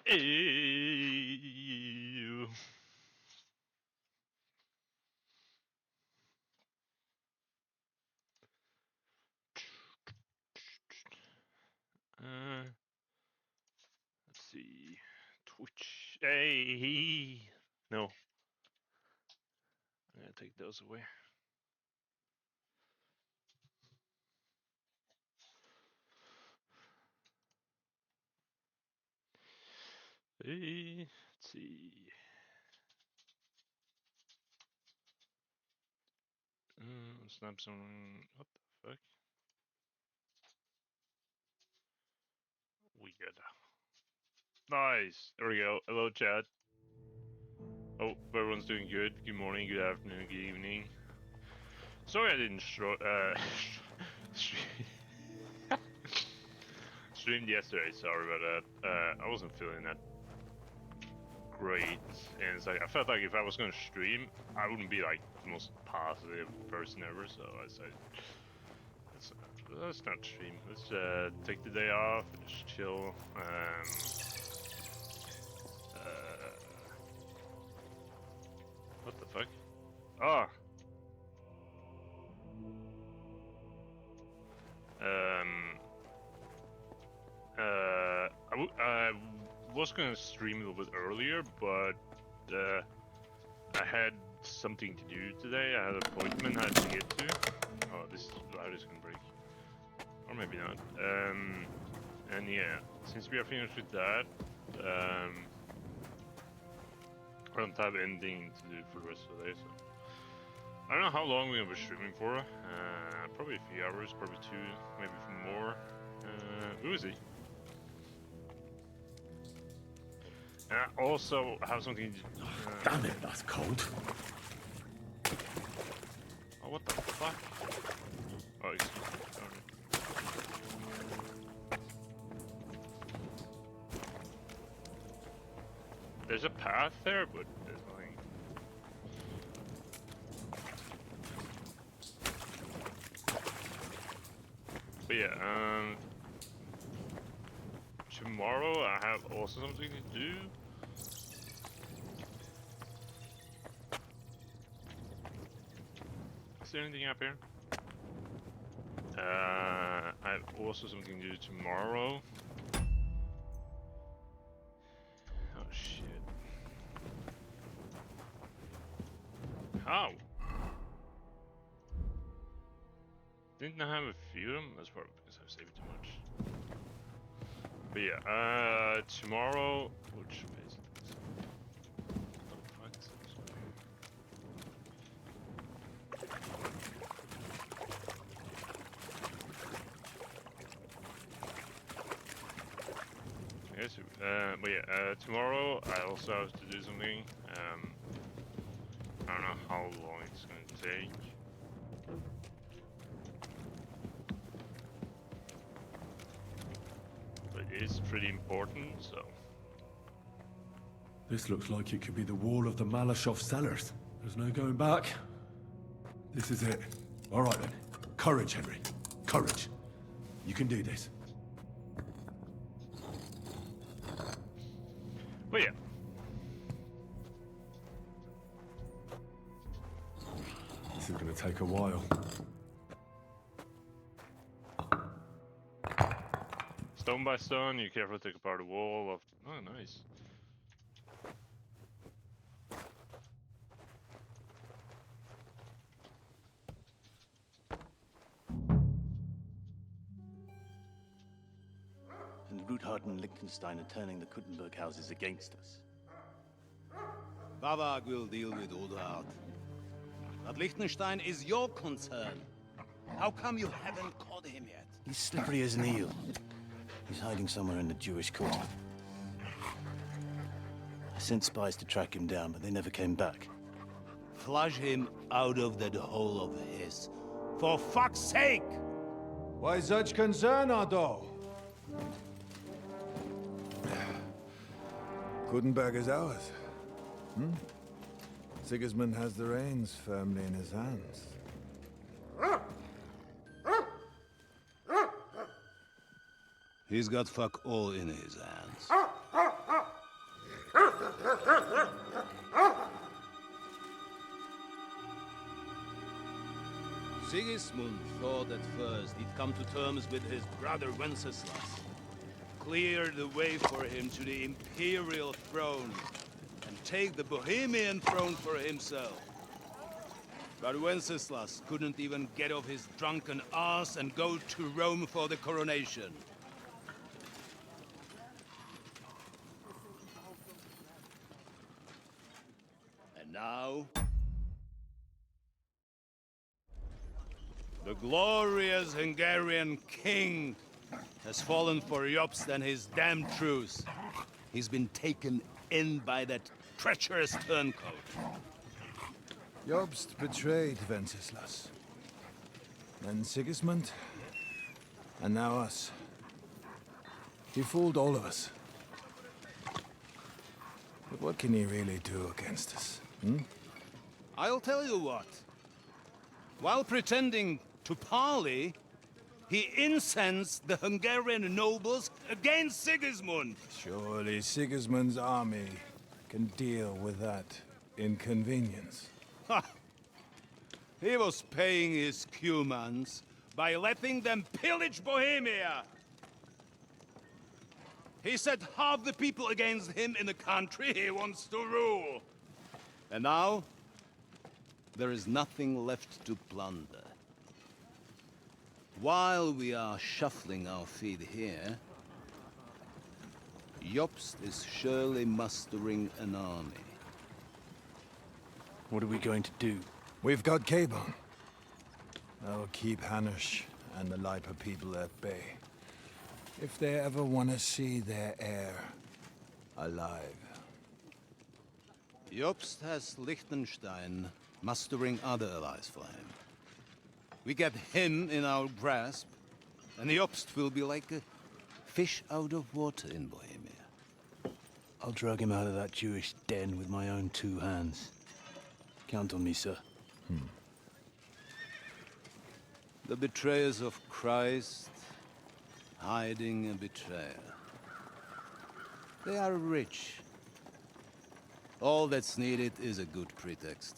Ew. Let's see. Twitch. Hey. No. I'm gonna take those away. Hey. Let's see. Snap some. What the fuck? Weird. Nice. There we go. Hello, chat. Oh, everyone's doing good. Good morning, good afternoon, good evening. Sorry I didn't streamed yesterday. Sorry about that. I wasn't feeling that great, and it's like I felt like if I was gonna stream, I wouldn't be like the most positive person ever. So I said, let's not stream. Let's take the day off and just chill. What the fuck? Oh. I was gonna stream a little bit earlier, but I had something to do today. I had an appointment I had to get to. Oh, this light is gonna break. Or maybe not. And yeah, since we are finished with that, I don't have anything to do for the rest of the day, so I don't know how long we're gonna be streaming for. Probably a few hours, probably 2, maybe more. Who is he? I also have something. Damn it, that's cold. Oh, what the fuck? Oh, excuse me. There's a path there, but there's nothing. But yeah, tomorrow I have also something to do. Is there anything up here? I have also something to do tomorrow. Oh shit. How? Didn't I have a few of them? That's probably because I've saved too much. But yeah, tomorrow, which is this? What the fuck is this? I guess, but yeah, tomorrow I also have to do something. I don't know how long it's gonna take. But it is pretty important, so. This looks like it could be the wall of the Malashov cellars. There's no going back. This is it. All right then. Courage, Henry. Courage. You can do this. But yeah. This is gonna take a while. Stone by stone, you carefully take apart the wall of. Oh, nice. And Ruthard and Liechtenstein are turning the Kuttenberg houses against us. Bavag will deal with Ruthard. But Liechtenstein is your concern. How come you haven't caught him yet? He's slippery as an eel. He's hiding somewhere in the Jewish quarter. I sent spies to track him down, but they never came back. Flush him out of that hole of his. For fuck's sake! Why such concern, Otto? Kuttenberg is ours. Sigismund has the reins firmly in his hands. He's got fuck all in his hands. Sigismund thought at first he'd come to terms with his brother Wenceslas, clear the way for him to the imperial throne, and take the Bohemian throne for himself. But Wenceslas couldn't even get off his drunken ass and go to Rome for the coronation. And now, the glorious Hungarian king has fallen for Jobst and his damned truce. He's been taken in by that treacherous turncoat. Jobst betrayed Wenceslas. Then Sigismund. And now us. He fooled all of us. But what can he really do against us? I'll tell you what. While pretending to parley, he incensed the Hungarian nobles against Sigismund. Surely Sigismund's army can deal with that inconvenience. Ha! He was paying his Cumans by letting them pillage Bohemia. He set half the people against him in the country he wants to rule. And now, there is nothing left to plunder. While we are shuffling our feet here, Jobst is surely mustering an army. What are we going to do? We've got Cabon. That'll keep Hanush and the Lipa people at bay. If they ever want to see their heir alive. Jobst has Liechtenstein mustering other allies for him. We get him in our grasp, and Jobst will be like a fish out of water in Bohemia. I'll drag him out of that Jewish den with my own 2 hands. Count on me, sir. The betrayers of Christ, hiding a betrayer. They are rich. All that's needed is a good pretext.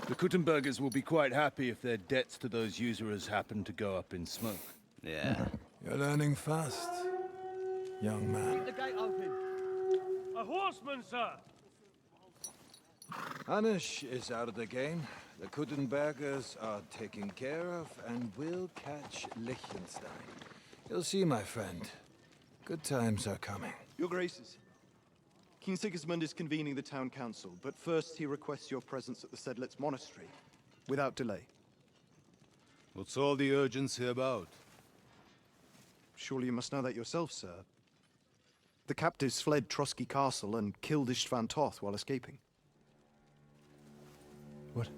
The Kuttenbergers will be quite happy if their debts to those usurers happen to go up in smoke. Yeah. You're learning fast, young man. The gate open. A horseman, sir! Hanush is out of the game. The Kuttenbergers are taken care of, and we'll catch Liechtenstein. You'll see, my friend. Good times are coming. Your Graces, King Sigismund is convening the town council, but first he requests your presence at the Sedlitz monastery, without delay. What's all the urgency about? Surely you must know that yourself, sir. The captives fled Trotsky Castle and killed Istvan Toth while escaping. What?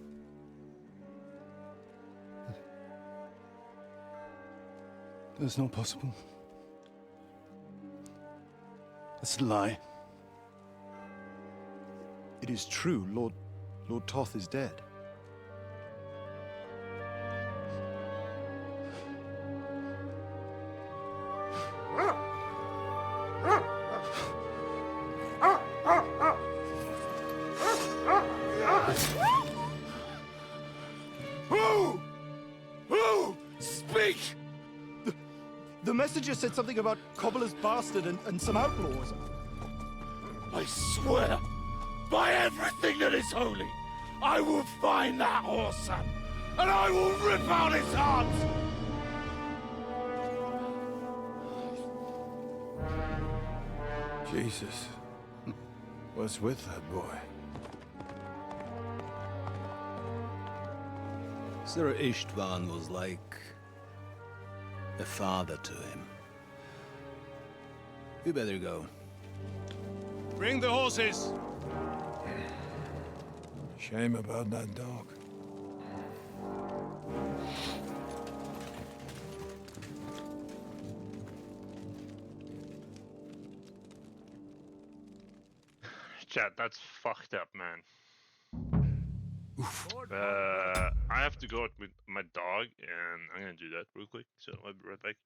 That's not possible. That's a lie. It is true, Lord Toth is dead. Who? Speak! The messenger said something about Cobbler's bastard and some outlaws. I swear, by everything that is holy, I will find that whoreson, and I will rip out his heart! Jesus. What's with that boy? Sir Istvan was like a father to him. We better go. Bring the horses! Shame about that dog. Chat, that's fucked up, man. I have to go out with my dog, and I'm gonna do that real quick, so I'll be right back.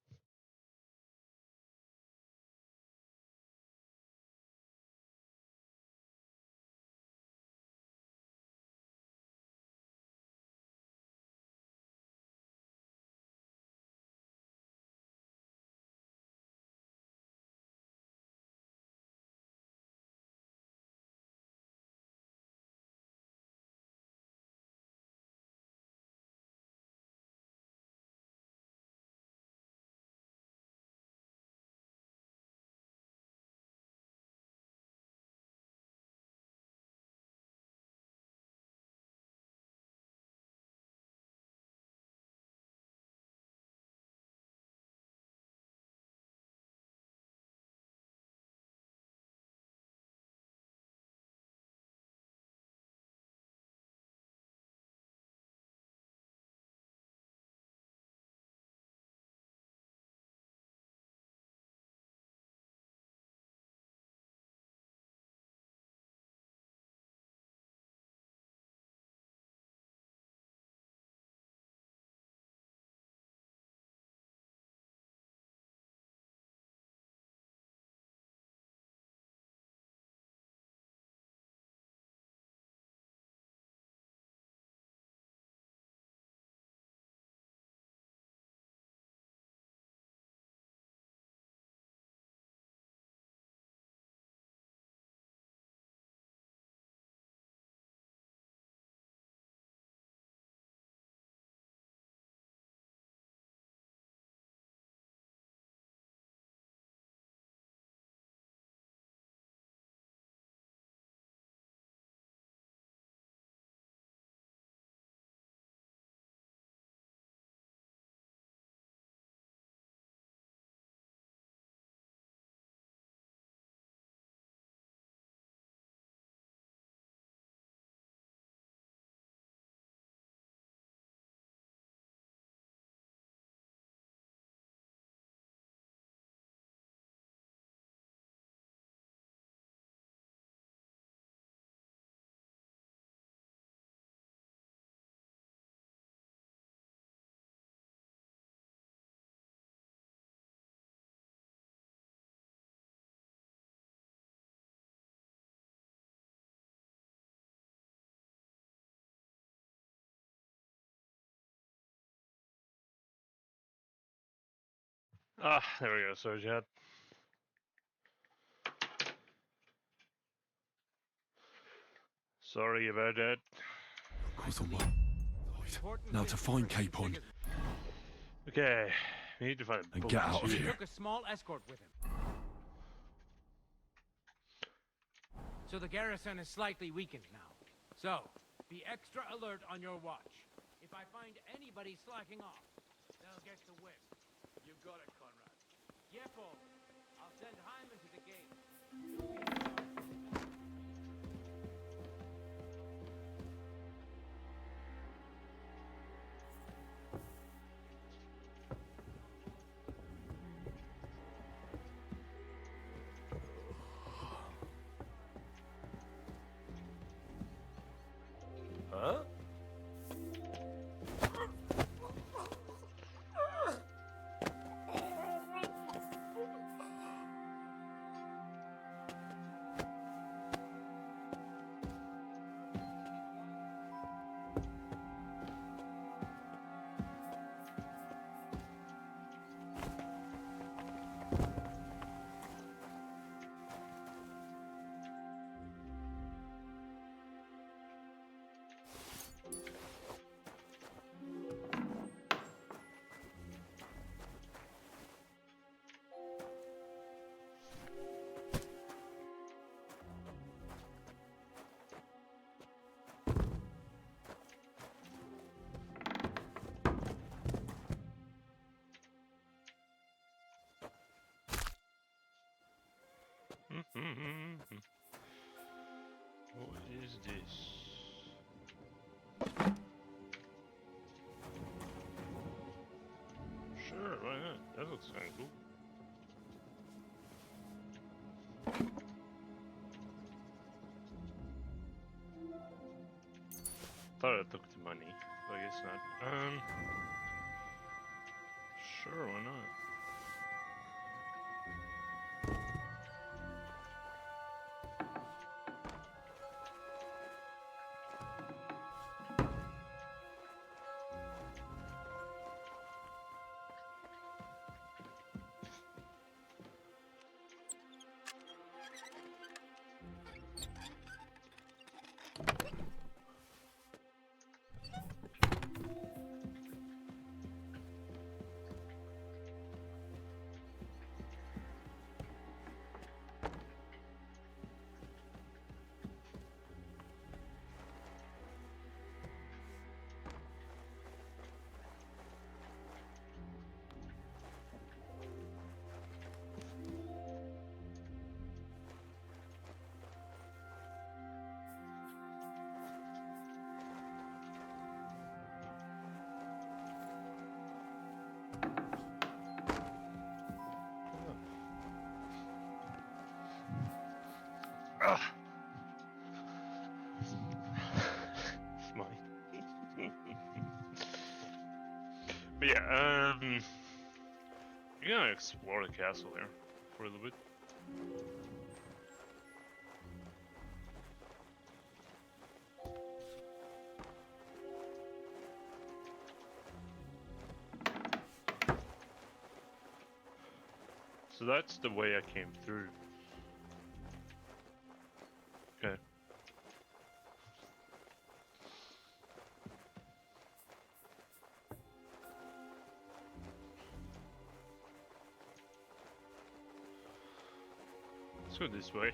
Ah, there we go, Sojat. Sorry about that. Cross on one. Right. Now to find Capon Okay, we need to find a and boat get out of too. here. Took a small escort with him. So the garrison is slightly weakened now. So, be extra alert on your watch. If I find anybody slacking off, they'll get the whip. You got it, Conrad. Yeah, Paul. I'll send Hyman to the gate. Huh? What is this? Sure, why not? That looks kind of cool. Thought I took the money, but I guess not. Sure, why not? Ah! It's mine. But yeah, we're gonna explore the castle here for a little bit. So that's the way I came through. Okay. Let's go this way.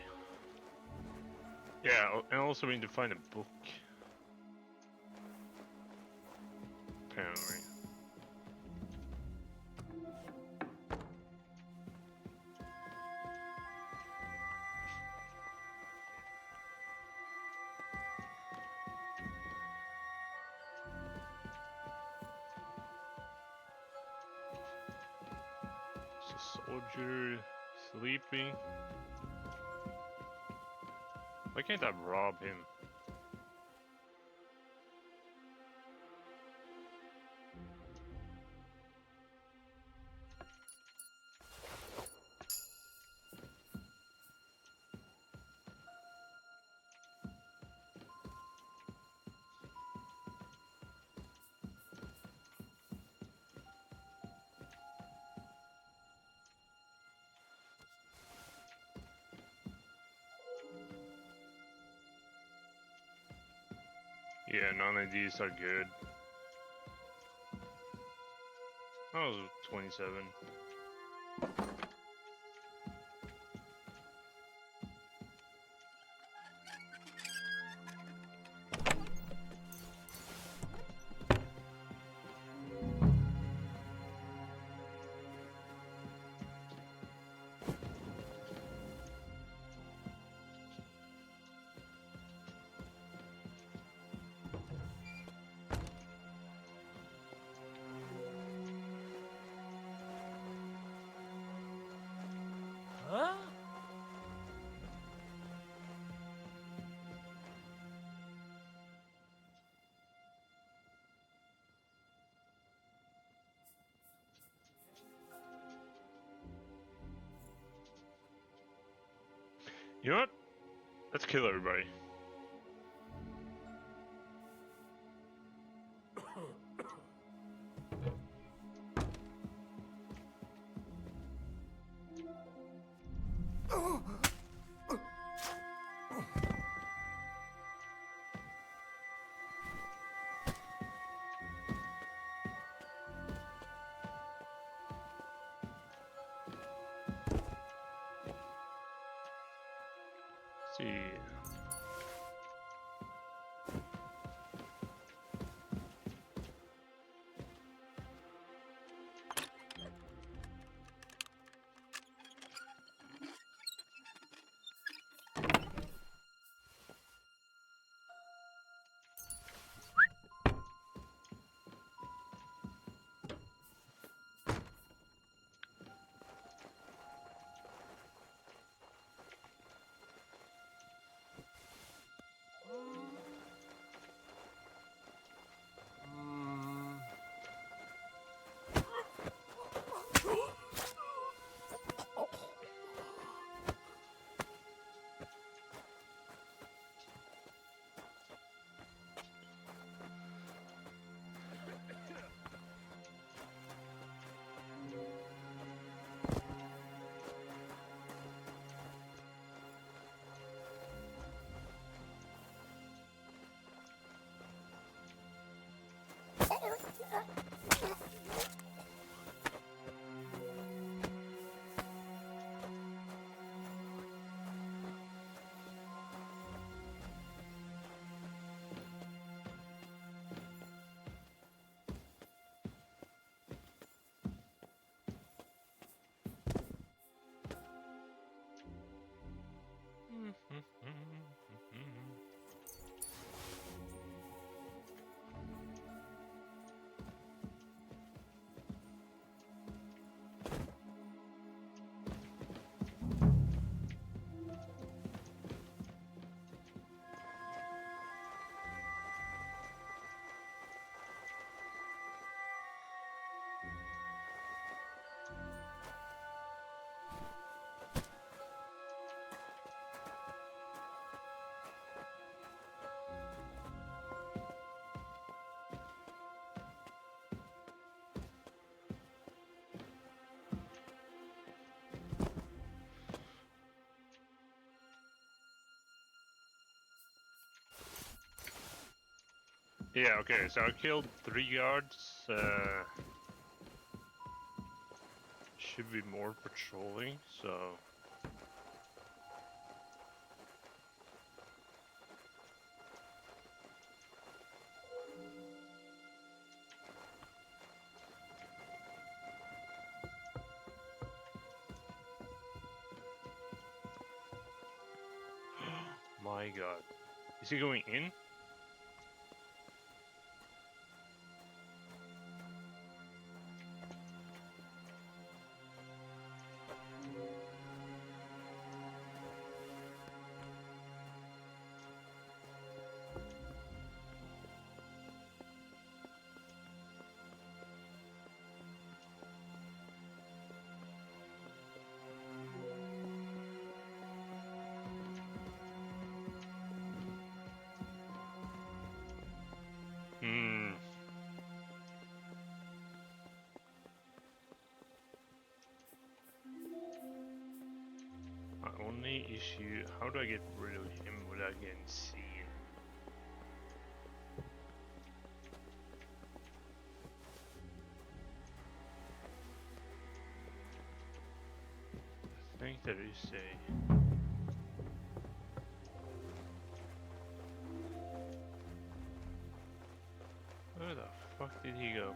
Yeah, and also we need to find a book. Apparently. It's a soldier sleeping. Why can't I rob him? Yeah, none of these are good. Oh, 27. Huh? You know what? Let's kill everybody. See. Yeah, okay, so I killed 3 guards. Should be more patrolling, so... My god. Is he going in? Hmm. My only issue, how do I get rid of him without getting seen? did he say? Where the fuck did he go?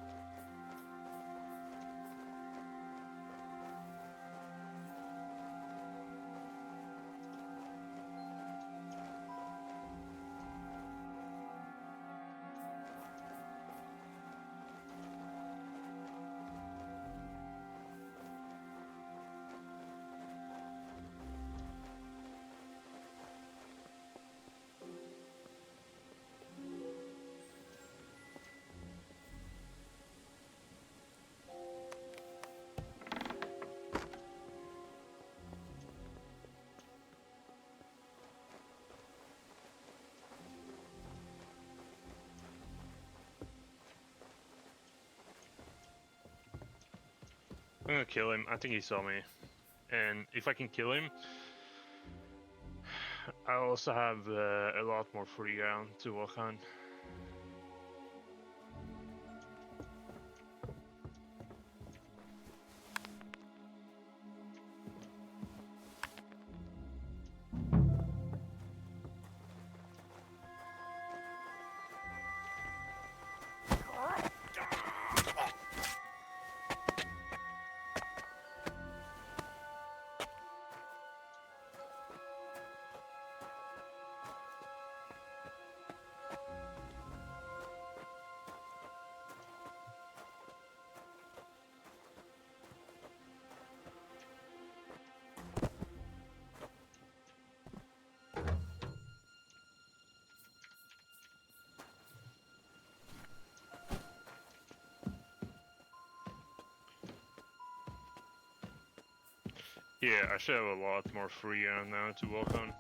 I'm gonna kill him. I think he saw me. And if I can kill him, I also have a lot more free ground to walk on. Yeah, I should have a lot more free ground now to walk on.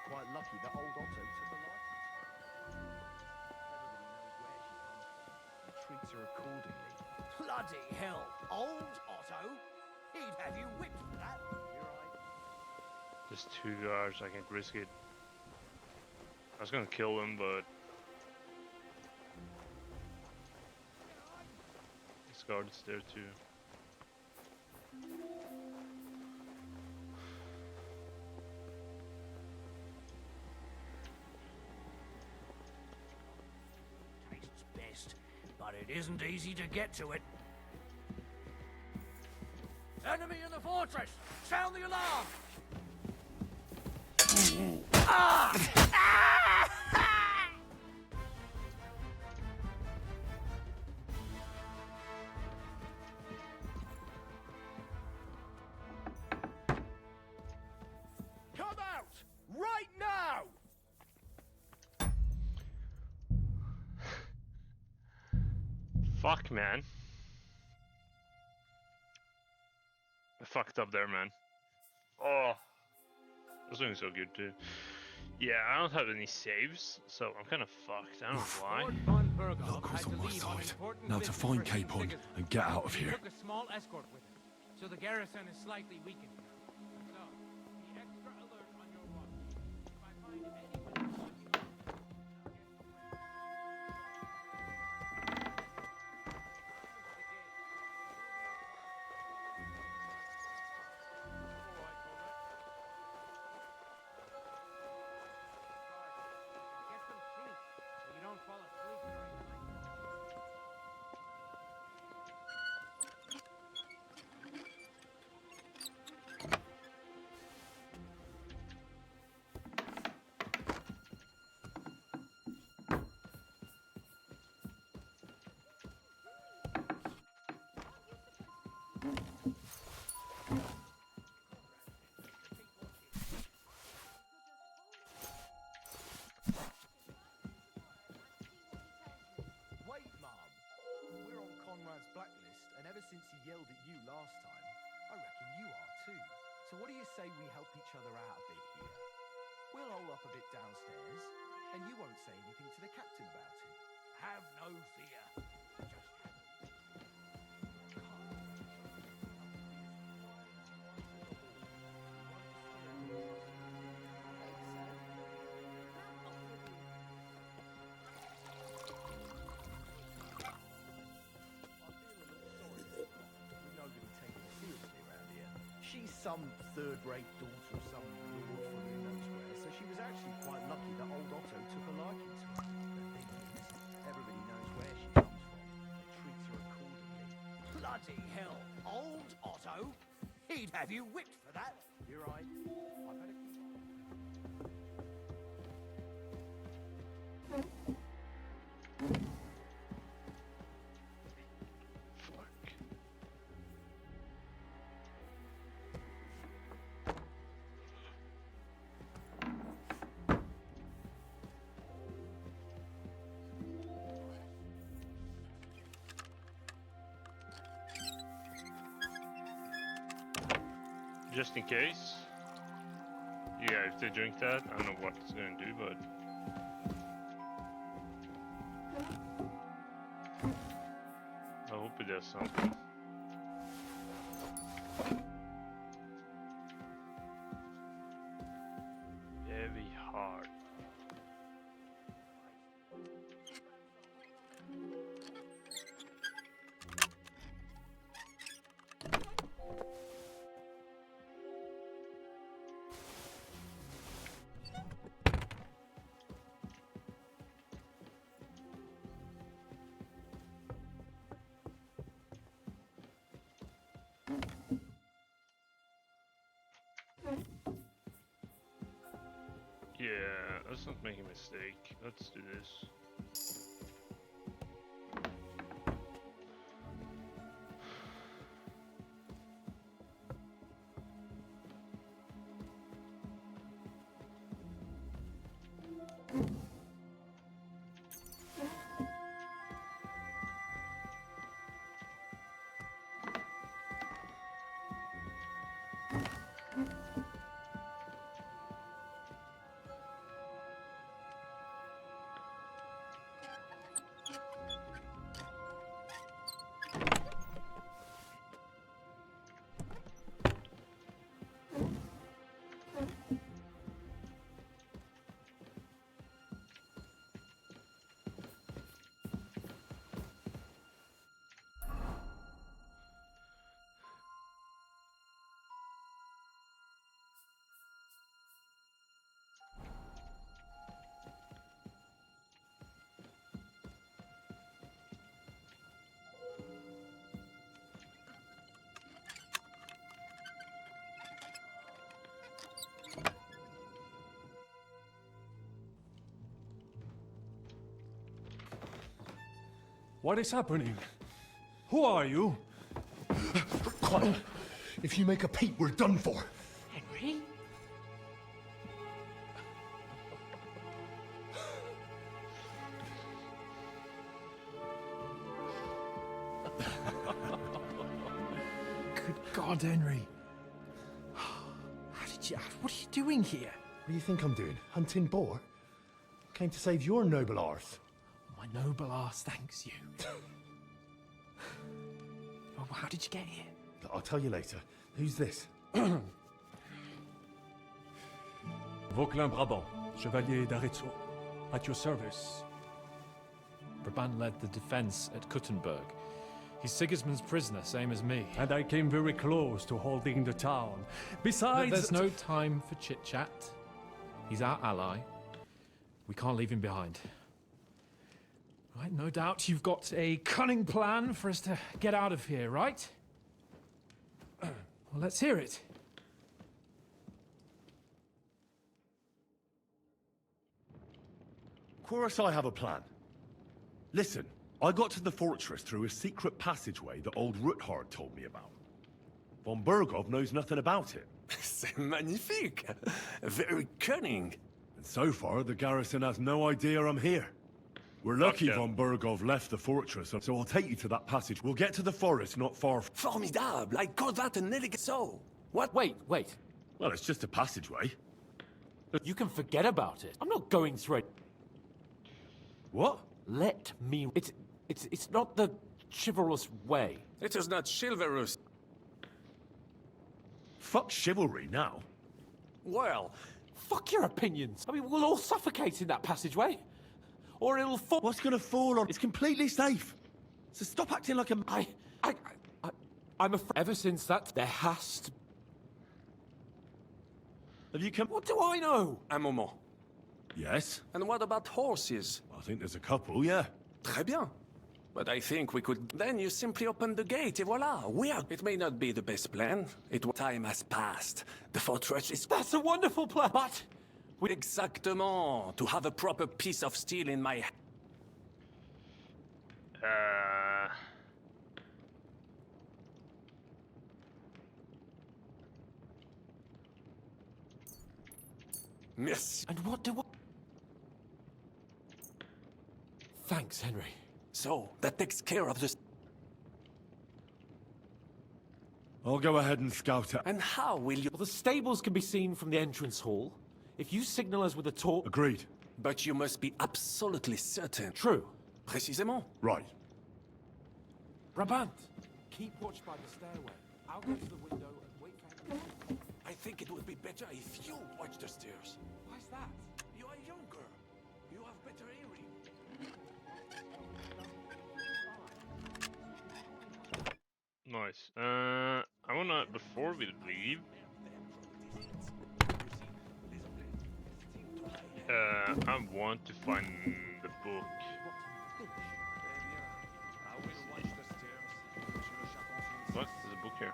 Quite lucky that old Otto took a liking to her. Everybody knows where she comes from and treats her accordingly. Bloody hell, old Otto? He'd have you whipped for that. You're right. Just 2 guards, I can't risk it. I was gonna kill them, but this guard is there too. Tastes best, but it isn't easy to get to it. Enemy in the fortress! Sound the alarm! Come out! Right now! Fuck, man. I fucked up there, man. Oh, I was doing so good too. Yeah, I don't have any saves, so I'm kind of fucked. I don't know why. Lord von Burgov Luck was had on to my leave on side. important Now to business find for St. Capon Sigismund. and get out of He here. took a small escort with him, so the garrison is slightly weakened now. So, be extra alert on your watch. If I find anyone slacking off, Wait, Mom. We're on Conrad's blacklist, and ever since he yelled at you last time, I reckon you are too. So what do you say we help each other out a bit here? We'll hole up a bit downstairs, and you won't say anything to the captain about it. Have no fear. Nobody taking her seriously around here. She's some third-rate daughter of some lord from who knows where, so she was actually quite lucky that old Otto took a liking to her. The thing is, everybody knows where she comes from and treats her accordingly. Bloody hell! Old Otto? He'd have you whipped for that. You're right. I better keep on. Fuck. Just in case. Yeah, if they drink that, I don't know what it's gonna do, but I hope it does something. Very hard. Yeah, let's not make a mistake. Let's do this. What is happening? Who are you? Quiet. If you make a peep, we're done for. Henry? Good God, Henry. How did you... What are you doing here? What do you think I'm doing? Hunting boar? Came to save your noble arse. My noble ass thanks you. Oh, how did you get here? I'll tell you later. Who's this? Vauquelin Brabant, Chevalier d'Arezzo. At your service. Brabant led the defense at Kuttenberg. He's Sigismund's prisoner, same as me. And I came very close to holding the town. Besides... There's no time for chit-chat. He's our ally. We can't leave him behind. Right, no doubt you've got a cunning plan for us to get out of here, right? Well, let's hear it. Of course I have a plan. Listen, I got to the fortress through a secret passageway that old Ruthard told me about. Von Burgov knows nothing about it. C'est magnifique. Very cunning. And so far, the garrison has no idea I'm here. We're lucky Okay. Von Burgov left the fortress, so I'll take you to that passage. We'll get to the forest not far from... Formidable. I call that an elegant so. What? Wait. Well, it's just a passageway. You can forget about it. I'm not going through it. What? Let me... It's not the chivalrous way. It is not chivalrous. Fuck chivalry now. Well, Fuck your opinions. I mean, we'll all suffocate in that passageway. Or it'll fall... What's gonna fall on? It's completely safe. So stop acting like a... I'm afraid... Ever since that, there has to... Have you come... What do I know? un moment. Yes. And what about horses? I think there's a couple, yeah. Très bien. But I think we could... Then you simply open the gate, et voilà. We are... It may not be the best plan. Time has passed. The fortress is... That's a wonderful plan, but... Exactement. To have a proper piece of steel in my... Merci. And what do I... Thanks, Henry. So, that takes care of this... I'll go ahead and scout it. And how will you... Well, the stables can be seen from the entrance hall. If you signal us with a torch... Agreed. But you must be absolutely certain. True. Précisément. Right. Brabant, keep watch by the stairway. I'll go to the window and wait for him. I think it would be better if you watch the stairs. Why's that? You are younger. You have better hearing. Nice. I wanna, before we leave, I want to find the book. What? There's a book here.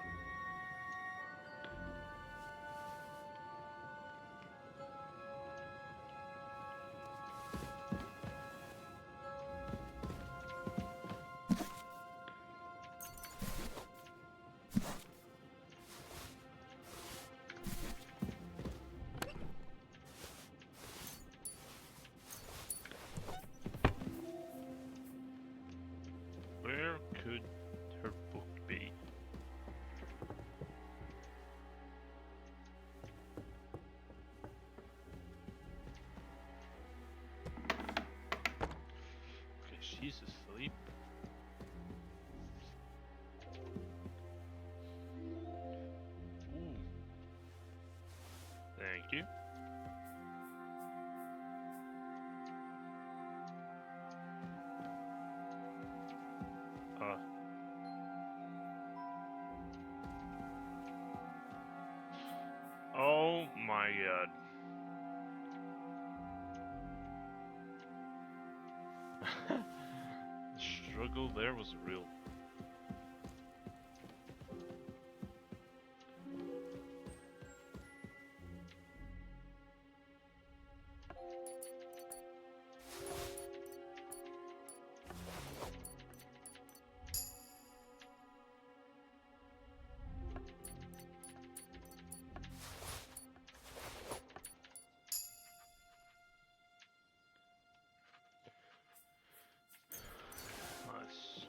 Where could her book be? Okay, she's asleep. Ooh. Thank you. Oh my god. The struggle there was real. Nice.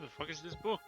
Where the fuck is this book?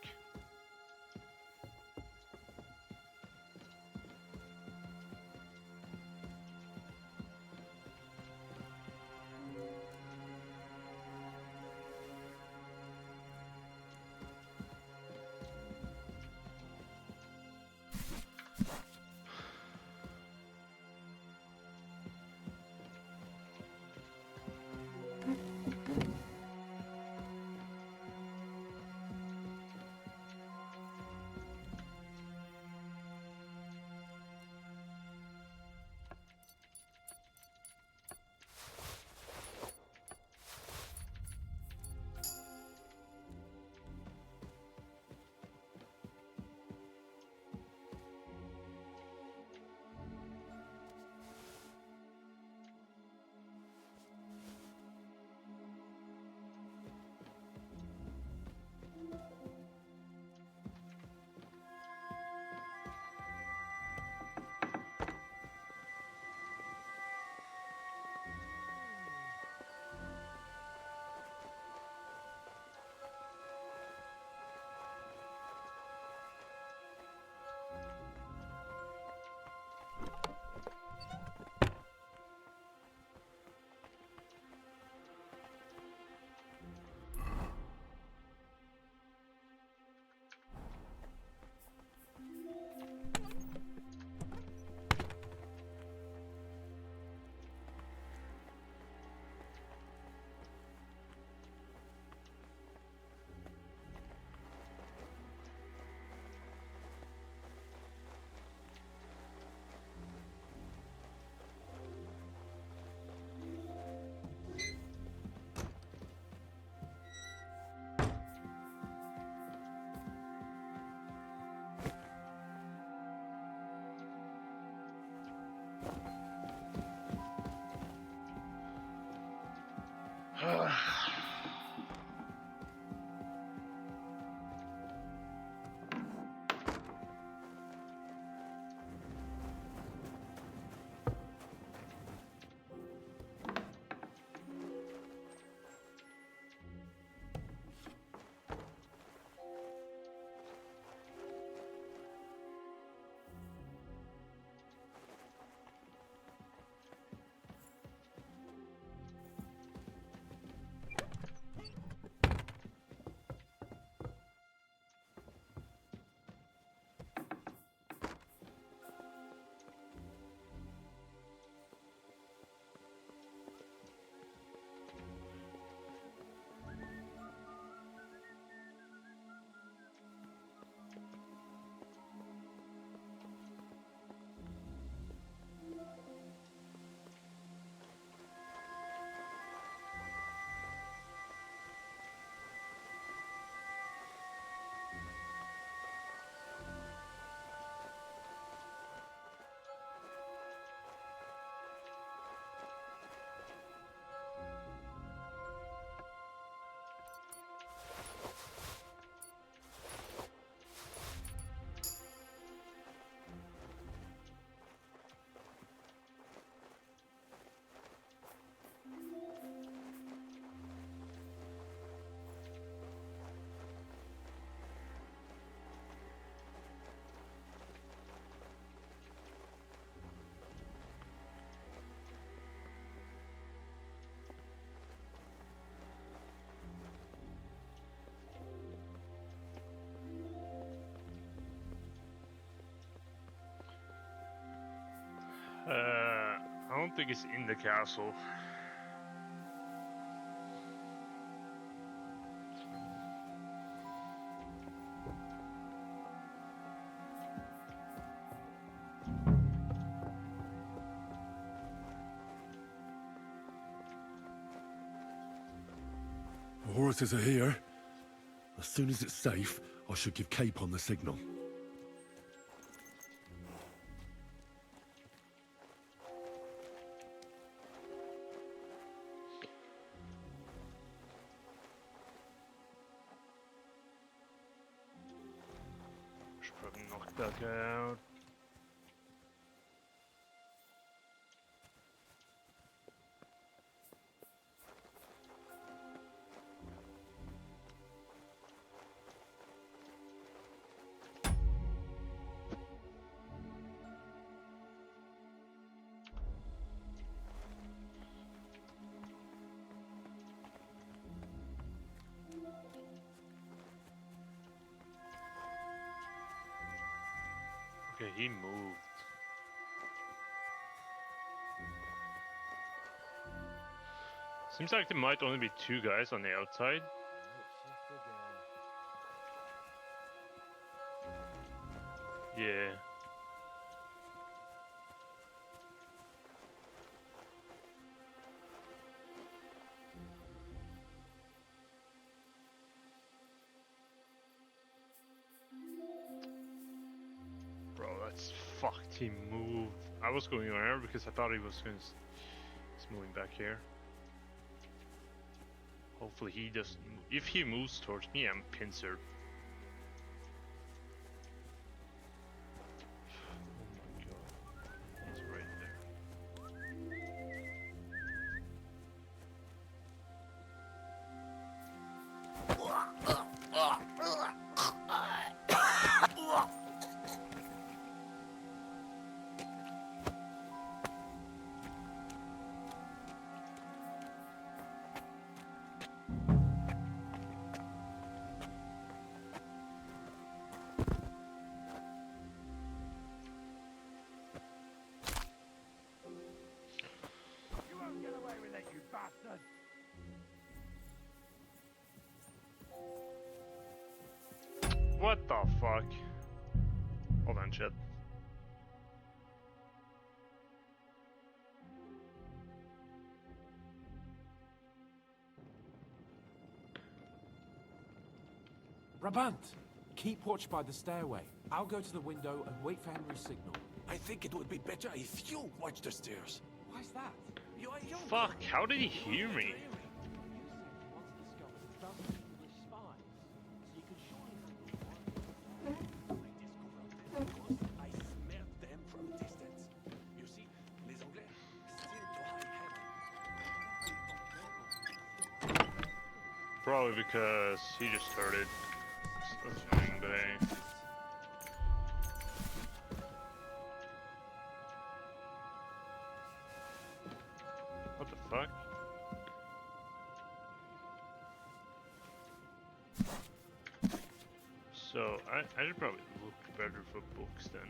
I don't think it's in the castle. The horses are here. As soon as it's safe, I should give Cape on the signal. Should probably knock that guy out. he moved. Seems like there might only be 2 guys on the outside. Yeah. Bro, that's fucked. He moved. I was going around because I thought he was going to. He's moving back here. Hopefully he doesn't. If he moves towards me, I'm pincer. Oh my god. He's right there. You won't get away with it, you bastard! What the fuck? Hold on, shit. Brabant! Keep watch by the stairway. I'll go to the window and wait for Henry's signal. I think it would be better if you watch the stairs. Why's that? You are young. Fuck, how did he hear me? I smelled them from distance. You see, les Anglais still to high heaven. Probably because he just started. Assuming they. What the fuck? So I should probably look better for books then.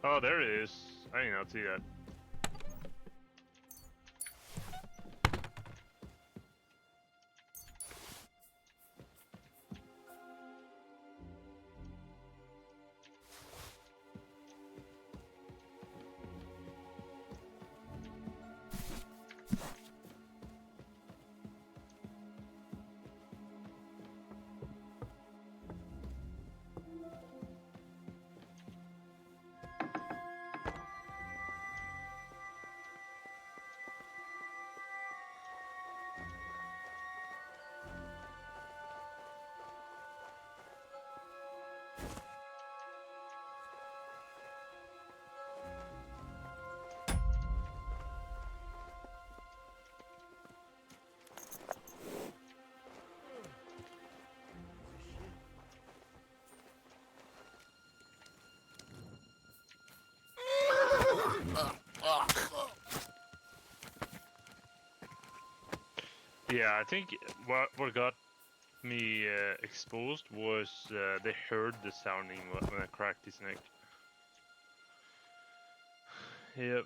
Oh, there it is. I did not see that. Yeah, I think what got me exposed was they heard the sounding when I cracked his neck. Yep.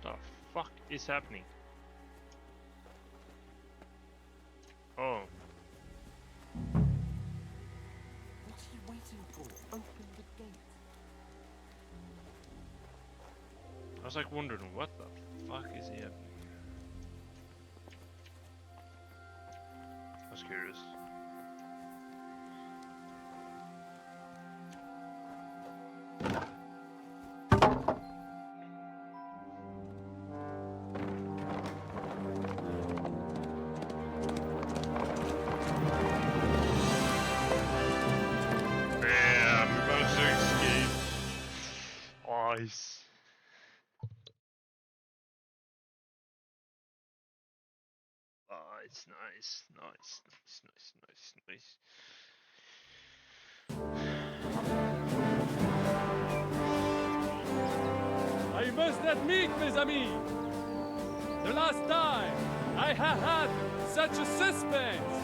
The fuck is happening? Oh. What are you waiting for? Open the gate. I was like wondering what the fuck is happening. I was curious. Yeah, we're about to escape. Nice. It's nice, nice, nice, nice, nice, I must admit, mes amis, the last time I had such a suspense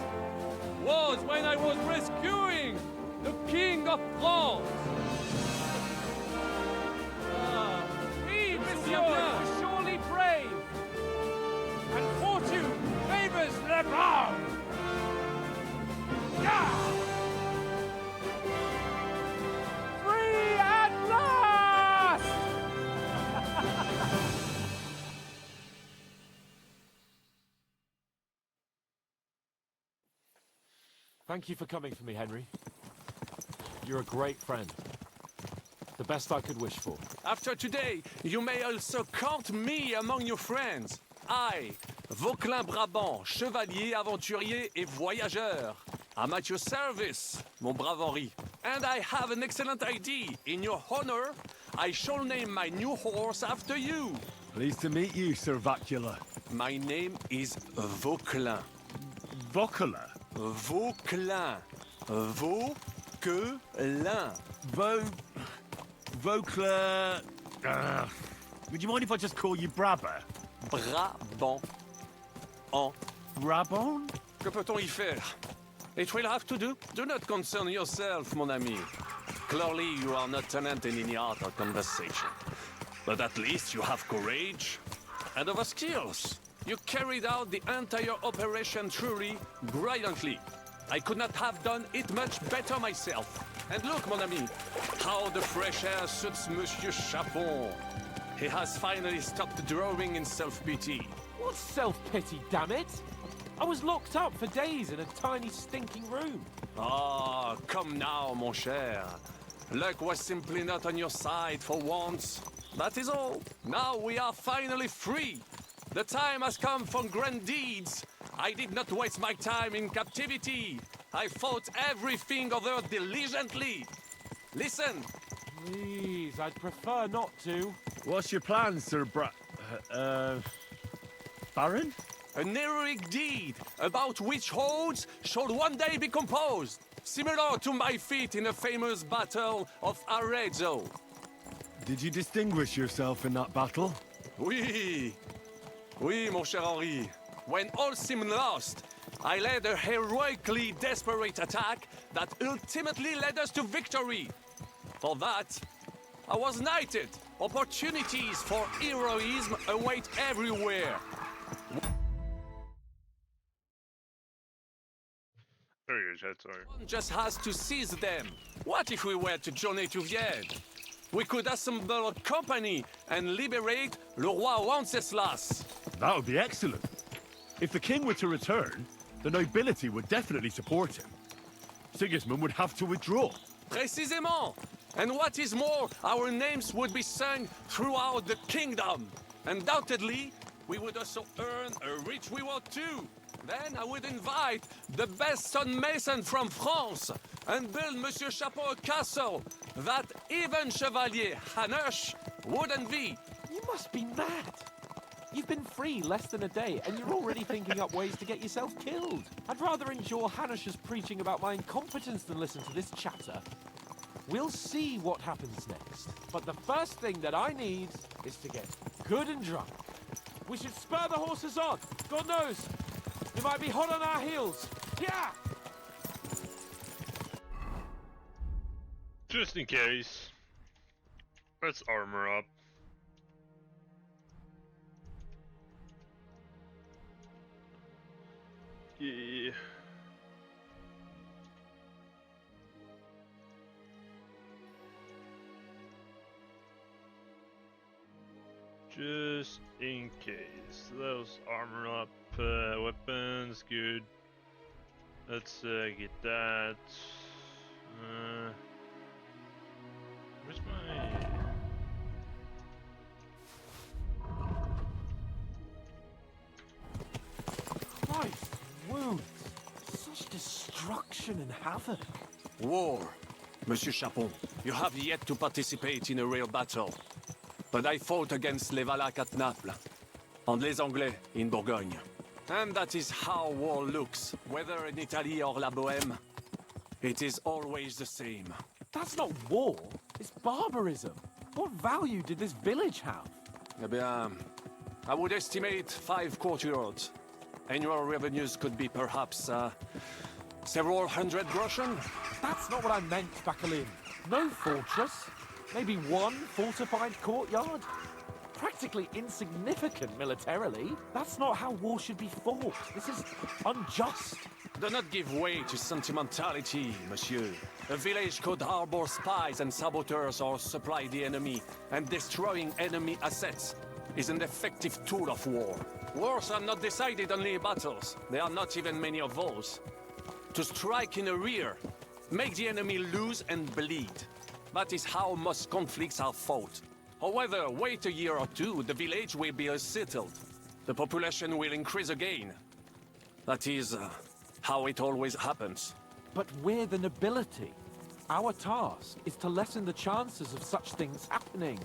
was when I was rescuing the King of France. He, monsieur, was surely brave. And fortune favors the brave. Yeah! Free at last! Thank you for coming for me, Henry. You're a great friend. The best I could wish for. After today, you may also count me among your friends. I, Vauquelin Brabant, chevalier, aventurier et voyageur. I'm at your service, mon brave Henri. And I have an excellent idea. In your honor, I shall name my new horse after you. Pleased to meet you, Sir Vacula. My name is Vauquelin. Vauquelin? Vauquelin. Vauquelin. Vauquelin... would you mind if I just call you Brabber? Brabant. En. Brabant? Que peut-on y faire? It will have to do. Do not concern yourself, mon ami. Clearly, you are not tenant in any art or conversation. But at least you have courage and other skills. You carried out the entire operation truly brilliantly. I could not have done it much better myself. And look, mon ami, how the fresh air suits Monsieur Chapon. He has finally stopped drawing in self-pity. What self-pity, damn it? I was locked up for days in a tiny stinking room. Ah, come now, mon cher. Luck was simply not on your side for once. That is all. Now we are finally free. The time has come for grand deeds. I did not waste my time in captivity. I fought everything over diligently. Listen. Please, I'd prefer not to. What's your plan, Sir Baron? An heroic deed about which odes shall one day be composed, similar to my feat in the famous battle of Arezzo. Did you distinguish yourself in that battle? Oui. Oui, mon cher Henri. When all seemed lost, I led a heroically desperate attack that ultimately led us to victory. For that, I was knighted. Opportunities for heroism await everywhere. Very good, chat, sorry. One just has to seize them. What if we were to journey to Vienne? We could assemble a company and liberate Le Roi Wenceslas. That would be excellent. If the king were to return, the nobility would definitely support him. Sigismund would have to withdraw. Précisément. And what is more, our names would be sung throughout the kingdom. Undoubtedly, we would also earn a rich reward too. Then I would invite the best stonemason from France and build Monsieur Chapeau a castle that even Chevalier Hanush would envy. You must be mad. You've been free less than a day, and you're already thinking up ways to get yourself killed. I'd rather endure Hanush's preaching about my incompetence than listen to this chatter. We'll see what happens next. But the first thing that I need is to get good and drunk. We should spur the horses on. God knows, they might be hot on our heels. Yeah! Just in case. Let's armor up. Yeah. Just in case. Those armor up weapons, good. Let's get that. Where's my... Christ, wounds! Such destruction and havoc. War. Monsieur Chapon, you have yet to participate in a real battle. But I fought against les Valaques at Naples, and les Anglais in Bourgogne. And that is how war looks, whether in Italy or La Bohème. It is always the same. That's not war, it's barbarism. What value did this village have? Eh bien, I would estimate 5 courtyards. Annual revenues could be perhaps, several hundred groschen. That's not what I meant, Bacalin. No fortress. Maybe one fortified courtyard? Practically insignificant militarily. That's not how war should be fought. This is unjust. Do not give way to sentimentality, monsieur. A village could harbor spies and saboteurs or supply the enemy, and destroying enemy assets is an effective tool of war. Wars are not decided only in battles. There are not even many of those. To strike in the rear, make the enemy lose and bleed. That is how most conflicts are fought. However, wait a year or two, the village will be settled. The population will increase again. That is how it always happens. But we're the nobility. Our task is to lessen the chances of such things happening.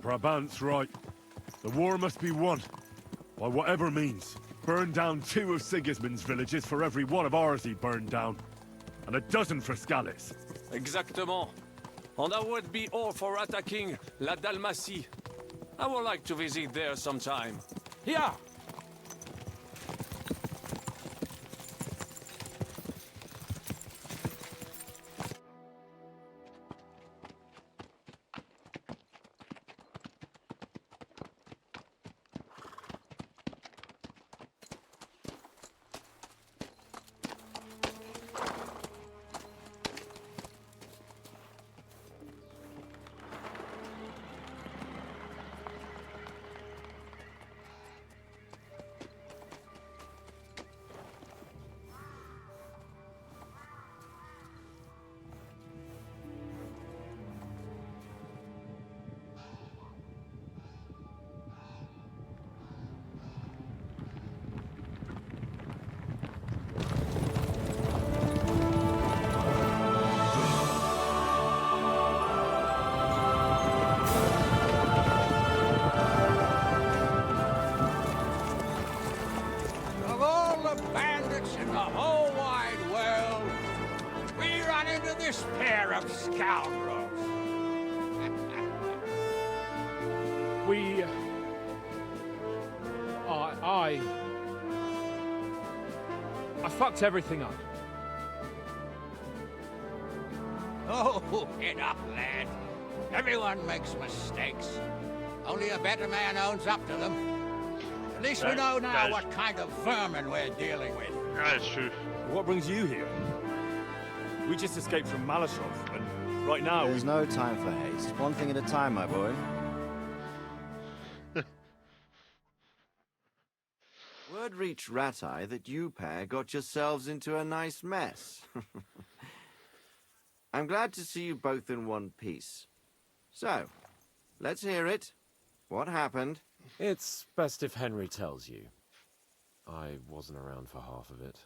Brabant's right. The war must be won. By whatever means. Burn down 2 of Sigismund's villages for every one of ours he burned down. And a dozen for Scallis. Exactement. And that would be all for attacking La Dalmatie. I would like to visit there sometime. Here! Of all the bandits in the whole wide world, we run into this pair of scoundrels. We... I fucked everything up. Oh, get up, lad. Everyone makes mistakes. Only a better man owns up to them. At least we know now what kind of vermin we're dealing with. That's true. What brings you here? We just escaped from Malashov, and right now There's no time for haste. One thing at a time, my boy. Word reached Rat-Eye that you pair got yourselves into a nice mess. I'm glad to see you both in one piece. So, let's hear it. What happened? It's best if Henry tells you. I wasn't around for half of it.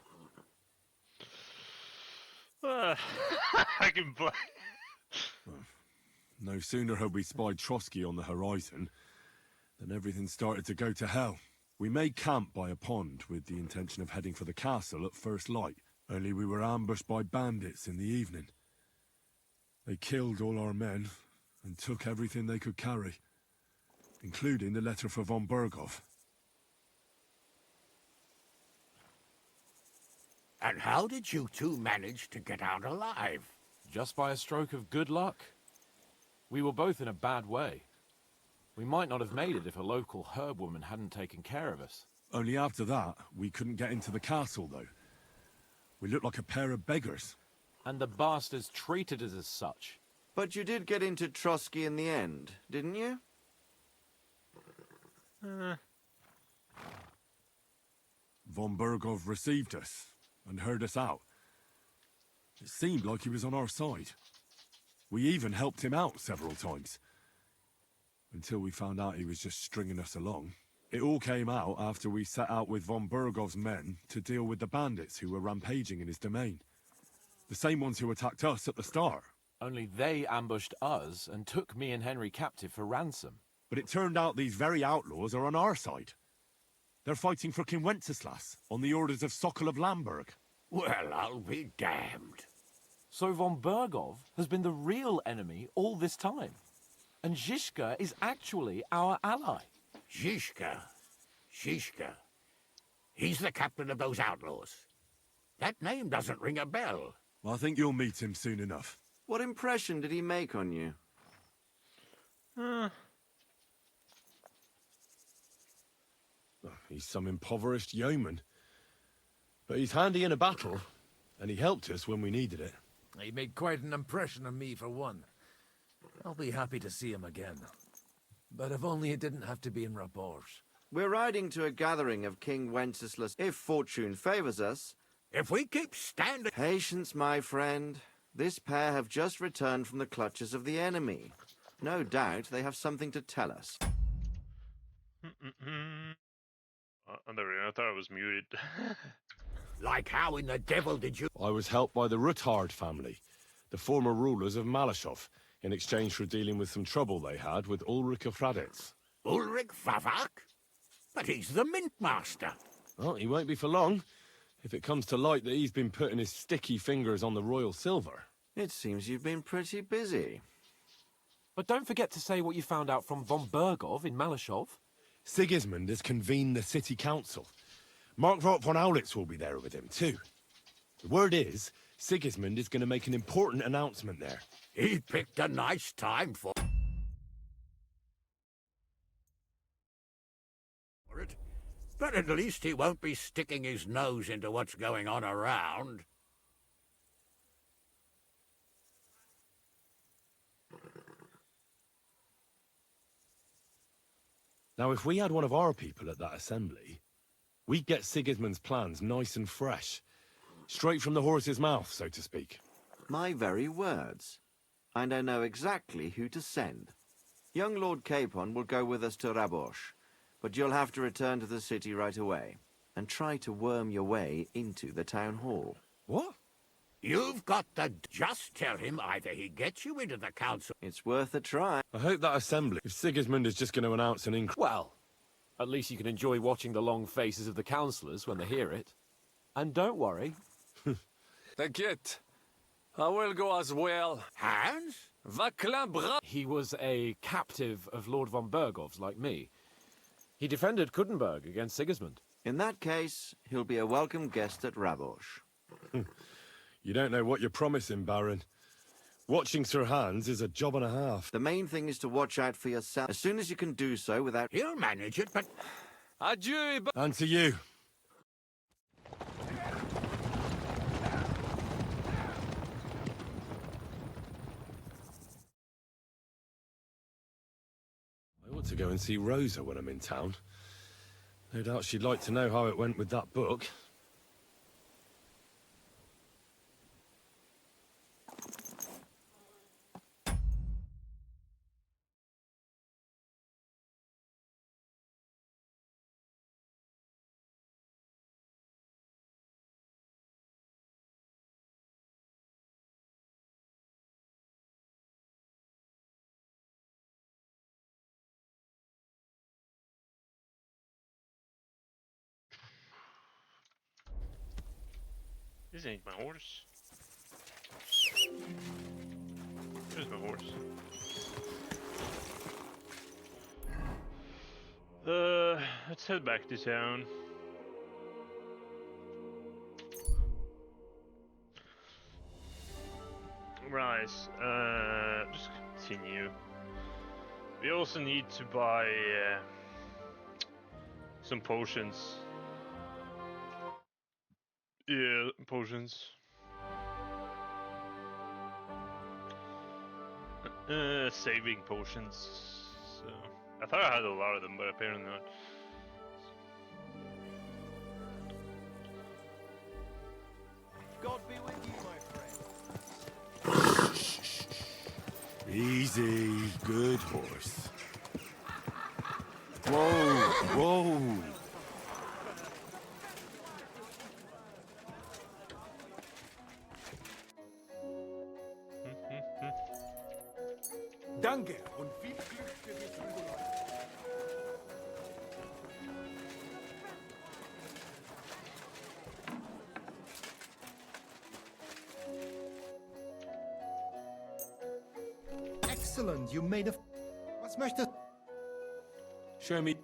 I can play. No sooner had we spied Trotsky on the horizon than everything started to go to hell. We made camp by a pond with the intention of heading for the castle at first light, only we were ambushed by bandits in the evening. They killed all our men and took everything they could carry, including the letter for von Berghoff. And how did you two manage to get out alive? Just by a stroke of good luck. We were both in a bad way. We might not have made it if a local herb woman hadn't taken care of us. Only after that, we couldn't get into the castle, though. We looked like a pair of beggars. And the bastards treated us as such. But you did get into Trotsky in the end, didn't you? Von Bergov received us and heard us out. It seemed like he was on our side. We even helped him out several times. Until we found out he was just stringing us along. It all came out after we set out with von Bergov's men to deal with the bandits who were rampaging in his domain. The same ones who attacked us at the start. Only they ambushed us and took me and Henry captive for ransom. But it turned out these very outlaws are on our side. They're fighting for King Wenceslas on the orders of Sokol of Lamberg. Well, I'll be damned. So von Bergov has been the real enemy all this time. And Zizka is actually our ally. Zizka? He's the captain of those outlaws. That name doesn't ring a bell. Well, I think you'll meet him soon enough. What impression did he make on you? He's some impoverished yeoman. But he's handy in a battle, and he helped us when we needed it. He made quite an impression on me, for one. I'll be happy to see him again. But if only it didn't have to be in Raborge. We're riding to a gathering of King Wenceslas, if fortune favors us. If we keep standing... Patience, my friend. This pair have just returned from the clutches of the enemy. No doubt they have something to tell us. I thought I was muted. Like how in the devil did you... I was helped by the Ruthard family, the former rulers of Malashov, in exchange for dealing with some trouble they had with Ulrich of Raditz. Ulrich Favak? But he's the mint master. Well, he won't be for long, if it comes to light that he's been putting his sticky fingers on the royal silver. It seems you've been pretty busy. But don't forget to say what you found out from von Bergov in Malashov. Sigismund has convened the city council. Markvart von Aulitz will be there with him, too. The word is, Sigismund is going to make an important announcement there. He picked a nice time for it. But at least he won't be sticking his nose into what's going on around. Now, if we had one of our people at that assembly, we'd get Sigismund's plans nice and fresh. Straight from the horse's mouth, so to speak. My very words. And I know exactly who to send. Young Lord Capon will go with us to Rabosh, but you'll have to return to the city right away, and try to worm your way into the town hall. What? You've got to just tell him either he gets you into the council... It's worth a try. I hope that assembly, if Sigismund is just going to announce an increase... Well, at least you can enjoy watching the long faces of the councillors when they hear it. And don't worry. T'inquiète. I will go as well. Hans? Vaclin Bra... He was a captive of Lord von Bergov's, like me. He defended Kudenberg against Sigismund. In that case, he'll be a welcome guest at Rabosh. You don't know what you're promising, Baron. Watching Sir Hans is a job and a half. The main thing is to watch out for yourself. As soon as you can do so without... He'll manage it, but... Adieu, And to you. I ought to go and see Rosa when I'm in town. No doubt she'd like to know how it went with that book. This ain't my horse. There's my horse. Let's head back to town. Right, just continue. We also need to buy some potions. Yeah, potions. Saving potions. So I thought I had a lot of them, but apparently not. God be with you, my friend. Easy, good horse. Whoa, whoa. Danke und viel Glück für die Zukunft. Excellent, you made a... Was möchtest... Show me.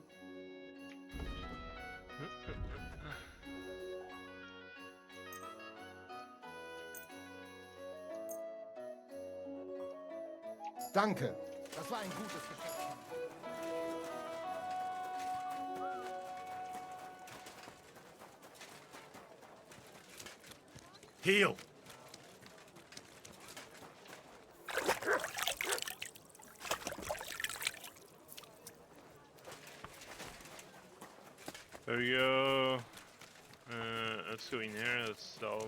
Danke. Das war ein gutes Geschäft. Heal. There we go. Let's go in here. Let's solve.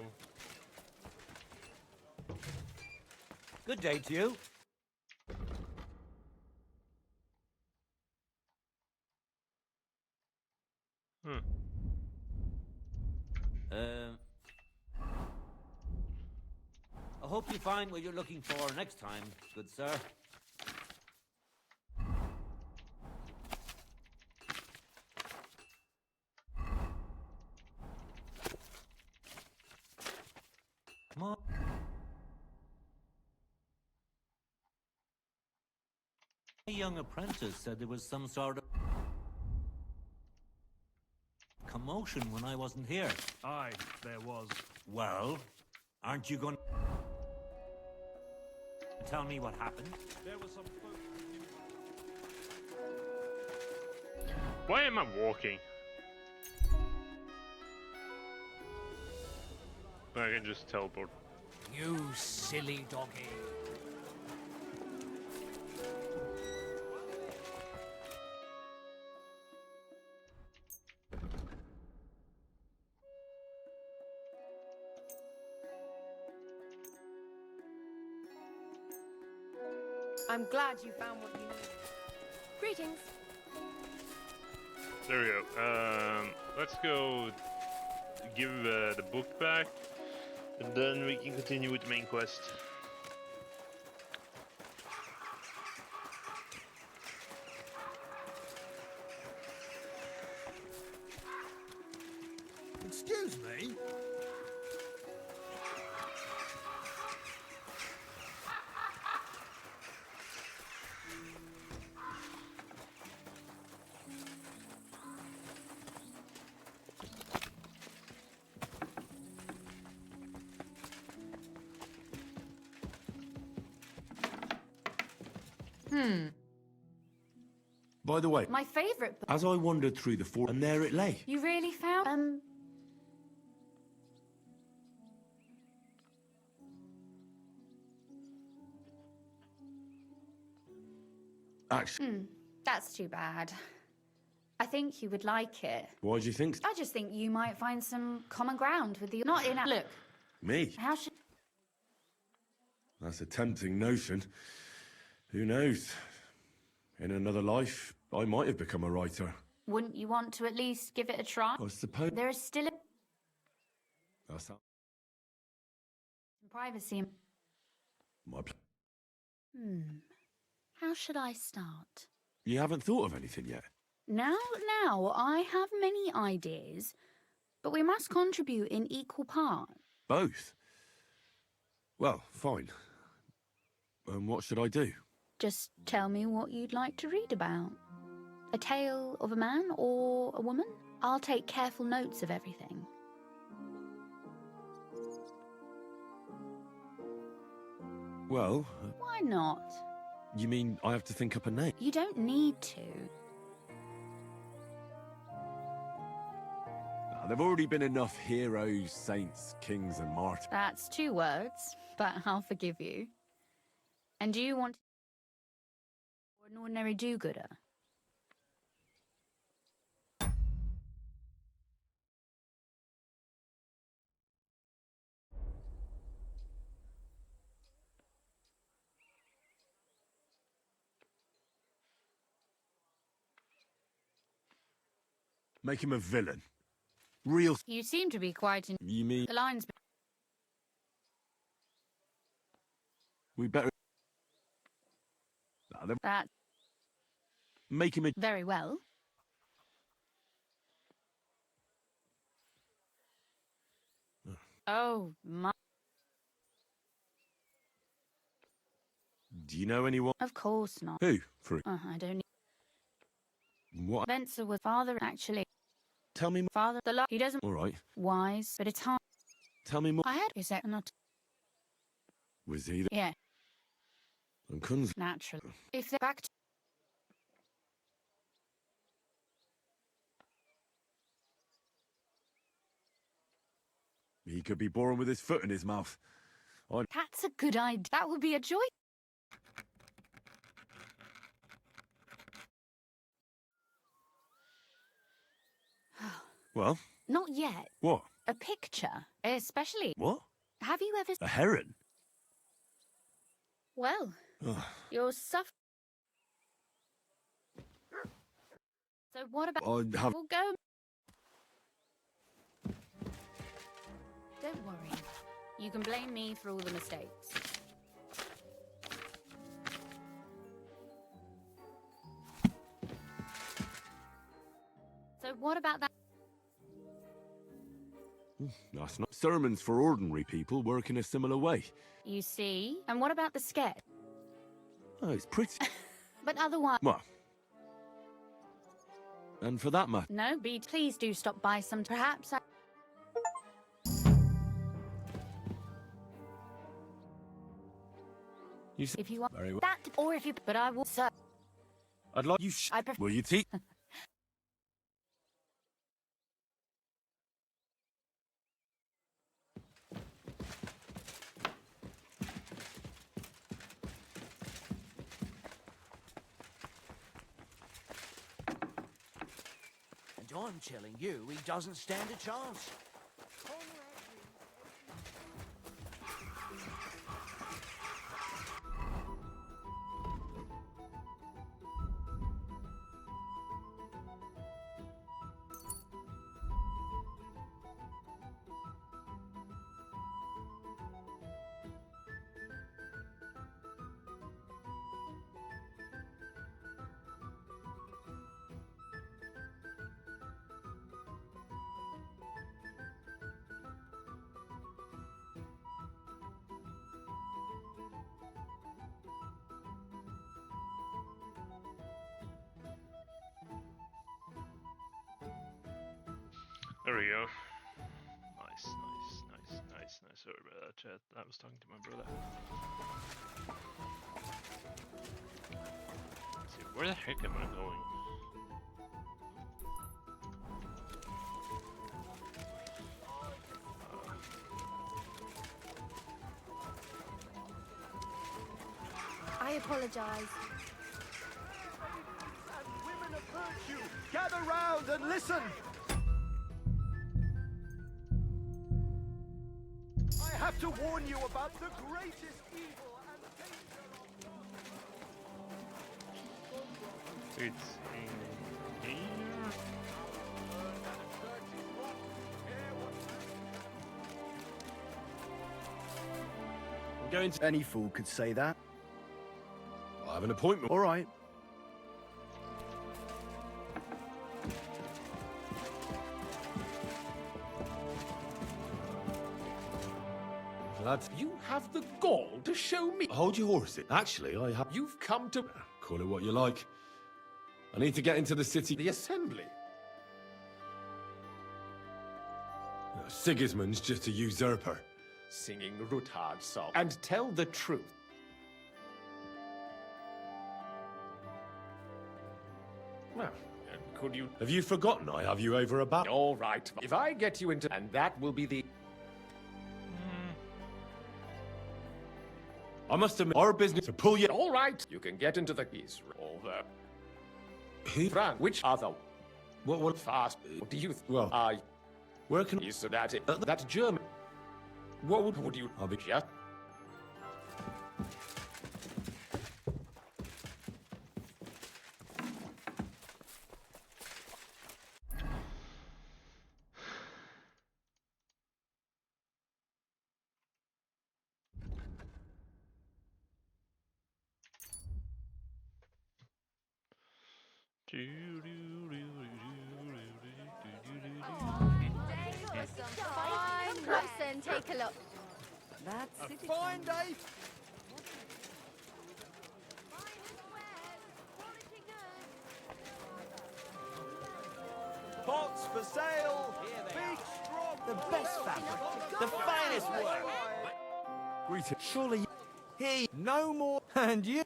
Good day to you. I hope you find what you're looking for next time, good sir. Come on. A young apprentice said there was some sort of commotion when I wasn't here. Aye, there was. Well, aren't you going to tell me what happened? There was some Why am I walking? I can just teleport. You silly doggy. I'm glad you found what you needed. Greetings. There we go. Let's go give the book back, and then we can continue with the main quest. Excuse me? By the way, My favourite book. as I wandered through the fort, and there it lay. You really found... Actually, That's too bad. I think you would like it. why do you think I just think you might find some common ground with the... Not in... Look, me? how should... That's a tempting notion. Who knows? In another life, I might have become a writer. Wouldn't you want to at least give it a try? I suppose. There is still a... That's not privacy. my How should I start? You haven't thought of anything yet? Now, I have many ideas, but we must contribute in equal part. Both? Well, fine. What should I do? Just tell me what you'd like to read about. A tale of a man or a woman? I'll take careful notes of everything. Well, Why not? You mean I have to think up a name? You don't need to. There've already been enough heroes, saints, kings, and martyrs. That's 2 words, but I'll forgive you. And do you want an ordinary do-gooder? Make him a villain. Real. You seem to be quite in... You mean The lines... we better That... make him a... Very well. Oh, my... Do you know anyone? Of course not. Who? For I don't need... what? Venser was father, actually. Tell me more. Father, he doesn't... All right. Wise, but it's hard. Tell me more. I had... Is that not... Was he? Yeah, And Kunz. naturally. If they're back to... He could be born with his foot in his mouth. That's a good idea. That would be a joy. Well. Not yet. What? A picture, especially... What? Have you ever... A heron? Well, Ugh. you're So what about... I have... We'll go... Don't worry. You can blame me for all the mistakes. So what about that? That's not... Sermons for ordinary people work in a similar way. You see? And what about the sketch? Oh, it's pretty. But otherwise... What? And for that matter... No, please do stop by some... Perhaps I... You see... If you want Very well. that, or if you... But I will... Sir. I'd like you... I prefer... Will you teach... And I'm telling you, he doesn't stand a chance. There we go. Nice. Sorry about that, chat. I was talking to my brother. Let's see, where the heck am I going? I apologize. Women of virtue, gather round and listen! I have to warn you about the greatest evil and danger. It's in here. I'm going to... Any fool could say that. I have an appointment. All right. Lads, You have the gall to show me. hold your horses. Actually, I have... You've come to Call it what you like. I need to get into the city. the assembly. Sigismund's just a usurper. Singing Ruthard song. And tell the truth. Well, could you... Have you forgotten I have you over a bat? All right. If I get you into... And that will be the... I must admit, our business to pull you... All right. You can get into the keys. Over. Frank, which other... What fast... Do you... Well, I... Where can... So that it... that German... What would you... I'll be... Just... Come closer and take a look. That's a fine day. Pots for sale. Beach strong. The best fabric. The finest work. Greeting. Surely he no more. And you?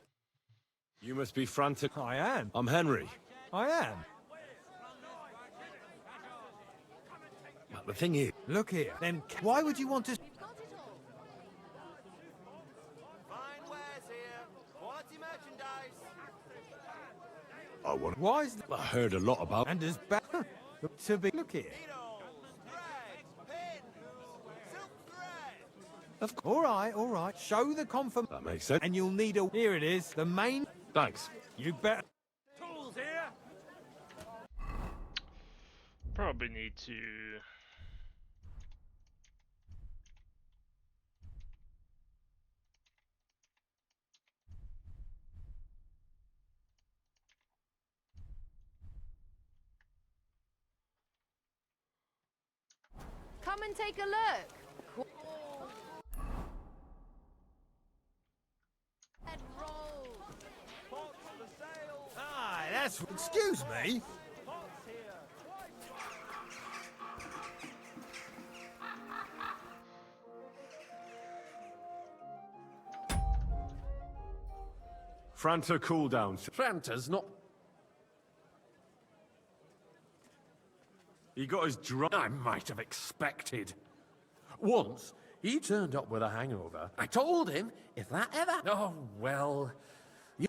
You must be frantic. I am. I'm Henry. I am. But the thing is... Look here. Then why would you want to... I want... Why is... I heard a lot about... And as bad... to be... Look here. All right. Show the confirm... That makes sense. And you'll need a... Here it is. The main... Thanks. You bet. Tools here. Probably need to... Come and take a look. And roll. Ah, that's... Excuse me. Franta cooldown. Franta's not... He got his drum. I might have expected. Once, he turned up with a hangover. I told him, if that ever... Oh, well...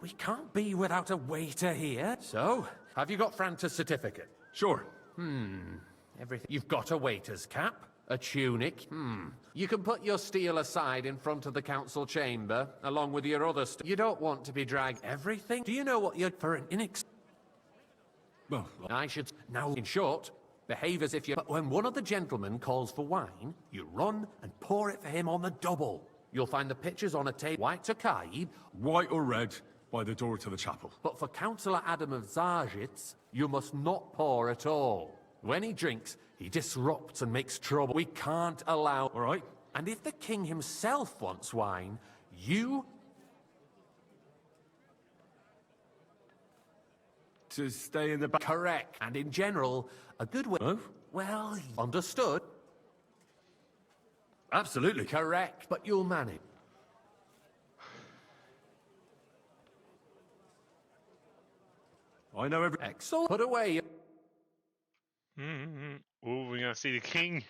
We can't be without a waiter here. So, have you got Franta's certificate? Sure. Everything. You've got a waiter's cap, a tunic. You can put your steel aside in front of the council chamber, along with your other stuff. You don't want to be dragged. Everything? Do you know what you're... For an Well... I should... Now, in short... Behave as if you... But when one of the gentlemen calls for wine, you run and pour it for him on the double. You'll find the pitchers on a table, white to Kaib, White or red, by the door to the chapel. but for Councillor Adam of Zarjitz, you must not pour at all. When he drinks, he disrupts and makes trouble. We can't allow... All right. And if the king himself wants wine, you... To stay in the back. Correct. And in general, a good way... Oh? Well, understood. Absolutely. Correct. But you'll manage. I know every... Excellent. Put away... Oh, we're gonna see the king.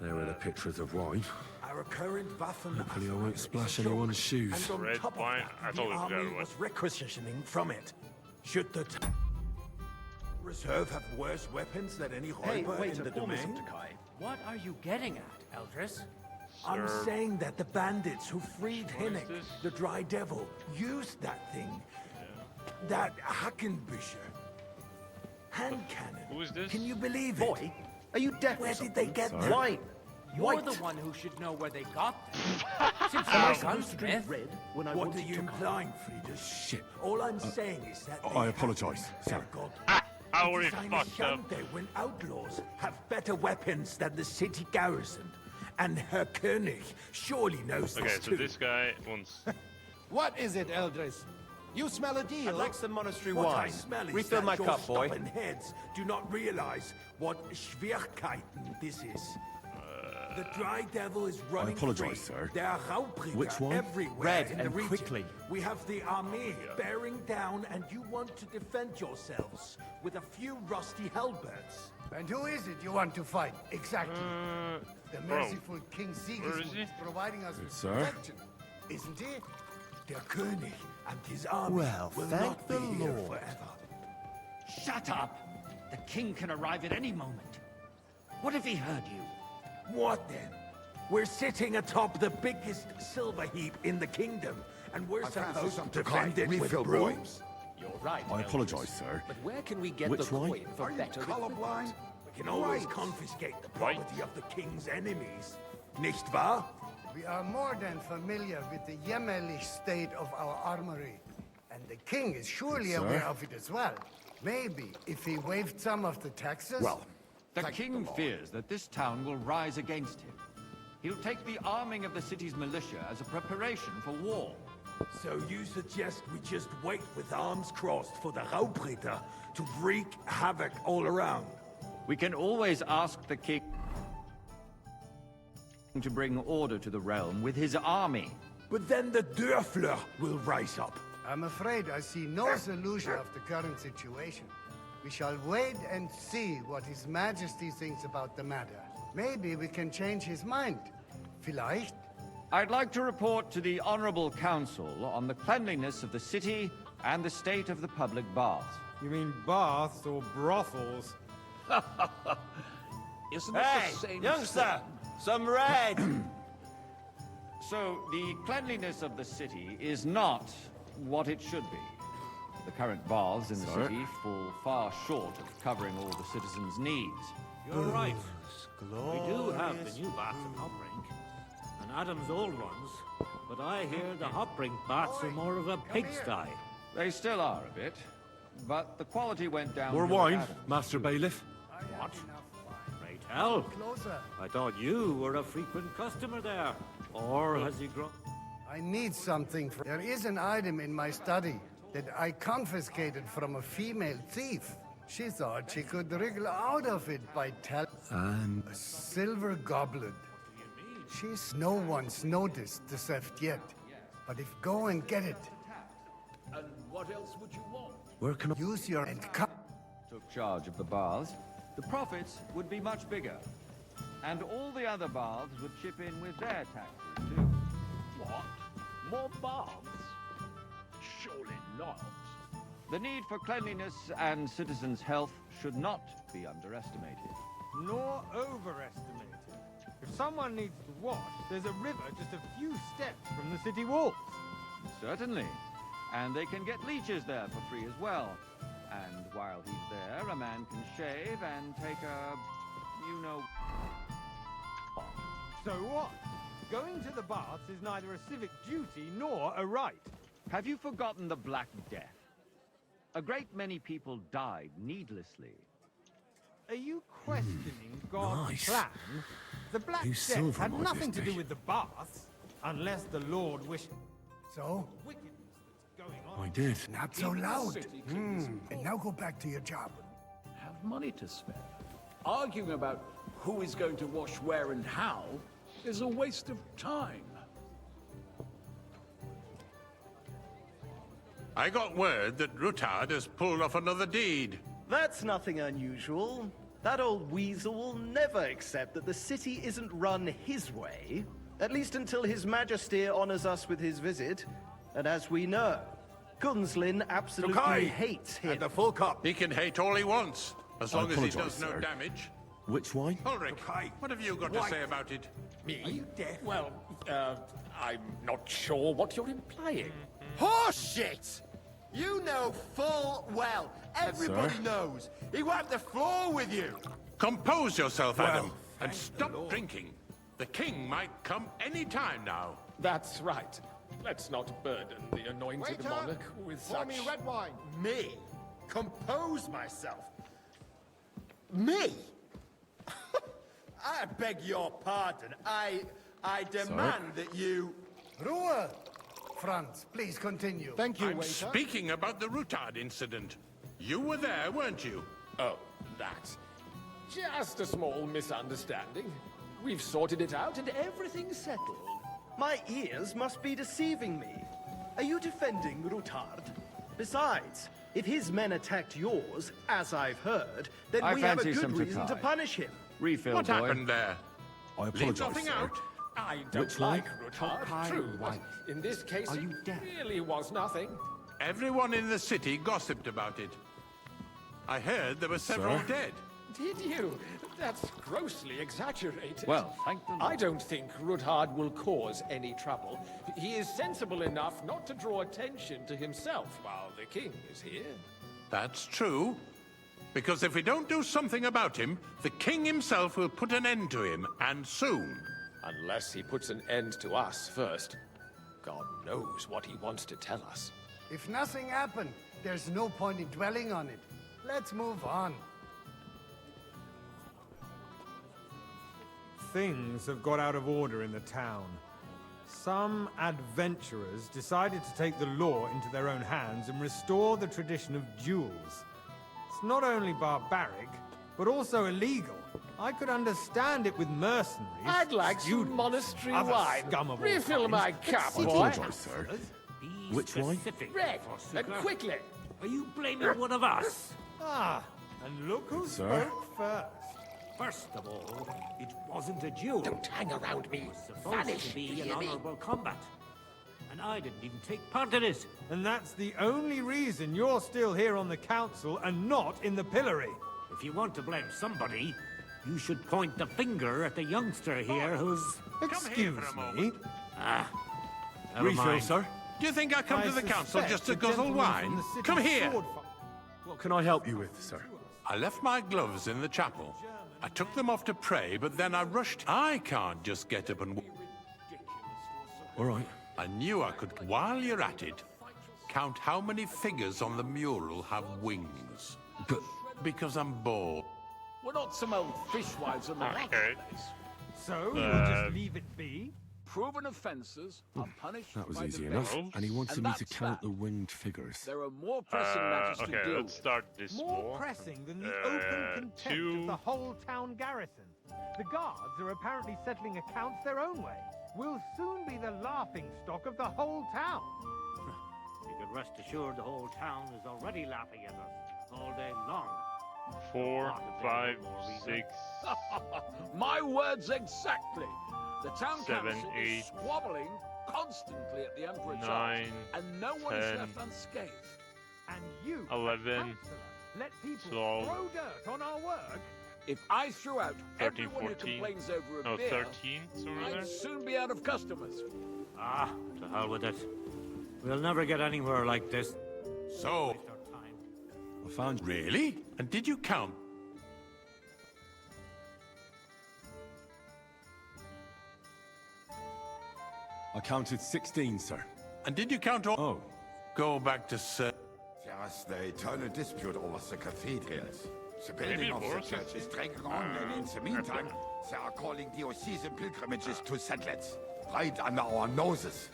There are the pictures of wine. Our current Waffen... Hopefully I won't splash anyone's shoes. And on Red top of wine? that, I thought the it was army red wine. was requisitioning from it. Should the reserve have worse weapons than any Räuber in the domain? What are you getting at, Eldris? I'm Sir. saying that the bandits who freed What is Hinnick, this? the Dry Devil, used that thing. That Hackenbücher. Hand cannon. Who is this? Can you believe it? Boy, are you deaf? Where did they get Sorry. them? Wine. You're White. the one who should know where they got them. Since Am I you're supposed to drink gunsmith. red when I What wanted are you to implying, Frieda? Shit. All I'm saying is that I they have apologise, their sir. God. I already It is eine fucked up. Schande when outlaws have better weapons than the city garrison. And Herr König surely knows Okay, this so too. this guy wants... What is it, Eldris? You smell a deal? I'd like some monastery What I wine. smell is Refill that my your cup, boy. stubborn heads do not realize what Schwierigkeiten this is. The Dry Devil is running apologize, free. sir. There are Raubringer Which one? everywhere Red, in the and region. quickly. We have the army bearing down, and you want to defend yourselves with a few rusty halberds. And who is it you want to fight, exactly? The merciful King Sigismund he? is providing us with sir. protection, isn't he? Der König and his army Well, will thank not be the here Lord. forever. Shut up! The king can arrive at any moment. What if he heard you? What then? We're sitting atop the biggest silver heap in the kingdom, and we're supposed to defend it with brooms. You're right. I apologize, sir. But where can we get Which the one? coin for better Colorblind? We can always confiscate the property of the king's enemies. Nicht wahr? We are more than familiar with the jämmerlich state of our armory. And the king is surely Sir? aware of it as well. Maybe if he waived some of the taxes? The king fears that this town will rise against him. He'll take the arming of the city's militia as a preparation for war. So you suggest we just wait with arms crossed for the Raubritter to wreak havoc all around? We can always ask the king to bring order to the realm with his army. But then the Dörfler will rise up. I'm afraid I see no solution of the current situation. We shall wait and see what His Majesty thinks about the matter. Maybe we can change his mind. Vielleicht? I'd like to report to the Honorable Council on the cleanliness of the city and the state of the public baths. You mean baths or brothels? Isn't it the same youngster! Some red! So, the cleanliness of the city is not what it should be. The current baths in the Sir? city fall far short of covering all the citizens' needs. You're right. We do have the new baths at Hopbrink, and Adam's old ones, but I hear the Hopbrink baths are more of a pigsty. They still are a bit, but the quality went down. More to wine, Adam's. Master Bailiff? What? Right, hell. Closer. I thought you were a frequent customer there. Or has he grown? I need something. There is an item in my study that I confiscated from a female thief. She thought she could wriggle out of it by telling a silver goblet. No one's noticed the theft yet. But if go and get it. And what else would you want? Where can I... Use your and cut. Took charge of the baths, the profits would be much bigger. And all the other baths would chip in with their taxes, too. What? More baths? Surely not. The need for cleanliness and citizens' health should not be underestimated. Nor overestimated. If someone needs to wash, there's a river just a few steps from the city walls. Certainly. And they can get leeches there for free as well. And while he's there, a man can shave and take a... you know... So what? Going to the baths is neither a civic duty nor a right. Have you forgotten the Black Death? A great many people died needlessly. Are you questioning God's Nice. plan? The Black Whose Death silver had might nothing this to do be? with the baths, unless the Lord wished. So? Wickedness that's going on. I did. Not so Even the loud. city cleans And now go back to your job. Have money to spend. Arguing about who is going to wash where and how is a waste of time. I got word that Rutard has pulled off another deed. That's nothing unusual. That old weasel will never accept that the city isn't run his way, at least until His Majesty honors us with his visit. And as we know, Gunslin absolutely Tokai! hates him. And the full cup. He can hate all he wants, as I long as he apologise, does no sir. damage. Which wine? Ulrich, what have you got to say about it? Me? Well, I'm not sure what you're implying. Horseshit! You know full well. Everybody Sir? knows. He wiped the floor with you. Compose yourself, Adam, and stop drinking. The king might come any time now. That's right. Let's not burden the anointed Waiter, monarch with pour such... me red wine. Me? Compose myself? Me? I beg your pardon. I demand that you... Ruhe! Franz, please continue. Thank I'm speaking about the Rutard incident. You were there, weren't you? Oh, that. Just a small misunderstanding. We've sorted it out and everything's settled. My ears must be deceiving me. Are you defending Rutard? Besides, if his men attacked yours, as I've heard, then I we have a fancy good some reason to Takai. punish him. Refill, What boy. happened there? I Leave apologize, nothing sir. out? I don't Which one? like Rutard, true, but in this case it really was nothing. Everyone in the city gossiped about it. I heard there were several Sir? dead. Did you? That's grossly exaggerated. Well, thank the Lord. I don't think Rutard will cause any trouble. He is sensible enough not to draw attention to himself while the king is here. That's true. Because if we don't do something about him, the king himself will put an end to him, and soon. Unless he puts an end to us first. God knows what he wants to tell us. If nothing happened, there's no point in dwelling on it. Let's move on. Things have got out of order in the town. Some adventurers decided to take the law into their own hands and restore the tradition of duels. It's not only barbaric, but also illegal. I could understand it with mercenaries. I'd like some students, monastery other wine. scum of all Refill kinds. my cup, I boy. apologize, sir. Which wine? Red, and quickly. Are you blaming one of us? Ah, and look who Sir? spoke first. First of all, it wasn't a duel. Don't hang around me. It was supposed Vanish, to be you an hear me? honorable combat. And I didn't even take part in it. And that's the only reason you're still here on the council and not in the pillory. If you want to blame somebody, you should point the finger at the youngster here who's... Excuse me. Ah, never Refill, mind. sir. Do you think I come to the council suspect just to a guzzle gentleman wine? from the city Come here! sword What can I help you with, sir? I left my gloves in the chapel. I took them off to pray, but then I rushed. I can't just get up and... All right. I knew I could. While you're at it, count how many figures on the mural have wings. But Because I'm bored. We're not some old fishwives on the Okay. place. So, you'll just leave it be? Proven offences are punished that was by easy the enough. best. And he wanted me to that's count that. the winged figures. There are more pressing matters to Okay, deal let's with. start this More war. pressing than the open contempt two. of the whole town garrison. The guards are apparently settling accounts their own way. We'll soon be the laughing stock of the whole town. You can rest assured the whole town is already laughing at us all day long. 4, 5, 6, My words exactly. The town 7, council 8, is squabbling constantly at the Emperor 9, Charles, and no one is 10, left unscathed. And you, 11, councillor, let people 12, throw dirt on our work. If I threw out 13, everyone 14, who complains over a no, beer, 13, somewhere there. I'd soon be out of customers. Ah, to hell with it. We'll never get anywhere like this. So, Waste our time. I found you. really? And did you count? I counted 16, sir. And did you count all? Oh. Go back to Sir. There's the eternal dispute over the cathedrals. The Maybe building of the horses. church is dragging on, and in the meantime, they are calling diocesan pilgrimages to settlers, right under our noses.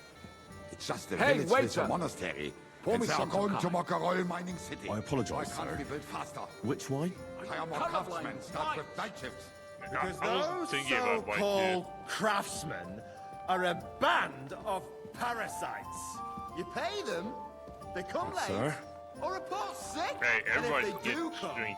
It's just a Hey, village with waiter! a monastery, Pour and me they are some going to Takai. Mokarol mining city. I apologize, Why can't sir. we build faster? Which wine? Hire more Colorblind. craftsmen, start with night shifts. Because I was those thinking about white so-called craftsmen are a band of parasites. You pay them, they come late, Sir? or report sick. Hey, and everybody if they get do come, straight.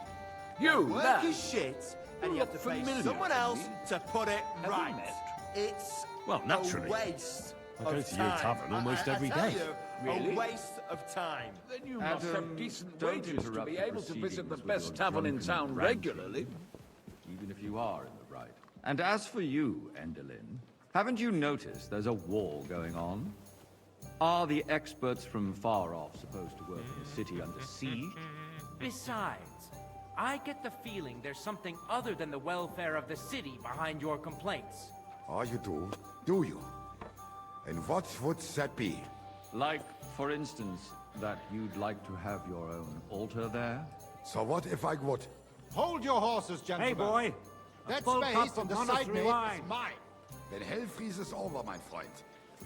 You, work lad. is shit, and you have to pay familiar someone to else me. to put it Have we right. met? It's Well, naturally. a waste I go of to your time. tavern almost I every tell day. You, Really? a waste of time. Then you must Adam, have decent don't wages to interrupt be the able to visit proceedings the with best your tavern in drunken town ranting. regularly. Even if you are in the right. And as for you, Endelin, haven't you noticed there's a war going on? Are the experts from far off supposed to work in a city under siege? Besides, I get the feeling there's something other than the welfare of the city behind your complaints. Oh, you do? Do you? And what would that be? Like, for instance, that you'd like to have your own altar there? So what if I would? Hold your horses, gentlemen. Hey, boy. That full space cup on of the side monastery nave wine. is mine. Then hell freezes over, my friend.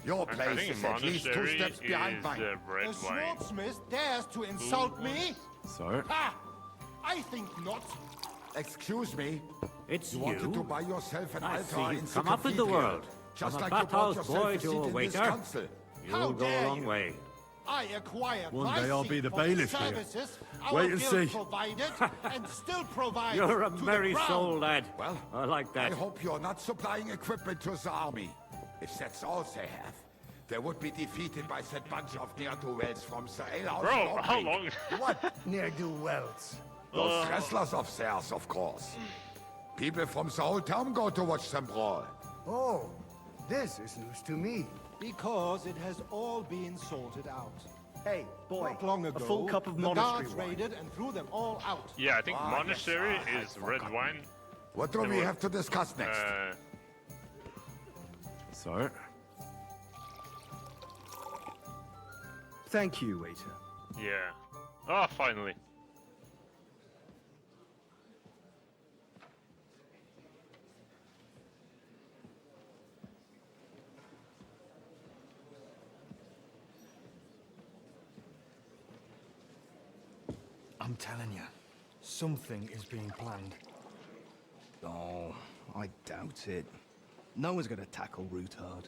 Your I place think is at least 2 monastery steps behind is mine. red A wine. swordsmith dares to insult me? Sir? Ha! I think not. Excuse me. It's you wanted to buy yourself an I altar see in you've the come up with the cathedral, world. just From like a you bought bathhouse yourself boy a to seat a in this waiter. council. You'll go a long way. I acquire One my day I'll seat be the for bailiff here. services Wait our and guild see. provided and still provides You're a to the merry crown. soul, lad. Well, I like that. I hope you're not supplying equipment to the army. If that's all they have, they would be defeated by that bunch of ne'er-do-wells from the alehouse. Bro, how long? What? Ne'er-do-wells. Those wrestlers of theirs, of course. People from the whole town go to watch them brawl. Oh, this is news to me. Because it has all been sorted out. Hey, boy, Not long a ago, full cup of the monastery guards wine. raided and threw them all out. Yeah, I think Ah, monastery yes, I is red forgot. wine. What do And we what- have to discuss next? So, Thank you, waiter. Yeah. Oh, finally. I'm telling you, something is being planned. Oh, I doubt it. No one's gonna tackle Rootard.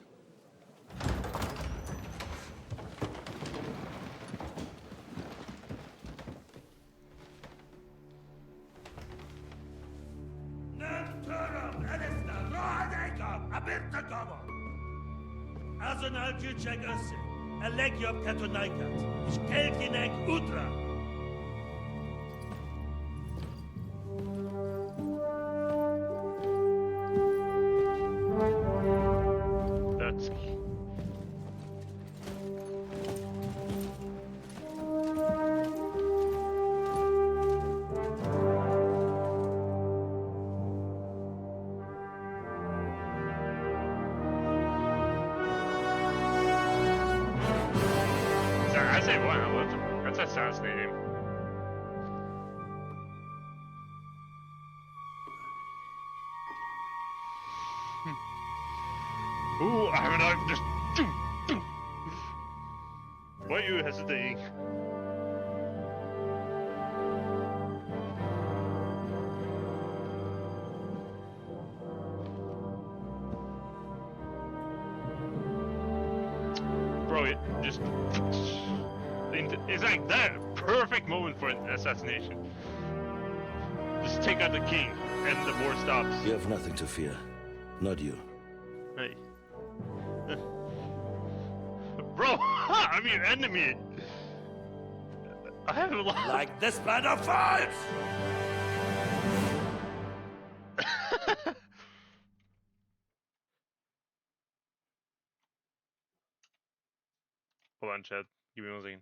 Azon al-Juchek Össe, Elegiop Katonaikat, Shkelkinek Utra. That's... I say, wow, let's assassinate him. Ooh, I have a knife. Just doom, doom. Why are you hesitating? Bro, it just... It's like that. Perfect moment for an assassination. Just take out the king, and the war stops. You have nothing to fear. Not you. Hey. Bro, I'm your enemy. I have a lot. Like this band of fights! Hold on, Chad. Give me 1 second.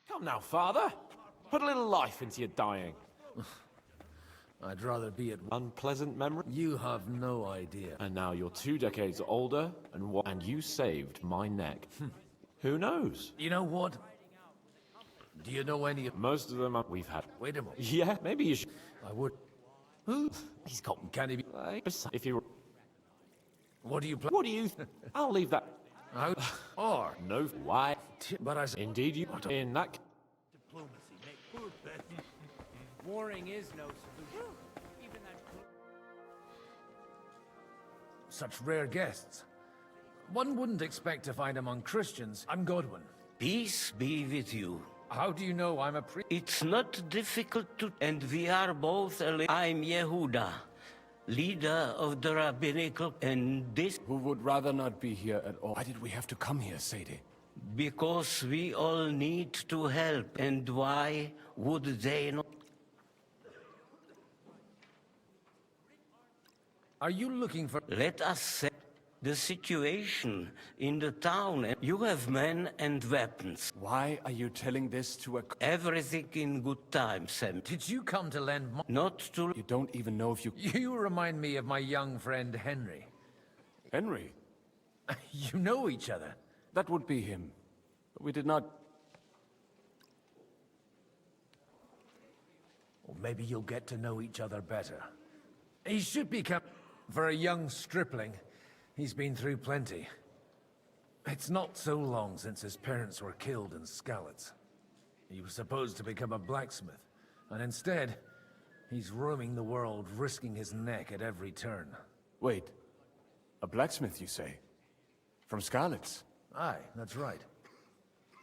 Come now, father. Put a little life into your dying. I'd rather be at unpleasant memory. You have no idea. And now you're 2 decades older, and you saved my neck. Who knows? You know what? Do you know any of... Most of them we've had. Wait a moment. Yeah, maybe you should. I would. Who? He's got. Can he be... If you. What do you plan? What do you? I'll leave that. How? Or... No. Why? But I... Indeed, you. In that. Warring is no solution. Even that... Such rare guests. One wouldn't expect to find among Christians. I'm Godwin. Peace be with you. How do you know I'm a priest? It's not difficult to... And we are both... I'm Yehuda, leader of the rabbinical... And this... Who would rather not be here at all. Why did we have to come here, Sadie? Because we all need to help. And why would they not? Are you looking for... Let us say the situation in the town. You have men and weapons. Why are you telling this to a... Everything in good time, Sam. Did you come to lend Not to... You don't even know if you... You remind me of my young friend Henry. Henry? You know each other. That would be him. We did not... Or maybe you'll get to know each other better. He should be for a young stripling. He's been through plenty. It's not so long since his parents were killed in Skalitz. He was supposed to become a blacksmith, and instead, he's roaming the world, risking his neck at every turn. Wait. A blacksmith, you say? From Skalitz? Aye, that's right.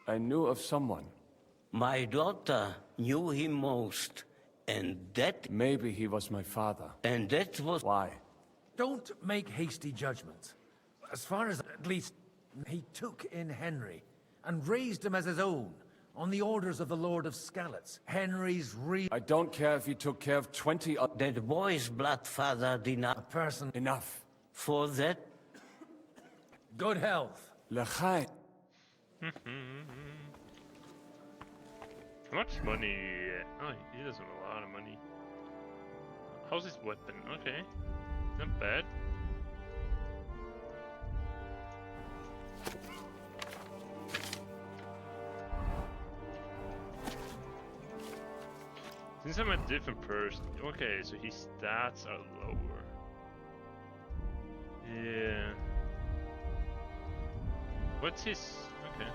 I knew of someone. My daughter knew him most, and that... Maybe he was my father. And that was... Why? Don't make hasty judgments. As far as at least he took in Henry and raised him as his own on the orders of the Lord of Skalitz. Henry's real... I don't care if he took care of 20... That boy's blood father did not... A person... Enough. For that... Good health. L'chaim. How much money? Oh, he doesn't have a lot of money. How's his weapon? Okay. Not bad. Since I'm a different person. Okay, so his stats are lower. Yeah. What's his... Okay.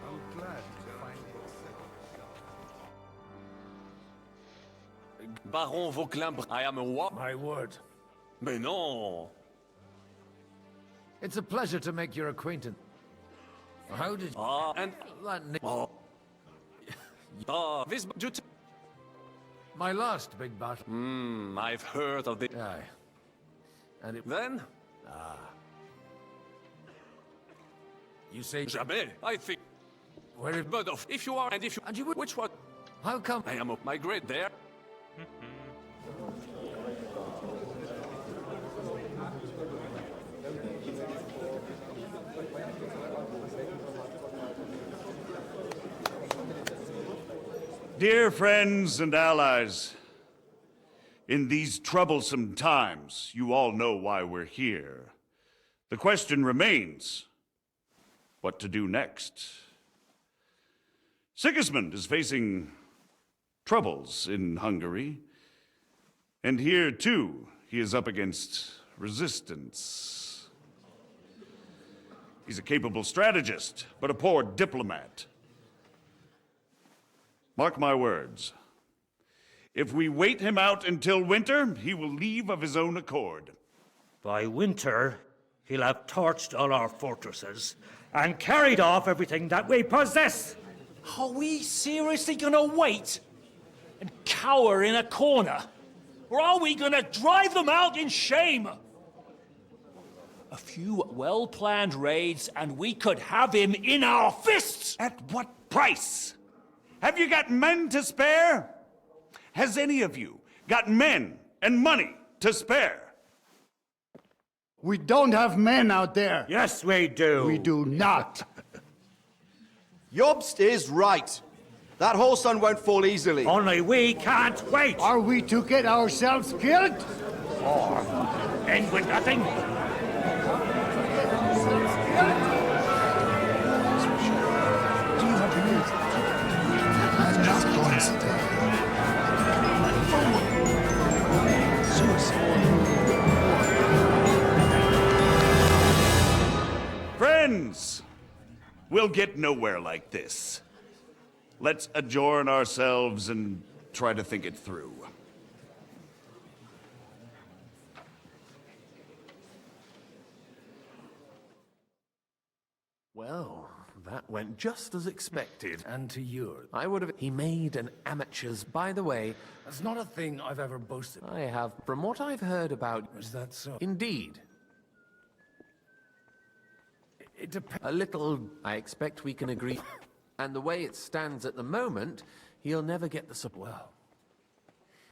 I'm glad to find it. Baron Vauclin, I am a what? My word. Mais non! It's a pleasure to make your acquaintance. How did... And... This... My last big battle. I've heard of the... Aye. And it... Then? You say... Jamais, I think... Where... But if you are, and if you... And you would... Which one? How come... I am up my grade there. Dear friends and allies, in these troublesome times, you all know why we're here. The question remains, what to do next? Sigismund is facing troubles in Hungary, and here, too, he is up against resistance. He's a capable strategist, but a poor diplomat. Mark my words. If we wait him out until winter, he will leave of his own accord. By winter, he'll have torched all our fortresses and carried off everything that we possess. Are we seriously gonna wait and cower in a corner? Or are we gonna drive them out in shame? A few well-planned raids and we could have him in our fists! At what price? Have you got men to spare? Has any of you got men and money to spare? We don't have men out there. Yes, we do. We do not. Jobst is right. That whole sun won't fall easily. Only we can't wait. Are we to get ourselves killed? Or end with nothing? Friends, we'll get nowhere like this. Let's adjourn ourselves and try to think it through. Well, That went just as expected. And to yours. I would have... He made an amateur's... By the way, That's not a thing I've ever boasted. I have... From what I've heard about... Is that so? Indeed. It depends. A little... I expect we can agree. And the way it stands at the moment, he'll never get the support. Well,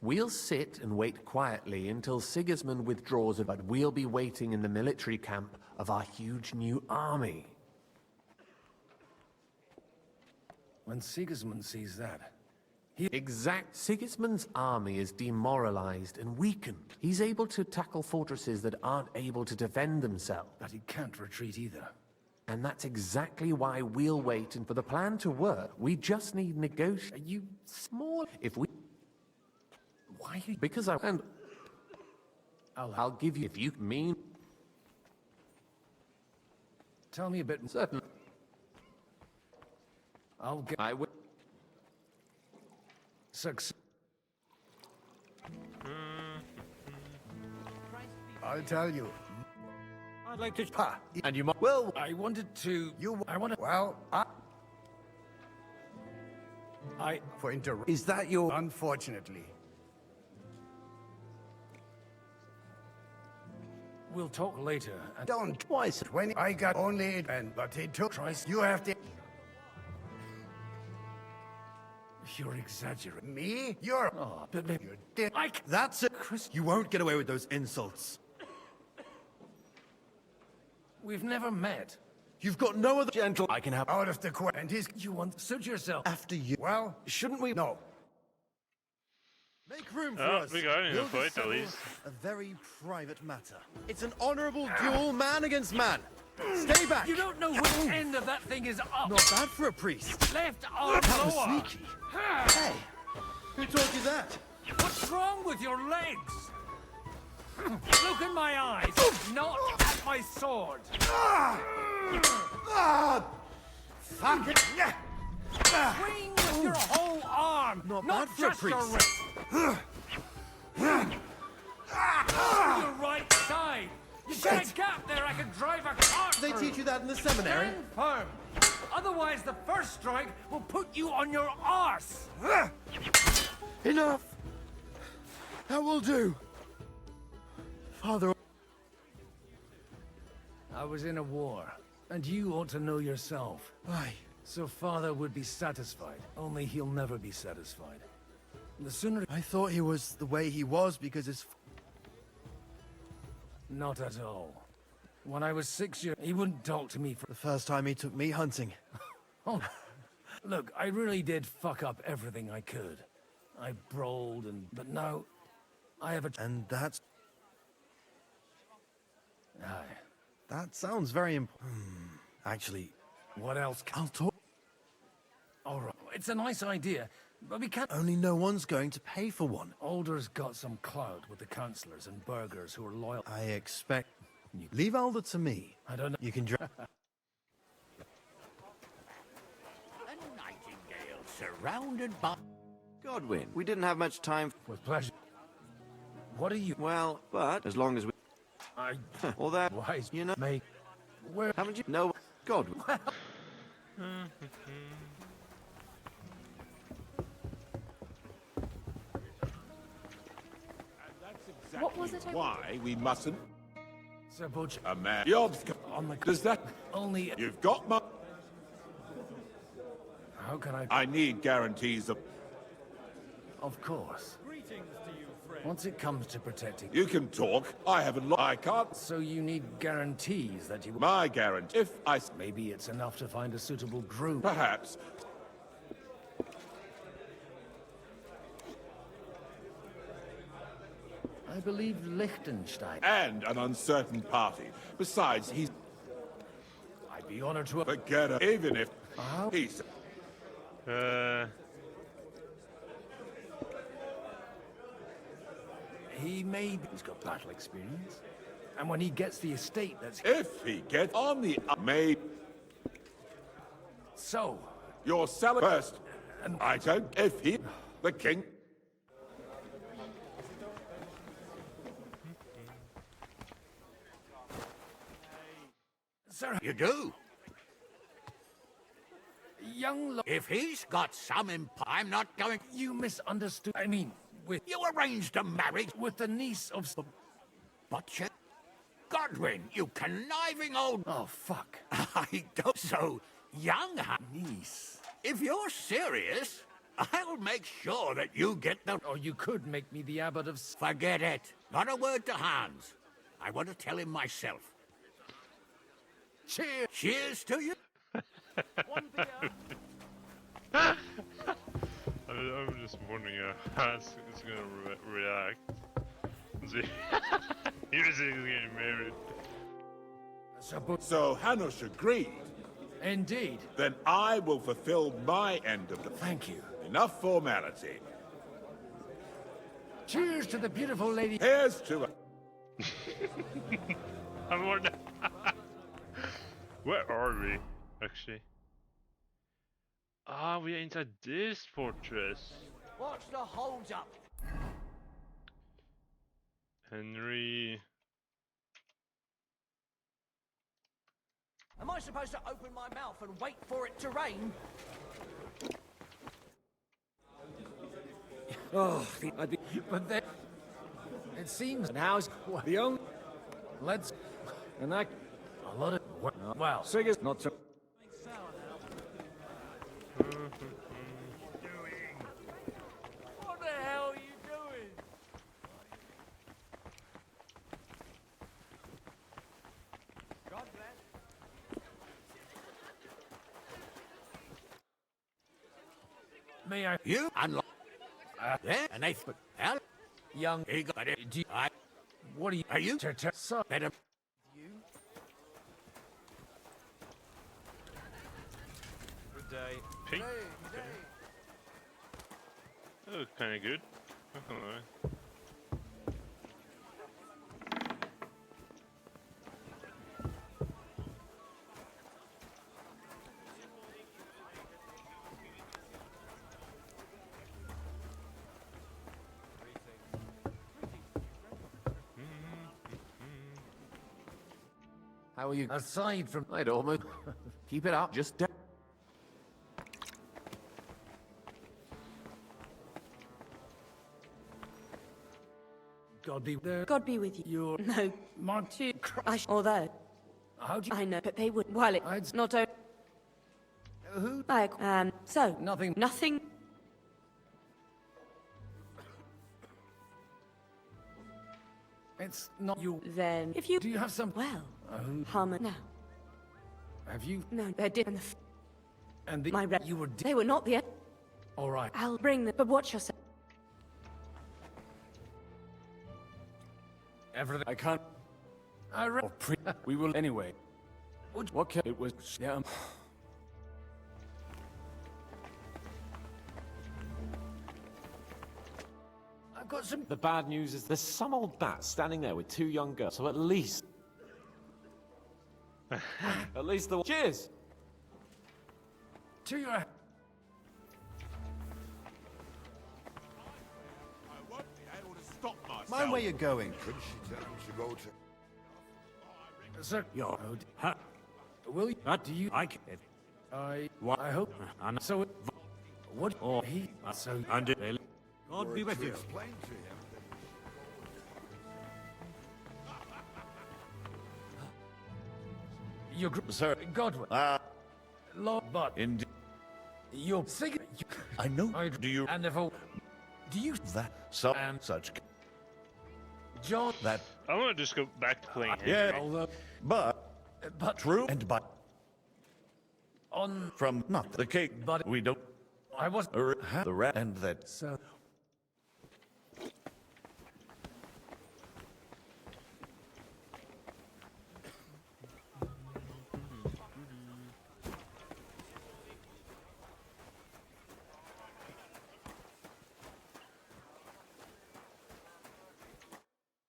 we'll sit and wait quietly until Sigismund withdraws, but we'll be waiting in the military camp of our huge new army. when Sigismund sees that, Sigismund's army is demoralized and weakened. He's able to tackle fortresses that aren't able to defend themselves. But he can't retreat either. And that's exactly why we'll wait, and for the plan to work, we just need negotiation. You small... If we... Why you... Because I... And... I'll give you... If you mean... Tell me a bit... Certain... I'll get... I will... Success. I'll tell you. I'd like to... Ha! And you might... Well, I wanted to... I wanted... Well, For Is that your... Unfortunately. We'll talk later. And don't twice. When I got only... But he took... Twice. You have to... You're exaggerating. Me? You're... Oh, but maybe you're dead. That's it, Chris. You won't get away with those insults. We've never met. You've got no other gentle... I can have... Out of the court. And he's... You want... Suit yourself. After you... Well, shouldn't we... No. Make room for us. We got in a We'll fight, at settle least. A very private matter. It's an honorable duel, man against man. Stay back. You don't know which end of that thing is up. Not bad for a priest. Left arm That was lower. sneaky. Hey, who taught you that? What's wrong with your legs? Look in my eyes, not at my sword. Fuck it. Swing with your whole arm, Not not bad for a just your priest. wrist. Your right side. You got a gap there I can drive a cart They through. teach you that in the seminary? Stand firm. Otherwise, the first strike will put you on your arse. Enough. That will do. Father... I was in a war, and you ought to know yourself. Aye. So father would be satisfied, only he'll never be satisfied. The sooner... I thought he was the way he was because his... Not at all. When I was 6 years, he wouldn't talk to me for... The first time he took me hunting. Oh, look, I really did fuck up everything I could. I brawled and... But now, I have a... And that's... Aye. That sounds very important. Actually, What else? I'll talk... All right, it's a nice idea, but we can't... Only no one's going to pay for one. Alder's got some clout with the councillors and burghers who are loyal. I expect... Leave Alder to me. I don't know. You can... A nightingale surrounded by... Godwin, we didn't have much time... With pleasure. What are you... Well, but as long as we... I... All that... Wise, you know... mate. Where... Haven't you... No... Godwin. What was it? Why we mustn't... Sir Butcher. A man... Jobs... On the... Does that... Only... You've got my... How can I... I need guarantees of... Of course. Greetings to you, friend. Once it comes to protecting... You can talk. I haven't... I can't... So you need guarantees that you... My guarantee. If I... Maybe it's enough to find a suitable groom. Perhaps. I believe Liechtenstein. And an uncertain party. Besides, he's... I'd be honored to... Forget it. Even if... He's... He may... He's got battle experience. And when he gets the estate, that's... If he gets on the... May... So... You're selling first. And... I don't... If he... The king... Sir... You go. young If he's got some I'm not going... You misunderstood. I mean, with... You arranged a marriage with the niece of... Butcher? Godwin, you conniving old... Oh, fuck. I don't... So, young... Niece. If you're serious, I'll make sure that you get the... Or you could make me the abbot of... Forget it. Not a word to Hans. I want to tell him myself. Cheers. Cheers to you. I'm just wondering how it's gonna react. Here's he's getting married. So Hanush agreed. Indeed. Then I will fulfill my end of the... Thank you. Enough formality. Cheers to the beautiful lady. Here's to... I'm more... Where are we, actually? Ah, we are inside this fortress. What's the hold up? Henry... Am I supposed to open my mouth and wait for it to rain? Oh, but then... It seems... And how's... The only... Let's... And I... A lot of... Well, Sigur's not so... What the hell are you doing? God bless. May I... You unlock... yeah, and they... Hell... Young... He got it. What are you... Are you... So... Better... Good day. Pink. That looks kind of good. Not gonna lie. How are you? Aside from... I'd almost... Keep it up, just... God be there. God be with you. You're... No. Mark... Although... How'd you... I know, but they would... While it... I'd... Not only... Who? So... Nothing... Nothing... It's not you... Then... If you... Do you have some... Well... Harmon... No. Have you... No, they did... And the... And the... My You were... They were not the... All right. I'll bring them... But watch yourself. Everything... I can't... Or pre... We will... Anyway. What can... It was... Yeah... I've got some... The bad news is there's some old bat standing there with two young girls, so at least... at least the... Cheers! To your... I won't be able to stop myself. Mind where you're going. Sir... Yo, Will you... what do you like it? I hope... And So... What... or He... So... under... God be with you. Your group... Sir. Godwin. Lord... But... Indeed. You're... Sig... I know. I'd... Do you... And if I... Do you... That... So... And... Such... John... That... I want to just go back to playing Henry. Yeah. Although... But... True. And but... On... From... Not the cake. But... We don't... I was... The rat and that... So...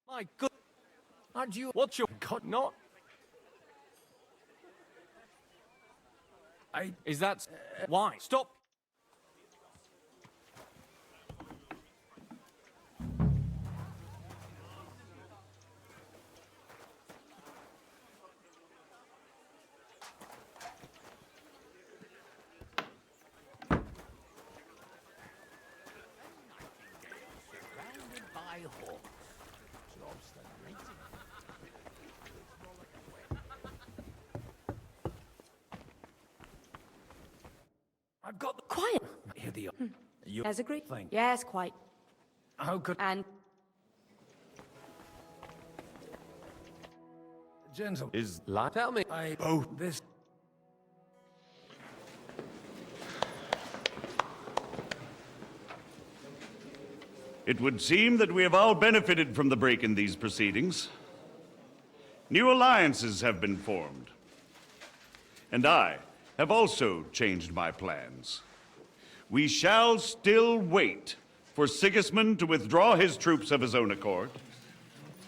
My good... Aren't you... What's your... God, not... Is that... Why? Stop! my hawk. I've got the... Quiet. Here the... You... As agreed. Thing. Yes, quite. How could... And Gentle... Is... Tell me. This... It would seem that we have all benefited from the break in these proceedings. New alliances have been formed. And I have also changed my plans. We shall still wait for Sigismund to withdraw his troops of his own accord,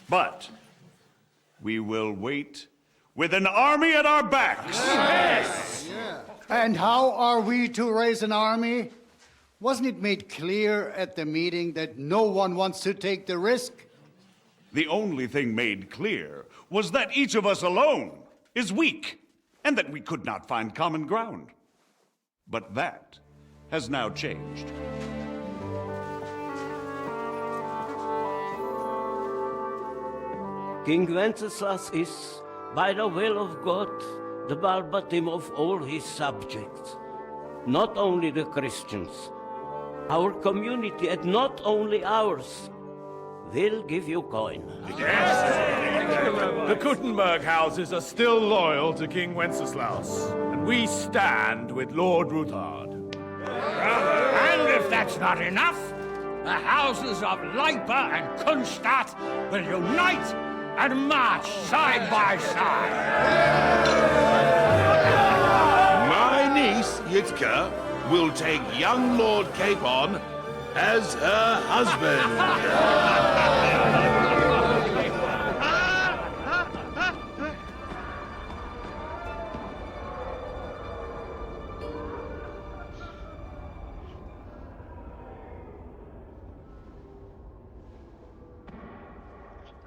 but we will wait with an army at our backs. Yes! And how are we to raise an army? Wasn't it made clear at the meeting that no one wants to take the risk? The only thing made clear was that each of us alone is weak, and that we could not find common ground. But that has now changed. King Wenceslas is, by the will of God, the balbatim of all his subjects. Not only the Christians, our community, and not only ours, will give you coin. The Kuttenberg houses are still loyal to King Wenceslas, and we stand with Lord Ruthard. And if that's not enough, the houses of Leipa and Kunstadt will unite and march side by side. My niece, Yitka, will take young Lord Capon as her husband.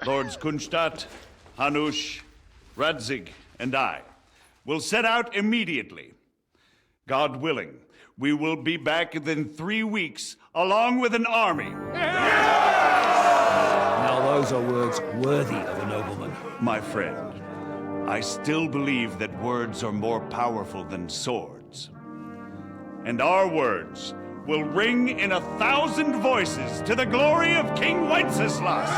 Lords Kunstadt, Hanush, Radzig, and I will set out immediately. God willing, we will be back within 3 weeks, along with an army. Now those are words worthy of a nobleman. My friend, I still believe that words are more powerful than swords. And our words will ring in 1,000 voices to the glory of King Wenceslas.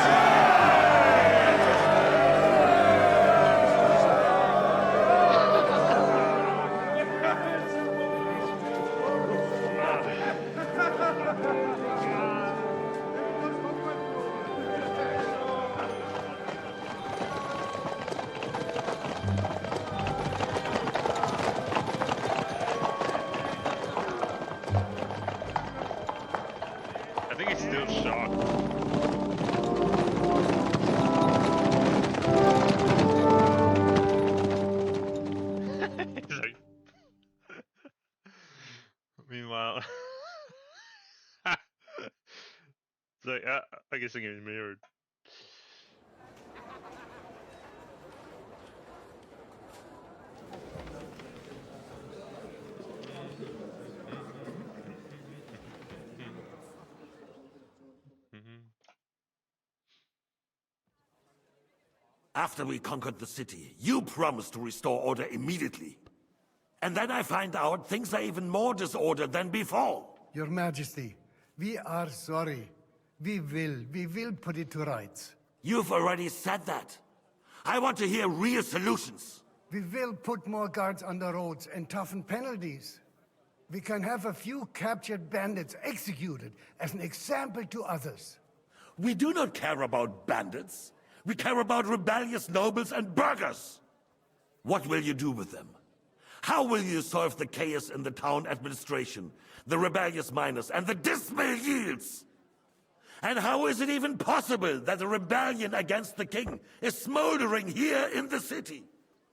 I think he's still shocked. He's like... Meanwhile... it's like, I guess I'm getting mirrored. After we conquered the city, you promised to restore order immediately. And then I find out things are even more disordered than before. Your Majesty, we are sorry. We will put it to rights. You've already said that. I want to hear real solutions. We will put more guards on the roads and toughen penalties. We can have a few captured bandits executed as an example to others. We do not care about bandits. We care about rebellious nobles and burghers. What will you do with them? How will you solve the chaos in the town administration, the rebellious miners, and the dismal yields? And how is it even possible that a rebellion against the king is smoldering here in the city?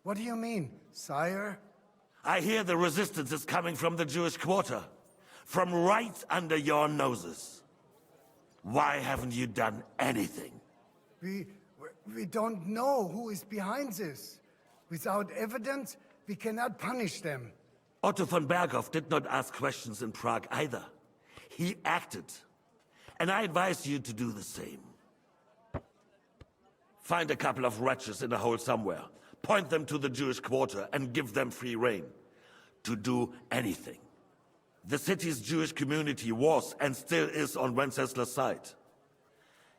What do you mean, sire? I hear the resistance is coming from the Jewish quarter, from right under your noses. Why haven't you done anything? We don't know who is behind this. Without evidence, we cannot punish them. Otto von Berghoff did not ask questions in Prague either. He acted. And I advise you to do the same. Find a couple of wretches in a hole somewhere, point them to the Jewish quarter, and give them free rein to do anything. The city's Jewish community was and still is on Wencesla's side.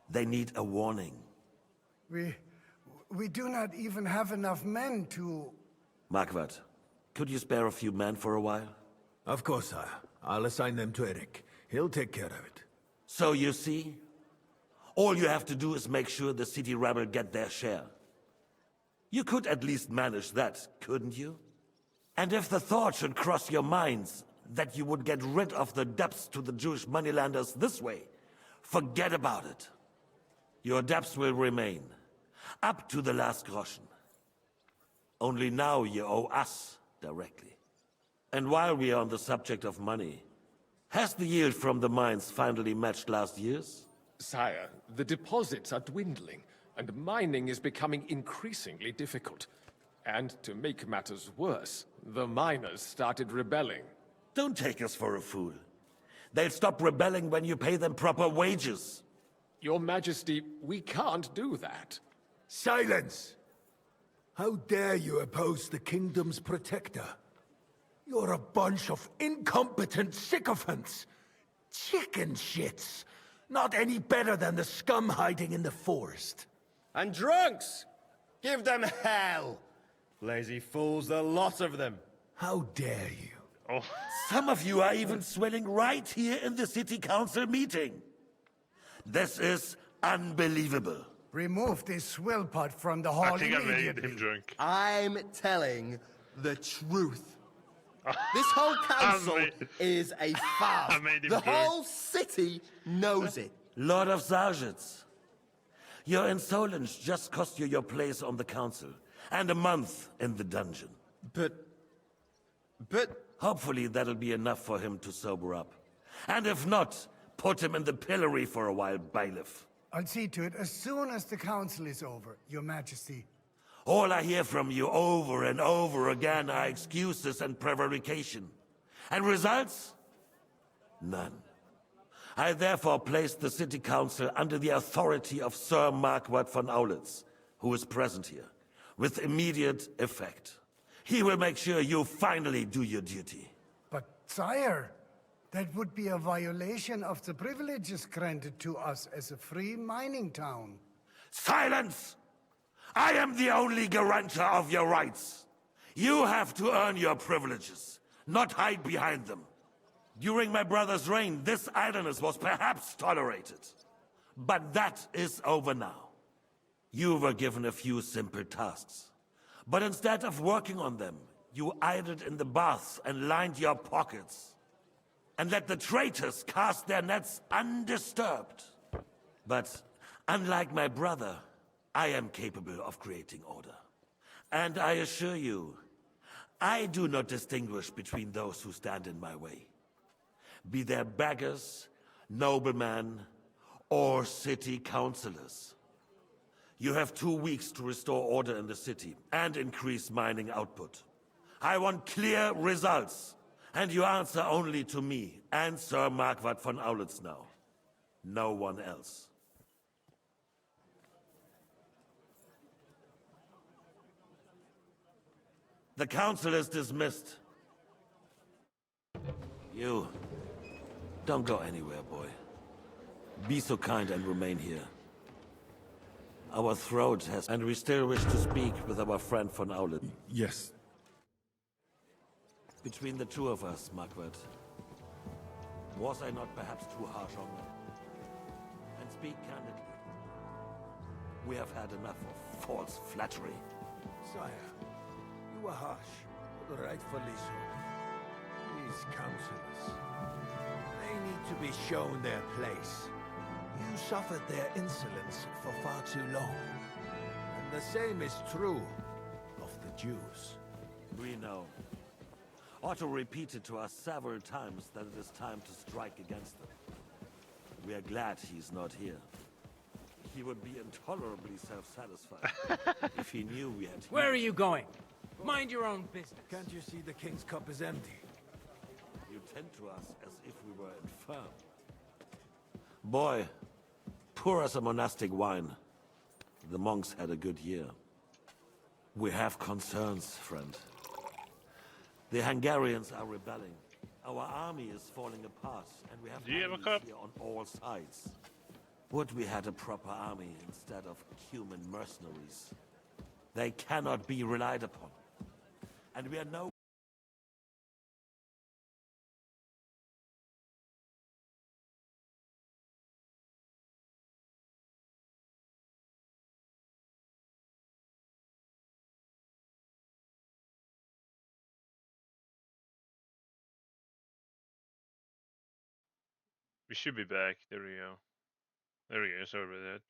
They need a warning. We do not even have enough men to... Marquardt, could you spare a few men for a while? Of course, sire. I'll assign them to Eric. He'll take care of it. So you see, all you have to do is make sure the city rabble get their share. You could at least manage that, couldn't you? And if the thought should cross your minds that you would get rid of the debts to the Jewish moneylanders this way, forget about it. Your debts will remain, up to the last groschen. Only now you owe us directly. And while we are on the subject of money, has the yield from the mines finally matched last year's? Sire, the deposits are dwindling, and mining is becoming increasingly difficult. And to make matters worse, the miners started rebelling. Don't take us for a fool. They'll stop rebelling when you pay them proper wages. Your Majesty, we can't do that. Silence! How dare you oppose the kingdom's protector? You're a bunch of incompetent sycophants! Chicken shits! Not any better than the scum hiding in the forest. And drunks! Give them hell! Lazy fools, the lot of them. How dare you? Oh. Some of you are even swelling right here in the city council meeting. This is unbelievable. Remove this swill pot from the hall I think I immediately. made him drunk. I'm telling the truth. This whole council is a farce. The whole city knows it. Lord of Sargets, your insolence just cost you your place on the council, and a month in the dungeon. But... Hopefully that'll be enough for him to sober up. And if not, put him in the pillory for a while, bailiff. I'll see to it as soon as the council is over, Your Majesty. All I hear from you over and over again are excuses and prevarication. And results? None. I therefore place the city council under the authority of Sir Marquardt von Aulitz, who is present here, with immediate effect. He will make sure you finally do your duty. But, sire, that would be a violation of the privileges granted to us as a free mining town. Silence! I am the only guarantor of your rights. You have to earn your privileges, not hide behind them. During my brother's reign, this idleness was perhaps tolerated. But that is over now. You were given a few simple tasks. But instead of working on them, you idled in the baths and lined your pockets. And let the traitors cast their nets undisturbed. But unlike my brother, I am capable of creating order. And I assure you, I do not distinguish between those who stand in my way. Be they beggars, noblemen, or city councillors. You have 2 weeks to restore order in the city and increase mining output. I want clear results, and you answer only to me and Sir Marquardt von Aulitz now. No one else. The council is dismissed. You, don't go anywhere, boy. Be so kind and remain here. Our throat has... And we still wish to speak with our friend von Aulitz. Yes. Between the two of us, Marquardt, was I not perhaps too harsh on them? And speak candidly. We have had enough of false flattery. Sire, you were harsh, but rightfully so. These councillors, they need to be shown their place. You suffered their insolence for far too long. And the same is true of the Jews. We know. Otto repeated to us several times that it is time to strike against them. We are glad he's not here. He would be intolerably self-satisfied if he knew we had... Where are you going? Mind your own business. Can't you see the king's cup is empty? You tend to us as if we were infirm. Boy, pour us a monastic wine. the monks had a good year. We have concerns, friend. The Hungarians are rebelling. Our army is falling apart, and we have enemies here on all sides. Would we had a proper army instead of human mercenaries? They cannot be relied upon. And we are no... We should be back. There we go. There we go. Sorry about that.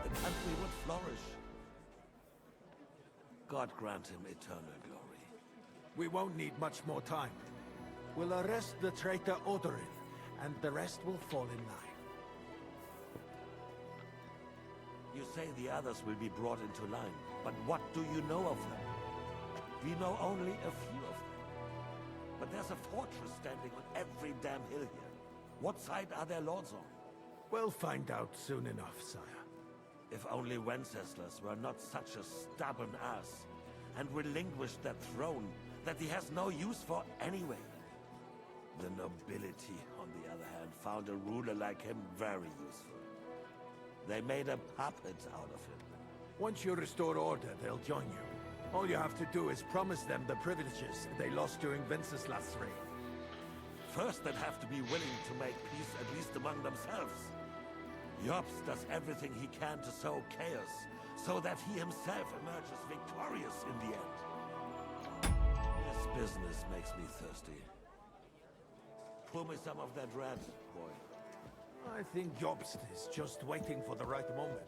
The country would flourish. God grant him eternal glory. We won't need much more time. We'll arrest the traitor Odorin, and the rest will fall in line. You say the others will be brought into line, but what do you know of them? We know only a few of them. But there's a fortress standing on every damn hill here. What side are their lords on? We'll find out soon enough, sire. If only Wenceslas were not such a stubborn ass, and relinquished that throne that he has no use for anyway. The nobility, on the other hand, found a ruler like him very useful. They made a puppet out of him. Once you restore order, they'll join you. All you have to do is promise them the privileges they lost during Wenceslas' reign. First, they'd have to be willing to make peace at least among themselves. Jobs does everything he can to sow chaos, so that he himself emerges victorious in the end. This business makes me thirsty. Pour me some of that red, boy. I think Jobst is just waiting for the right moment.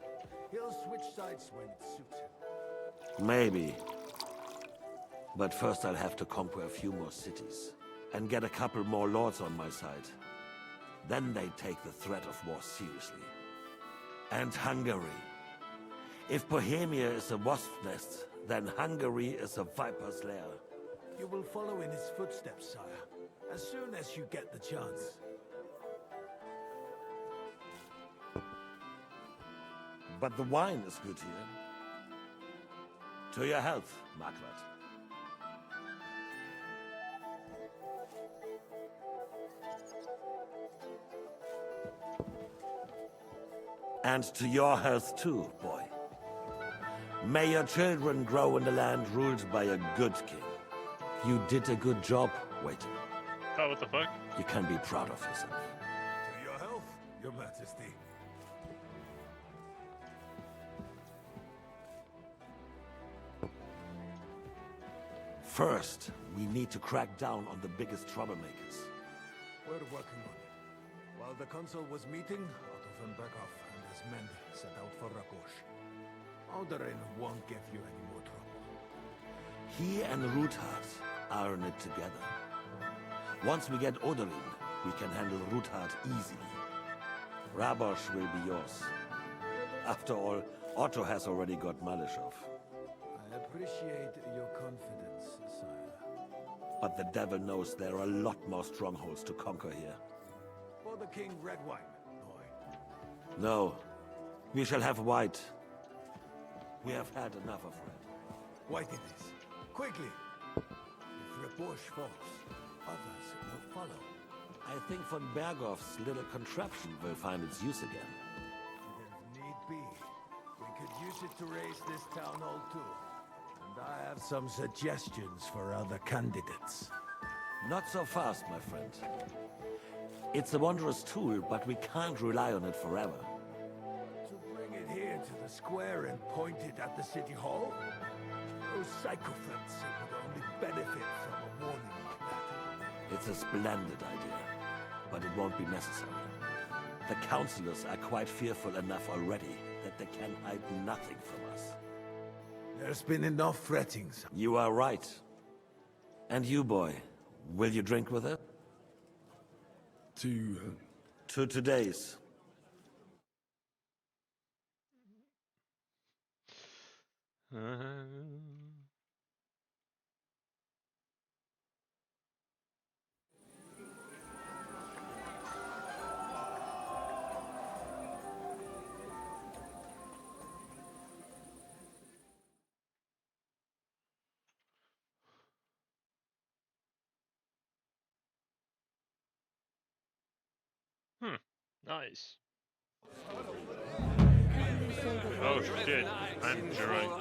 He'll switch sides when it suits him. Maybe. But first I'll have to conquer a few more cities, and get a couple more lords on my side. Then they take the threat of war seriously. And Hungary. If Bohemia is a wasp's nest, then Hungary is a viper's lair. You will follow in his footsteps, sire, as soon as you get the chance. But the wine is good here. To your health, Margaret. And to your health too, boy. May your children grow in a land ruled by a good king. You did a good job waiting. Oh, what the fuck? You can be proud of yourself. To your health, your majesty. First, we need to crack down on the biggest troublemakers. We're working on it. While the consul was meeting, Otto von Berghoff and his men set out for Rakosh. Odorin won't give you any more trouble. He and Ruthard are in it together. Once we get Odorin, we can handle Ruthard easily. Rabosh will be yours. After all, Otto has already got Malishov. I appreciate your confidence, sire. But the devil knows there are a lot more strongholds to conquer here. For the king, red wine, boy. No, we shall have white. We have had enough of red. White it is. Quickly! If Rabosh falls, others will follow. I think von Berghoff's little contraption will find its use again. If need be, we could use it to raise this town hall too. And I have some suggestions for other candidates. Not so fast, my friend. It's a wondrous tool, but we can't rely on it forever. To bring it here to the square and point it at the city hall? Those sycophants would only benefit from a warning like that. It's a splendid idea, but it won't be necessary. The councillors are quite fearful enough already that they can hide nothing from us. There's been enough fretting. You are right. And you, boy, will you drink with it? To today's. Nice. Oh shit, I'm drunk.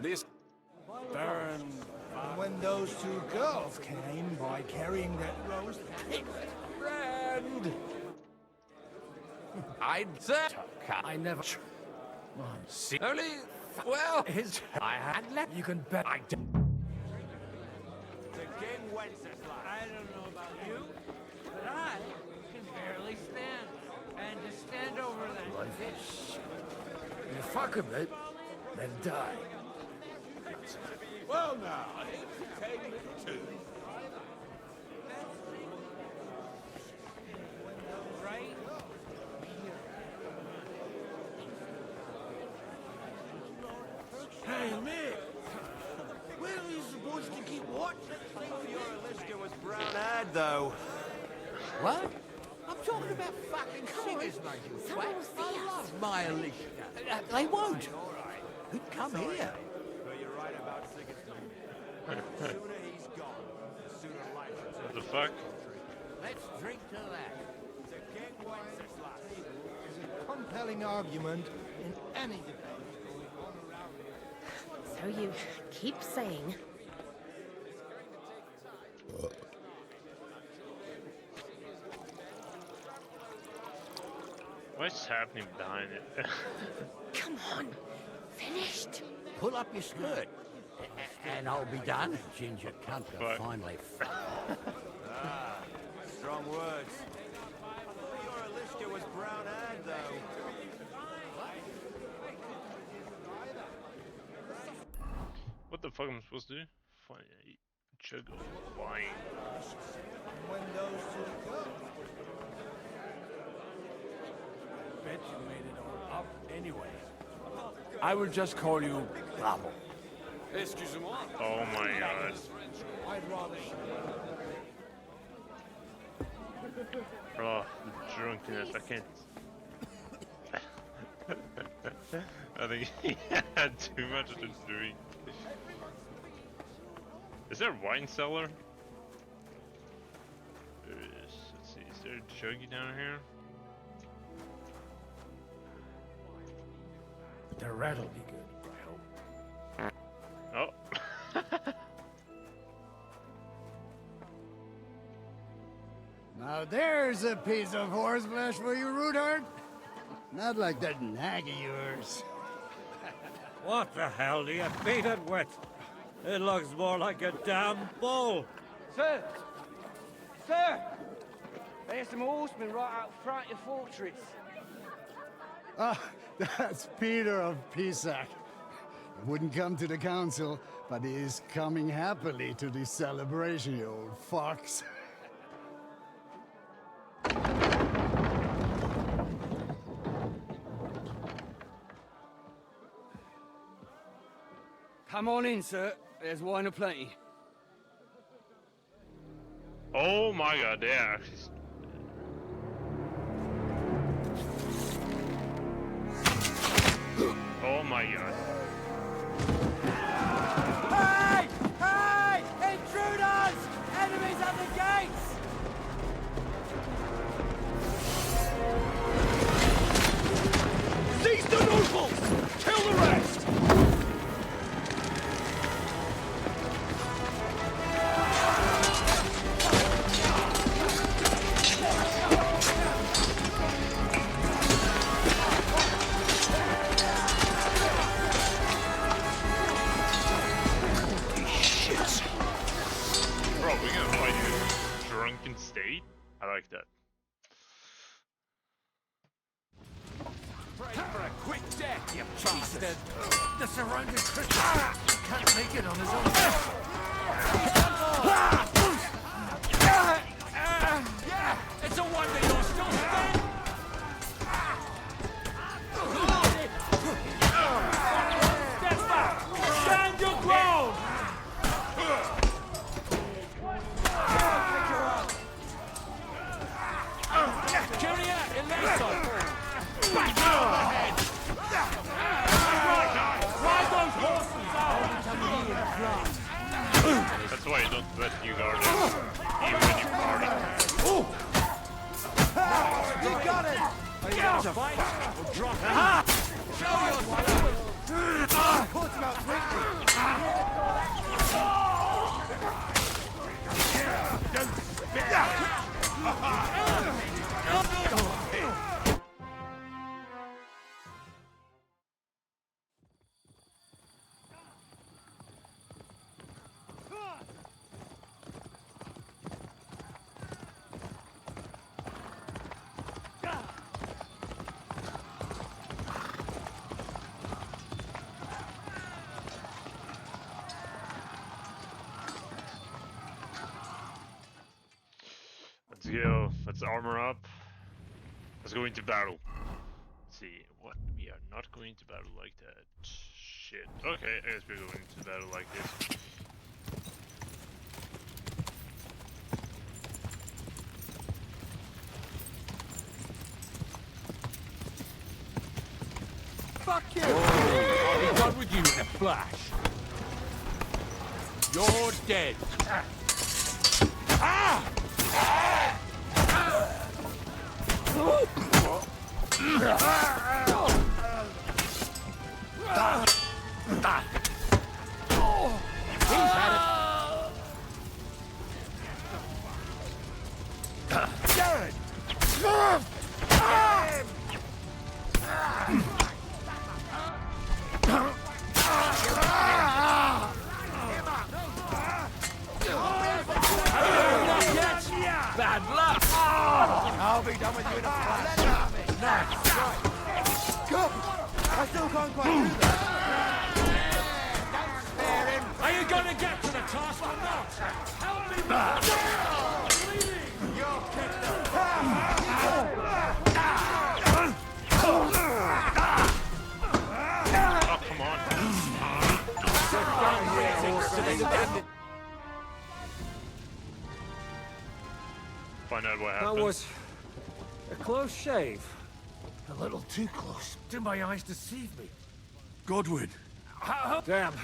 This Baron. When those two girls came by carrying that roast friend. I'd say I never... see. Only, well, I had let... You can bet I did. I don't know about you, but I can barely stand. And to stand over that fish. You fuck a bit, then die. Well now, entertainment too. Right? Hey, Mick! Where are you supposed to keep watch? Your Alicia was brown-eyed, though. What? I'm talking about fucking singers, mate, you twat. I love my Alicia. They won't. Come here. But you're right about Sigismund. The sooner he's gone, the sooner life returns. What the fuck? Let's drink to that. To King Wenceslas. There's a compelling argument in any debate going on around here. So you keep saying... What's happening behind it? Come on, finished. Pull up your skirt, and I'll be done. Ginger cunt Fuck. finally. Strong words. Your Alicia was brown-eyed, though. What the fuck am I supposed to do? Find a jug of wine. When those two go. Bet you made it all up anyway. I will just call you Bravo. Excusez-moi. Oh my god. I'd rather. Oh, the drunkenness, I can't... I think he had too much to drink. Is there a wine cellar? There is. Let's see, is there a juggy down here? The rat'll be good, I hope. Oh. Now there's a piece of horseflesh for you, Rootard. Not like that nag of yours. What the hell do you beat it with? It looks more like a damn bull. Sir! Sir! There's some horsemen right out front of the fortress. Ah, that's Peter of Pisac. He wouldn't come to the council, but he is coming happily to the celebration, you old fox. Come on in, sir. There's wine aplenty. Oh my god, they actually... Oh my god. Hey! Hey! Intruders! Enemies at the gates! Seize the nobles! Kill the rest! Bro, we're gonna fight you in drunken state? I like that. Pray for a quick death, you bastard! The surrounding Christian can't make it on his own. Yeah! It's a wonder you're still standing! Step back! Stand your ground! Carry out your legs on! Back on the head! Ride those horses out! That's why I don't let you guard it, even when you party. You got it! Are you going to fight? Or drop it? Show yourself! Caught him out quickly! Let's go. Let's armor up. Let's go into battle. Let's see what we are not going to battle like that. Shit. Okay, I guess we're going into battle like this. Fuck you! I'll be done with you in a flash. You're dead. Ah! He's had it. Dead. Bad luck! I'll be done with you in a flash. Nice. Right. Go! I still can't quite do that. Don't spare him. Are you gonna get to the task or not? Help me! You're kicked Oh, come on. Find out what That happened. was a close shave. A little too close. Did my eyes deceive me? Godwin, Damn.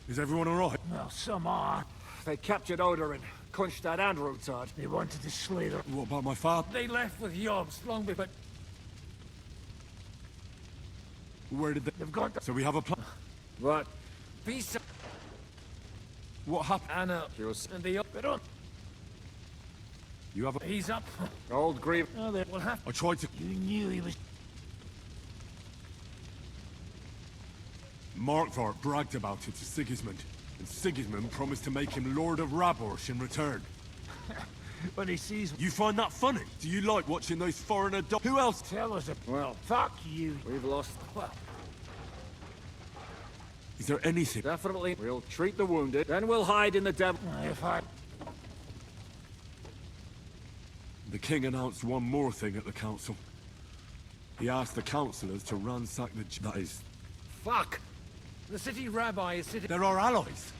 is everyone alright? Well, some are. They captured Oda and crunched that Androtard. They wanted to slay them. What about my father? They left with Yobs long before. Where did they... They've gone to... So we have a plan. What? Peace. What happened? Anna. And the... You have a... He's up. Old grief. Oh, they will have... I tried to... You knew he was... Markvart bragged about it to Sigismund, and Sigismund promised to make him Lord of Raborsh in return. But he sees... You find that funny? Do you like watching those foreigner Who else? Tell us... Well, fuck you. We've lost... Well... Is there anything? Definitely. We'll treat the wounded, then we'll hide in the devil... If I... The king announced one more thing at the council. He asked the councillors to ransack the... That is... Fuck! The city rabbi is sitting... They're our allies.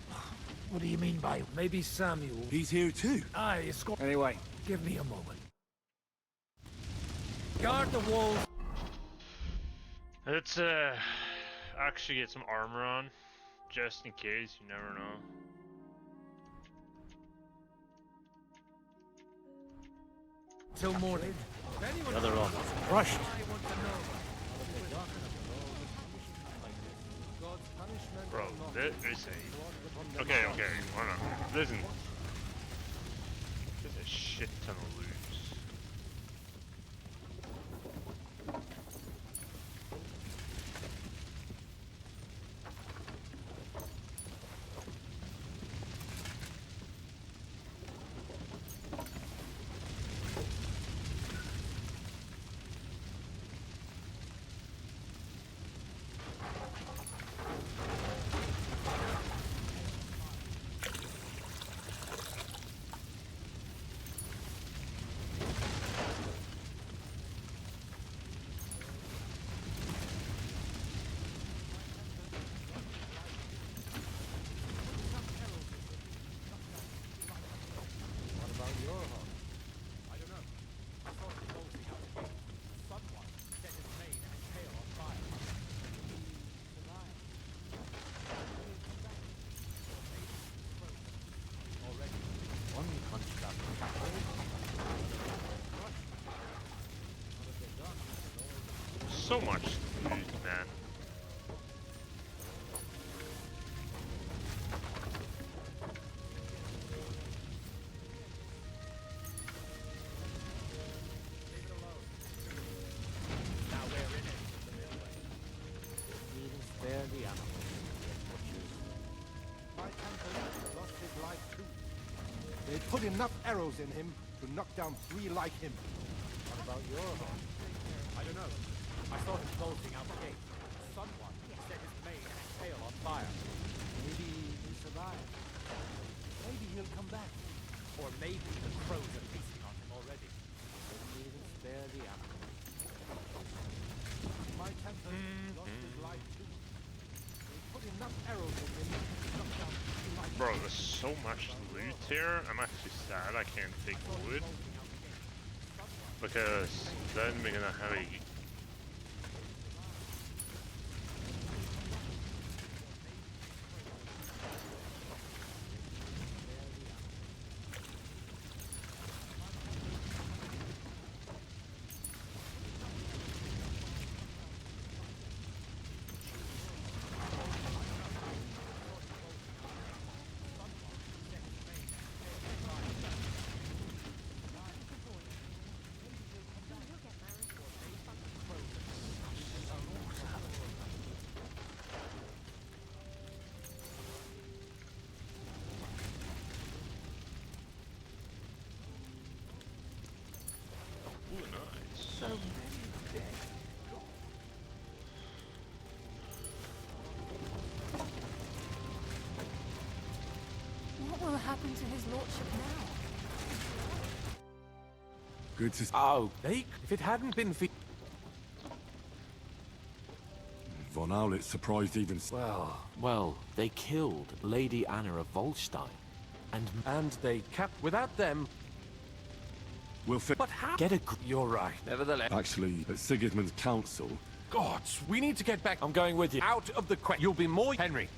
What do you mean by... Maybe Samuel... He's here too. Aye, escort... Anyway, give me a moment. Guard the walls. Let's actually get some armor on, just in case. You never know. Till morning. The other one. Crushed. Bro, this is a... Okay, why not? Listen. There's a shit ton of loot. so much loot, man. They put enough arrows in him to knock down 3 like him. What about your horse? I don't know. I saw him bolting out the gate. Someone set his mane and tail on fire. Maybe he survived. Maybe he'll come back. Or maybe the crows are feasting on him already. Didn't even spare the animal. My tempter lost his life too. They put enough arrows in him to knock down 3 like him. Bro, there's so much loot here. I'm actually sad I can't take wood. Because then we're gonna have a... Ooh, nice. So many dead. What will happen to his lordship now? Good to... Oh, if it hadn't been for... Von Owlet surprised even... Well, they killed Lady Anna of Volstein. And they kept... Without them... We'll fit... But how... Get a... You're right. Nevertheless... Actually, at Sigismund's council... Gods, we need to get back... I'm going with you. Out of the question. You'll be more... Henry.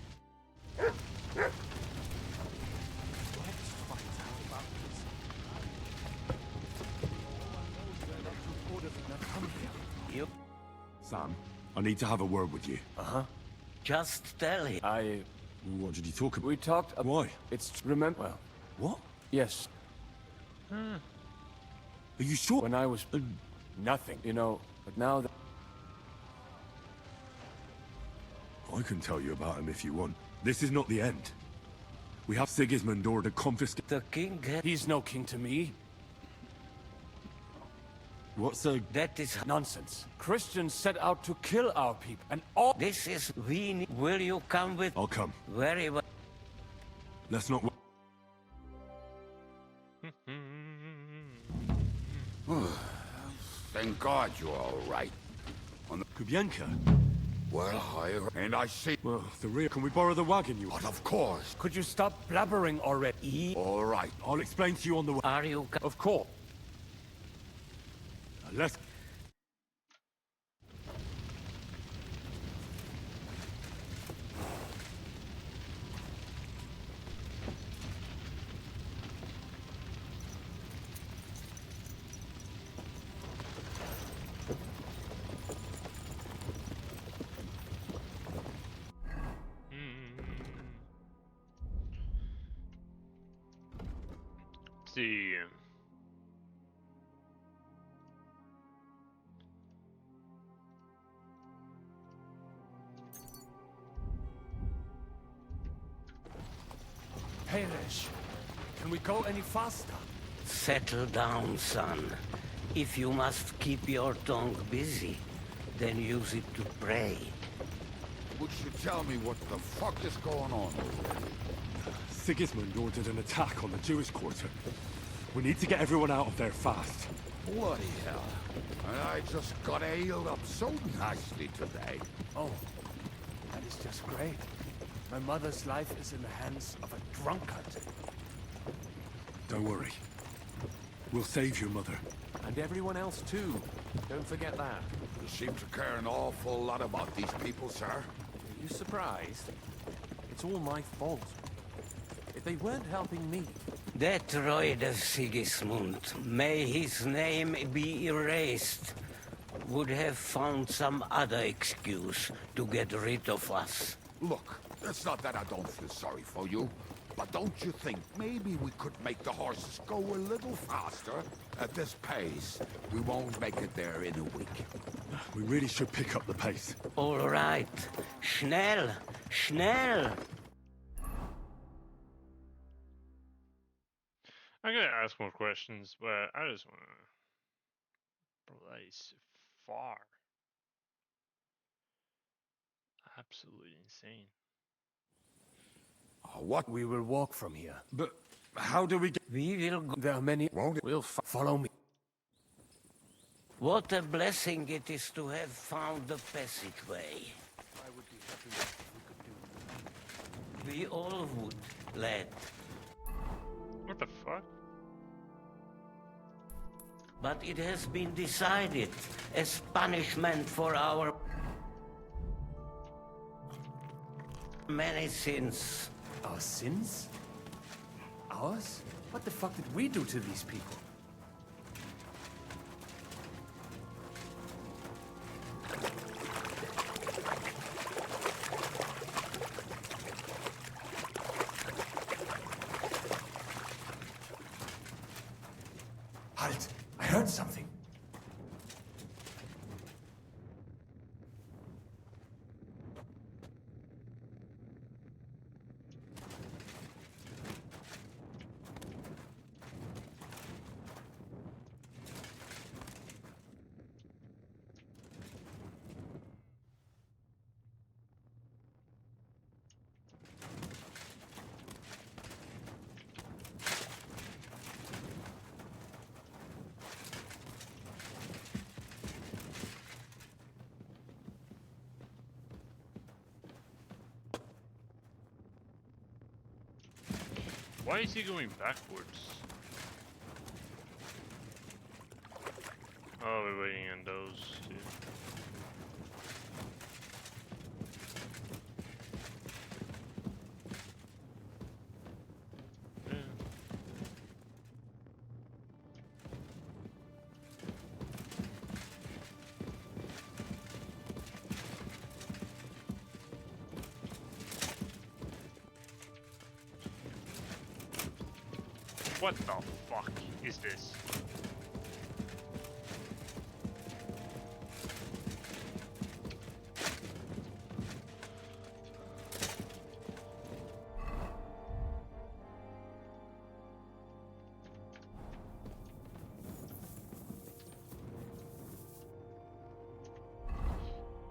You... Sam, I need to have a word with you. Uh-huh. Just tell him. What did you talk about? We talked... Why? It's... Remember... Well, What? yes. Are you sure? When I was... nothing, you know. But now that... I can tell you about him if you want. This is not the end. We have Sigismund ordered to confiscate... The king... He's no king to me. What's a... That is... Nonsense. Christians set out to kill our people, and all... This is... Will you come with... I'll come. Very well. Let's not... Thank God you're all right. On the... Kubienka? Well, and I see... Well, the rear... Can we borrow the wagon, you... But of course. Could you stop blabbering already? All right. I'll explain to you on the way. Are you... Of course. Let's... See. Hamish, can we go any faster? Settle down, son. If you must keep your tongue busy, then use it to pray. Would you tell me what the fuck is going on? Sigismund ordered an attack on the Jewish quarter. We need to get everyone out of there fast. Bloody hell. And I just got ailed up so nicely today. Oh, that is just great. My mother's life is in the hands of a drunkard. Don't worry. We'll save your mother. And everyone else too. Don't forget that. You seem to care an awful lot about these people, sir. Are you surprised? It's all my fault. If they weren't helping me... Detroit Sigismund, may his name be erased. would have found some other excuse to get rid of us. Look, it's not that I don't feel sorry for you, but don't you think maybe we could make the horses go a little faster? At this pace, we won't make it there in a week. We really should pick up the pace. All right. Schnell! Schnell! I'm gonna ask more questions, but I just wanna place far. Absolutely insane. What? We will walk from here. But how do we get... We will go. There are many... We'll follow me. What a blessing it is to have found the passageway. I would be happy if we could do. We all would, lad. What the fuck? But it has been decided as punishment for our many sins. Our sins? Ours? What the fuck did we do to these people? Halt! I heard something. Why is he going backwards? Oh, we're waiting on those two. What the fuck is this?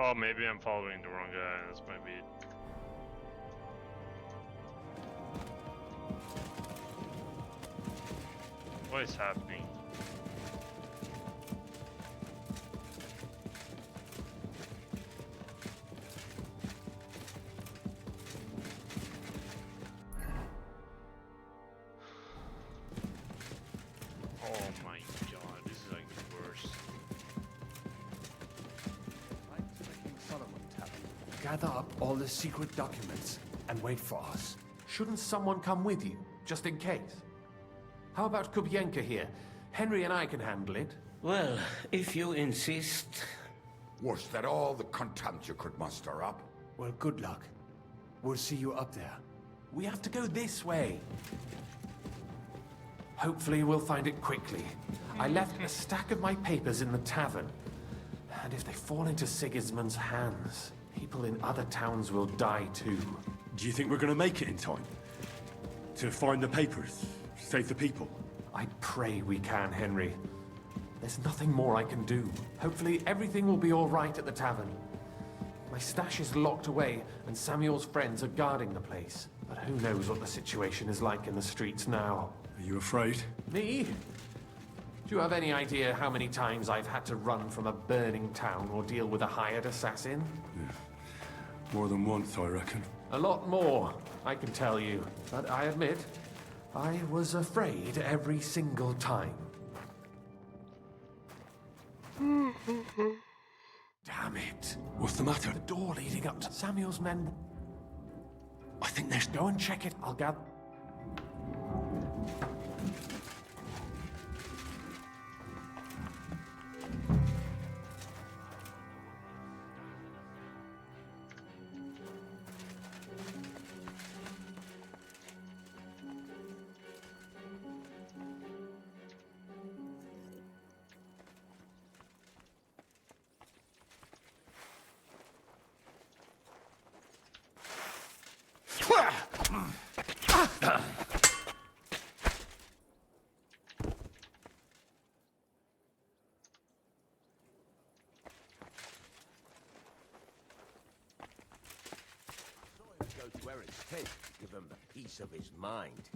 Oh, maybe I'm following the wrong guy. That's might be it. What is happening? Oh my god, this is like the worst. Right to the King Solomon Tavern. Gather up all the secret documents and wait for us. Shouldn't someone come with you, just in case? How about Kubienka here? Henry and I can handle it. Well, if you insist. Was that all the contempt you could muster up? Well, good luck. We'll see you up there. We have to go this way. Hopefully we'll find it quickly. I left a stack of my papers in the tavern. And if they fall into Sigismund's hands, people in other towns will die too. Do you think we're gonna make it in time? To find the papers? Save the people? I pray we can, Henry. There's nothing more I can do. Hopefully everything will be all right at the tavern. My stash is locked away, and Samuel's friends are guarding the place. But who knows what the situation is like in the streets now. Are you afraid? Me? Do you have any idea how many times I've had to run from a burning town or deal with a hired assassin? Yeah. More than once, I reckon. A lot more, I can tell you. But I admit, I was afraid every single time. Damn it. What's the matter? The door leading up to Samuel's men. I think there's... Go and check it. I'll gather... it take to give him the peace of his mind?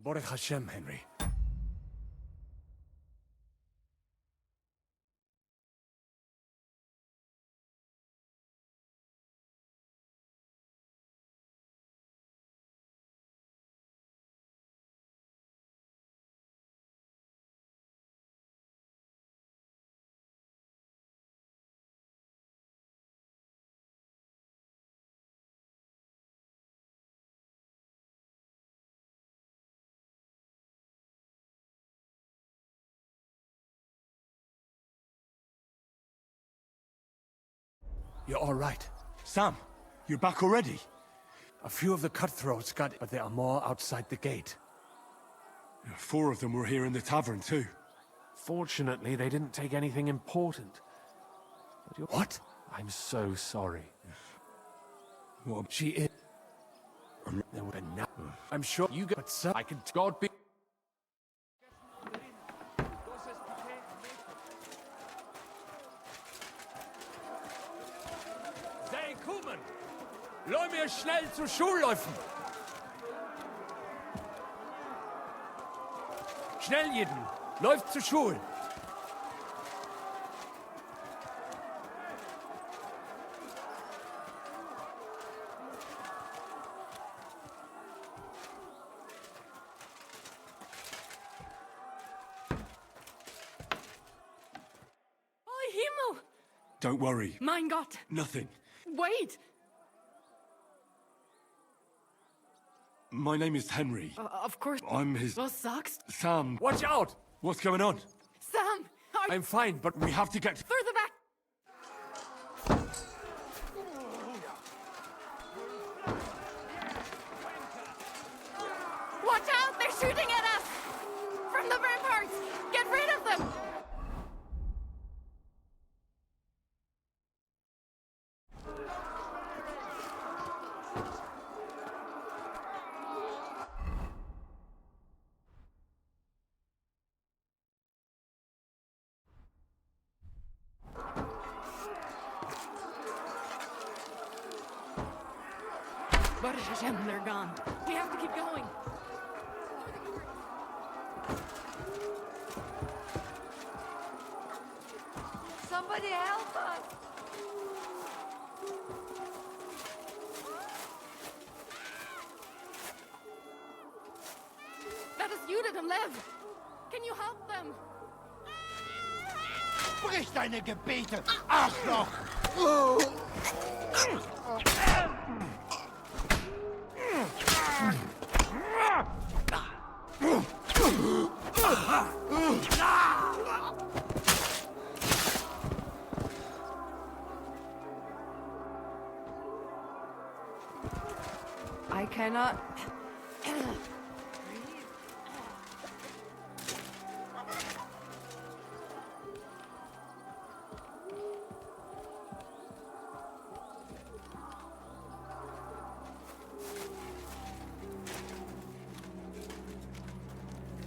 Baruch Hashem, Henry. You're all right. Sam, you're back already? A few of the cutthroats got it, but there are more outside the gate. 4 of them were here in the tavern, too. Fortunately, they didn't take anything important. But what? I'm so sorry. What? She is... There would have been I'm sure you got some... I can... God be... Sei kommen! Lass mir schnell zur Schule laufen! Schnell jeden! Läuft zur Schule! Oh, Himmel! Don't worry. Mein Gott! Nothing. Wait! My name is Henry. Of course. I'm his... Was sagst? Sam. Watch out! What's going on? Sam! I'm fine, but we have to get... Further back! Watch out! They're shooting at us! From the ramparts! Get rid of them! Baruch Hashem, they're gone. We have to keep going. Somebody help us! The that is you let him live. Can you help them? Brich deine Gebete, Arschloch! I cannot.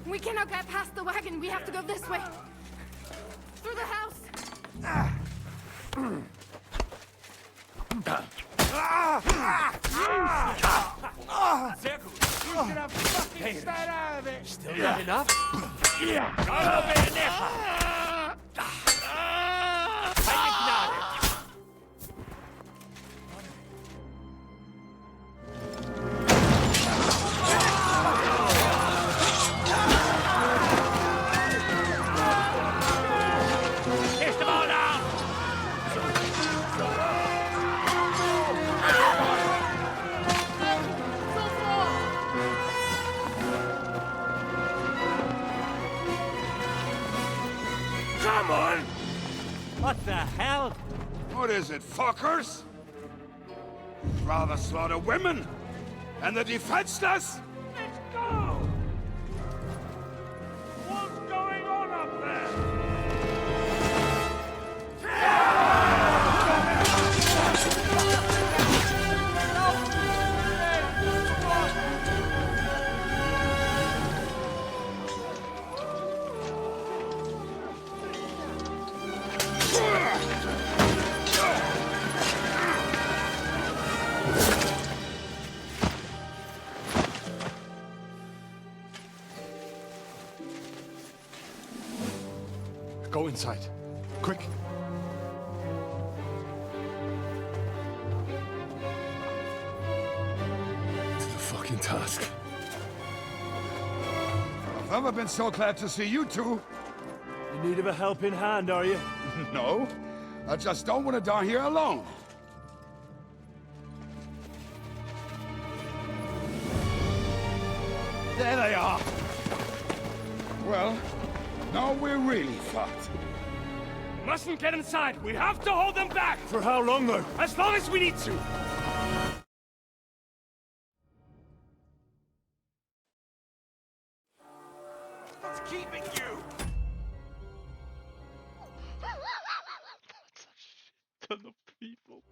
We cannot get past the wagon. We have to go this way. Through the house. Sehr gut. You should have fucking stayed out of it. Still not enough? Yeah. Come on! What the hell? What is it, fuckers? Rather slaughter women? And the defenseless? Let's go! What's going on up there? Go inside. Quick. To the fucking task. I've never been so glad to see you two. In need of a helping hand, are you? No, I just don't want to die here alone. There they are. Well, now we're really fucked. Mustn't get inside. We have to hold them back. For how long, though? As long as we need to. What's keeping you? Ton of people.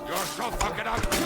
You're so fucking ugly.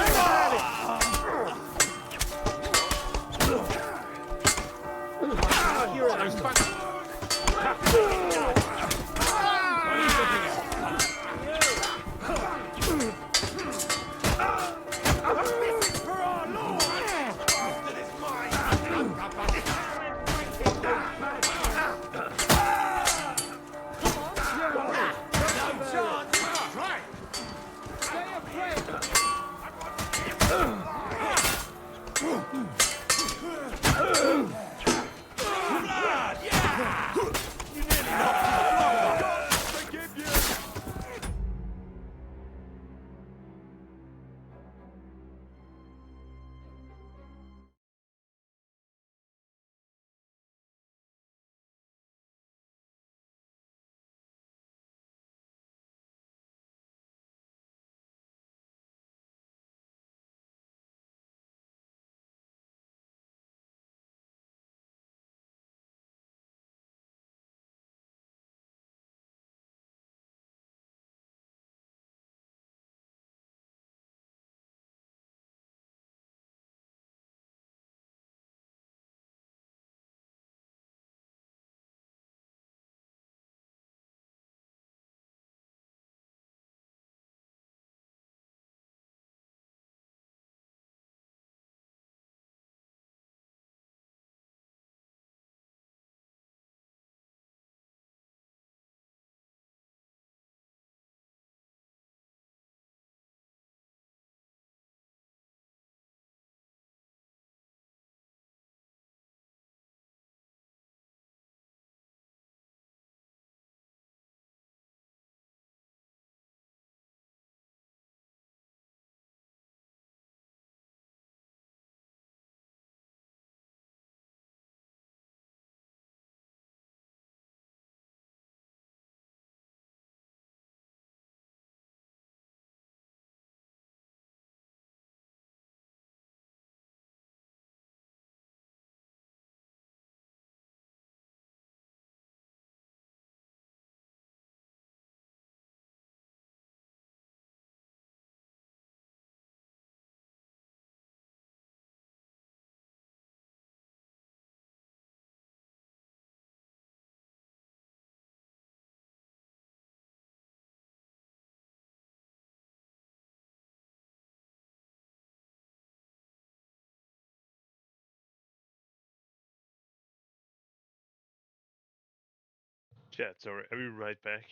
Yeah, sorry, I'll be right back.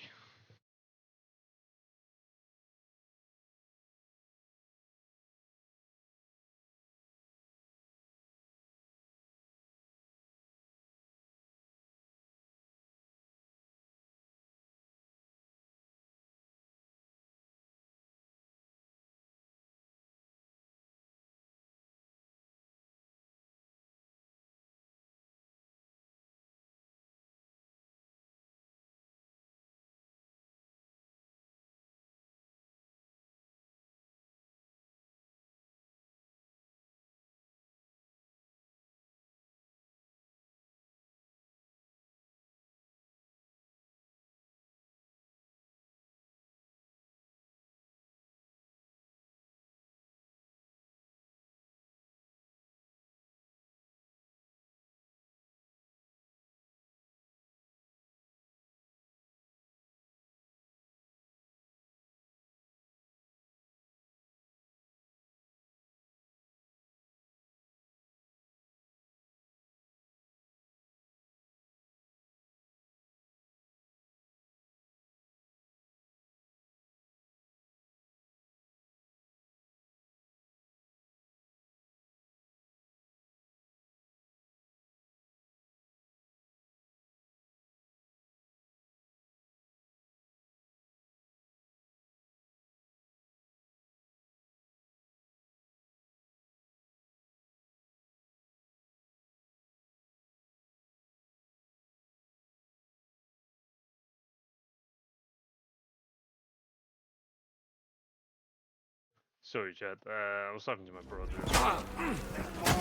Sorry, Chad. I was talking to my brother.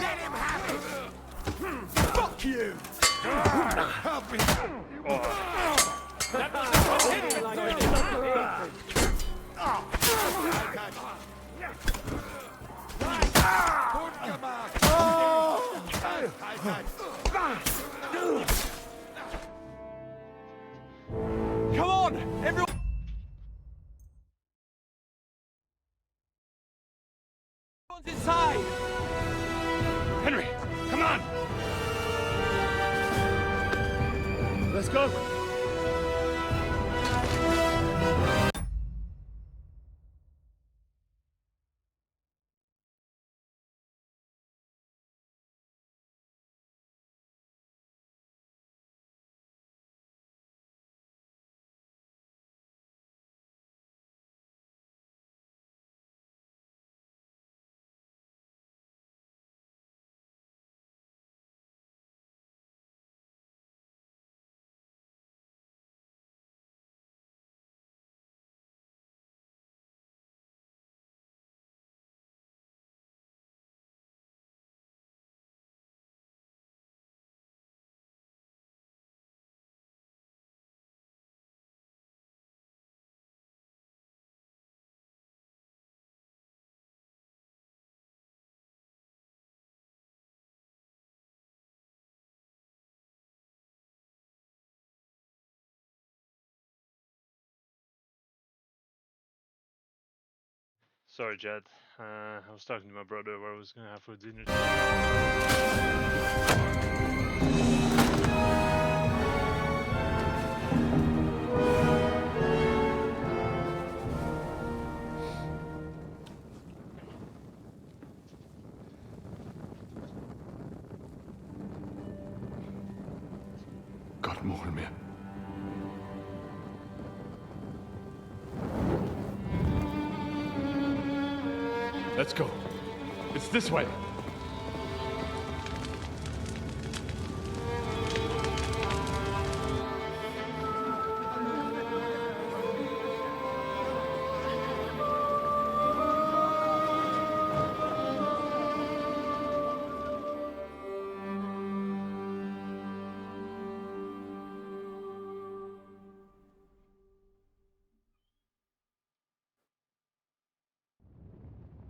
Let him have it! Fuck you! Help me! Come on, everyone! Everyone's inside! Henry, come on! Let's go! Sorry, Jed. I was talking to my brother what I was gonna have for dinner God more me. Let's go. It's this way.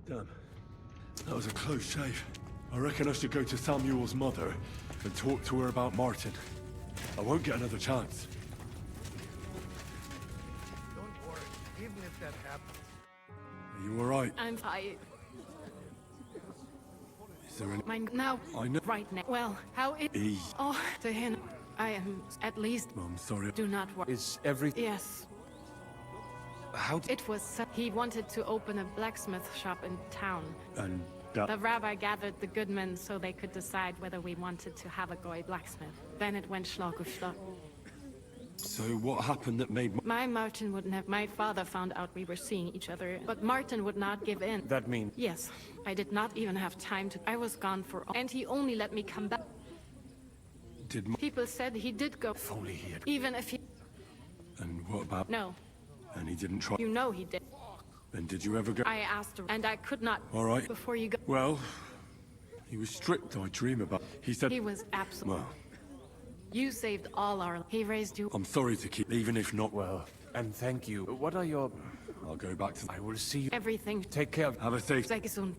Damn. That was a close shave. I reckon I should go to Samuel's mother and talk to her about Martin. I won't get another chance. Don't worry, even if that happens. Are you alright? I'm fine. Is there any... Mine now. I know... Right now. Well, how it... Easy. Oh, to him. I am at least. I'm sorry. Do not worry. Is everything... Yes. How did... It was. He wanted to open a blacksmith shop in town. And that... The rabbi gathered the good men so they could decide whether we wanted to have a goy blacksmith. Then it went schlag auf schlag. So what happened that made... My Martin wouldn't have. My father found out we were seeing each other, but Martin would not give in. That means... Yes. I did not even have time to. I was gone for. And he only let me come back. Did... People said he did go. If only he had... Even if he. And what about... No. And he didn't try... You know he did. And did you ever go... I asked her, and I could not. All right. Before you go. Well, he was strict, I dream about. He said... He was absolute. Well... You saved all our... He raised you... I'm sorry to keep... Even if not... Well, and thank you. What are your... I'll go back to... I will see you... Everything. Take care of... Have a safe... Sei gesund.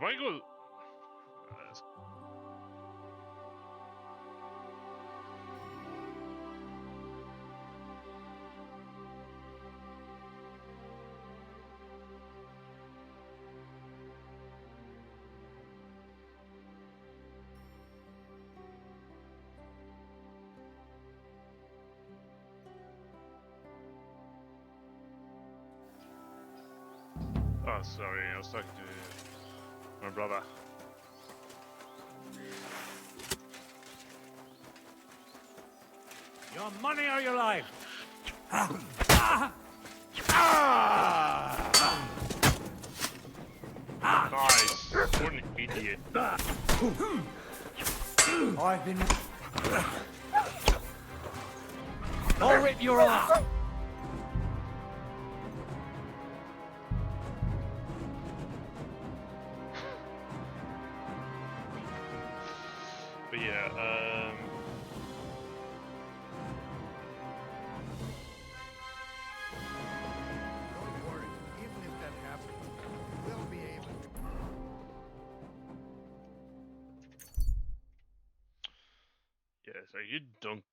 Michael. Oh, sorry, I was talking to my brother. Your money or your life? Nice. What an idiot. I've been... I'll rip your arm! But yeah, Don't worry. Even if that happens, we'll be able to. yeah, so you don't...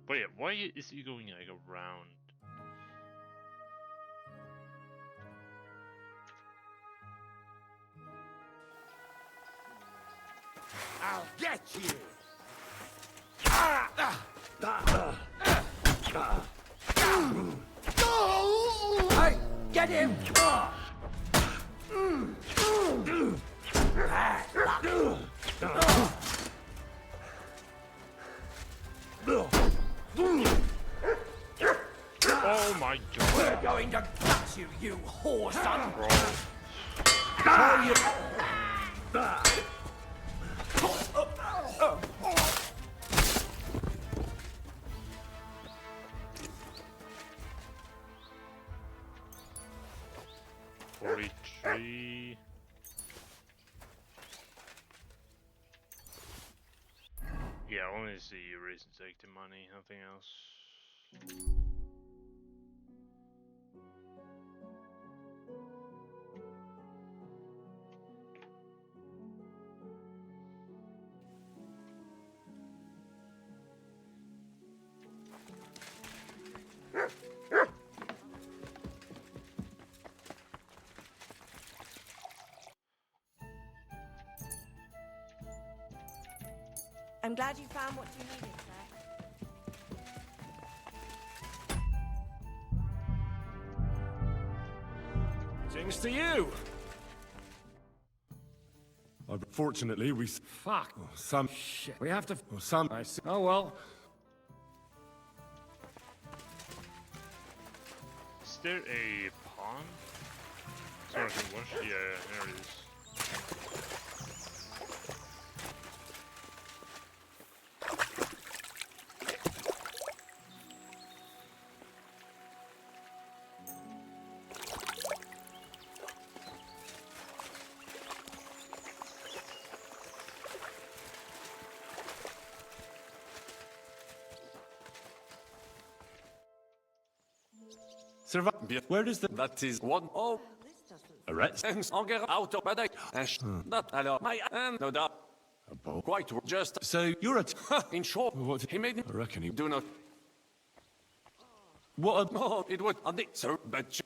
But yeah, why is he going like around? I'll get you! Hey, get him! Oh my god. We're going to gut you, you whore son! Bro. Tell you... 43. Yeah, only the reason to take the money, nothing else. I'm glad you found what you needed, sir. Things to you. Fortunately, we... Fuck. Oh, some... Shit. We have to... Oh, some... I see. Oh, well. Is there a pond? Sorry, I can watch. Yeah, there it is. Survive. Where is the... That is one... Oh... Arrest. I'll get out of bed. Not alors. My no doubt. quite just. So you're a. In short, what he made. I reckon he do not. What? No, it would. Sir, but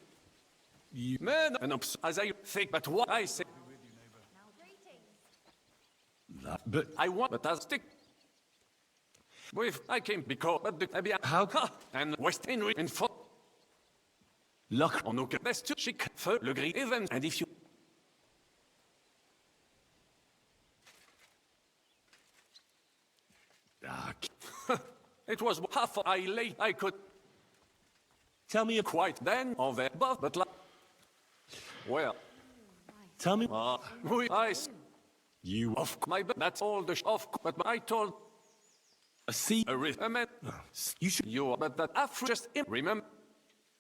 you man, and as I think, but what I say. That, but I want, but I stick. With I came because, but the how and West Henry and for. Luck on aucun best chic for le gris event, and if you. It was half I lay I could. Tell me a quite then of that, but like. Well. Tell me. I. You off my but that's all the off but I told. A sea a riff a man. You should you but that after just remember.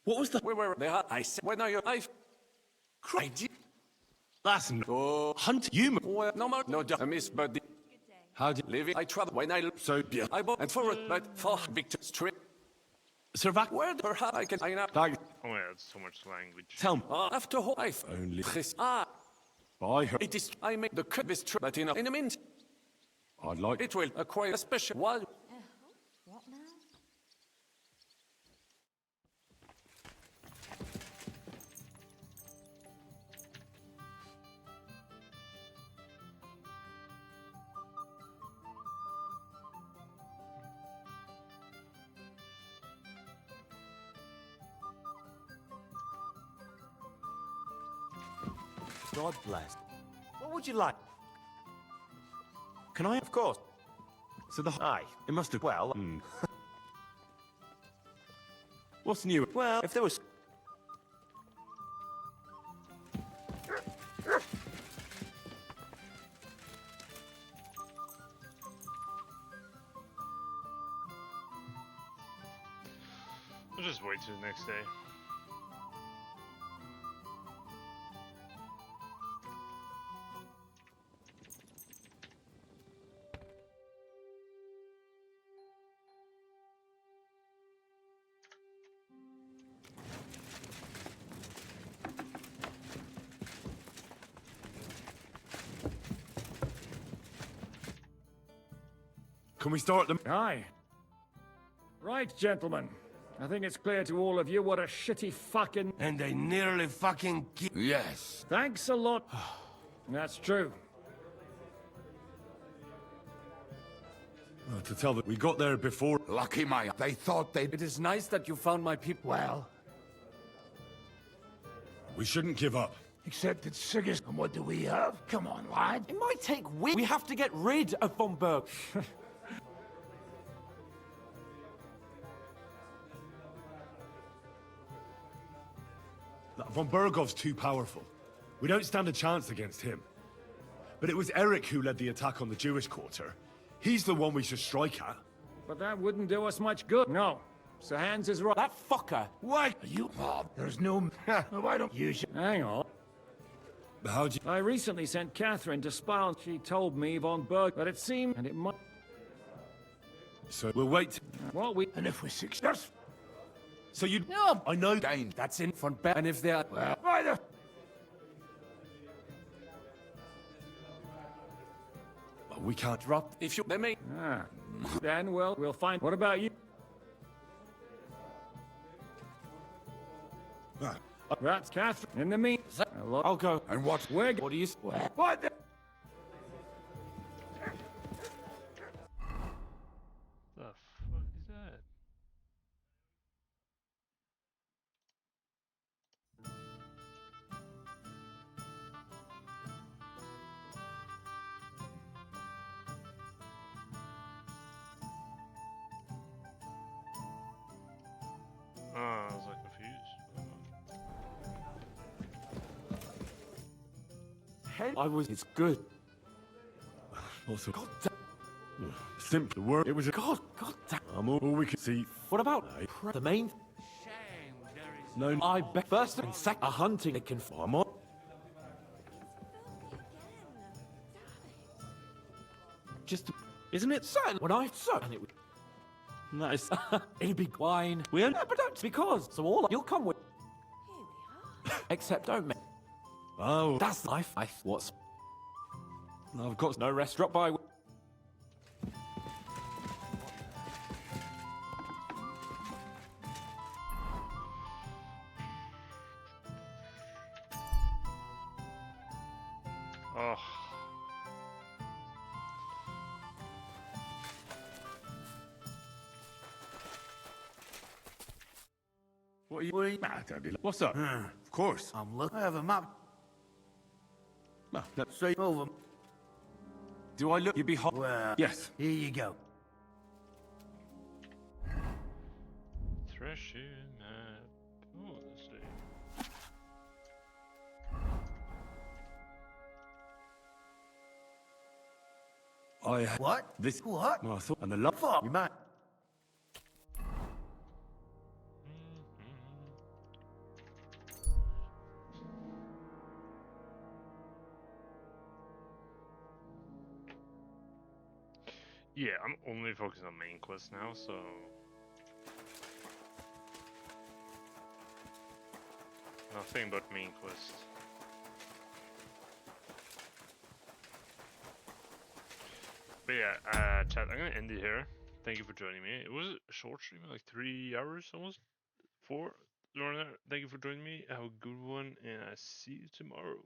What was the we were there I said when are your life? Cried. Last no hunt you well no more no just miss but how did live it? I travel when I so yeah I bought and for it but for Victor's trip. Survive where perhaps I can I know. Oh yeah, it's so much language. Tell me after whole life only by her. It is I make the this trip but in a minute. I'd like it will acquire a special one. What now? God bless. What would you like? Can I? Of course. So the aye, it must have well. What's new? Well, if there was. We'll just wait till the next day. Can we start them? Aye. Right, gentlemen. I think it's clear to all of you what a shitty fucking... And they nearly fucking... Yes. Thanks a lot. That's true. To tell that we got there before. Lucky Maya. They thought they'd... It is nice that you found my people. Well... We shouldn't give up. Except it's Siggers. And what do we have? Come on, lad. It might take weeks. We have to get rid of Von Berg. Von Bergov's too powerful. We don't stand a chance against him. But it was Eric who led the attack on the Jewish quarter. He's the one we should strike at. But that wouldn't do us much good. No. Sir Hans is right. That fucker. What? Are you... there's no... Why don't you... Hang on. How'd you... I recently sent Catherine to spy on... She told me Von Berg, but it seemed... And it might... So we'll wait. What we... And if we're successful... So you... No, I know... Dane, that's in front back. And if they're... Well, either... We can't drop... If you... They may... Ah. Then, well, we'll find... What about you? That's Catherine. In the meantime... I'll go. And what? What do you... What the... The fuck is that? I was like confused. I was... It's good. Also... God damn. Simple word. It was a... God damn. All we could see... What about... The main... No... I bet first and second... A hunting... It can... farm on. Just... Isn't it certain? When I... So... And it would... Nice. It'd be wine. We ain't... But don't... Because... So all... You'll come with... Here we are. Except don't... Oh... That's life. What's... I've got... No rest. Drop by... Oh. What are you at? What's up? Of course. I'm looking. I have a map. No, no. Straight over. Do I look? You be hot? Well, yes. Here you go. Threshing map. Oh, let's see. What? This. What? No, I thought. And the love. You might. Yeah, I'm only focusing on main quest now, so... Nothing but main quest. But yeah, chat, I'm gonna end it here. Thank you for joining me. It was a short stream, like 3 hours almost. 4. Thank you for joining me. Have a good one, and I see you tomorrow.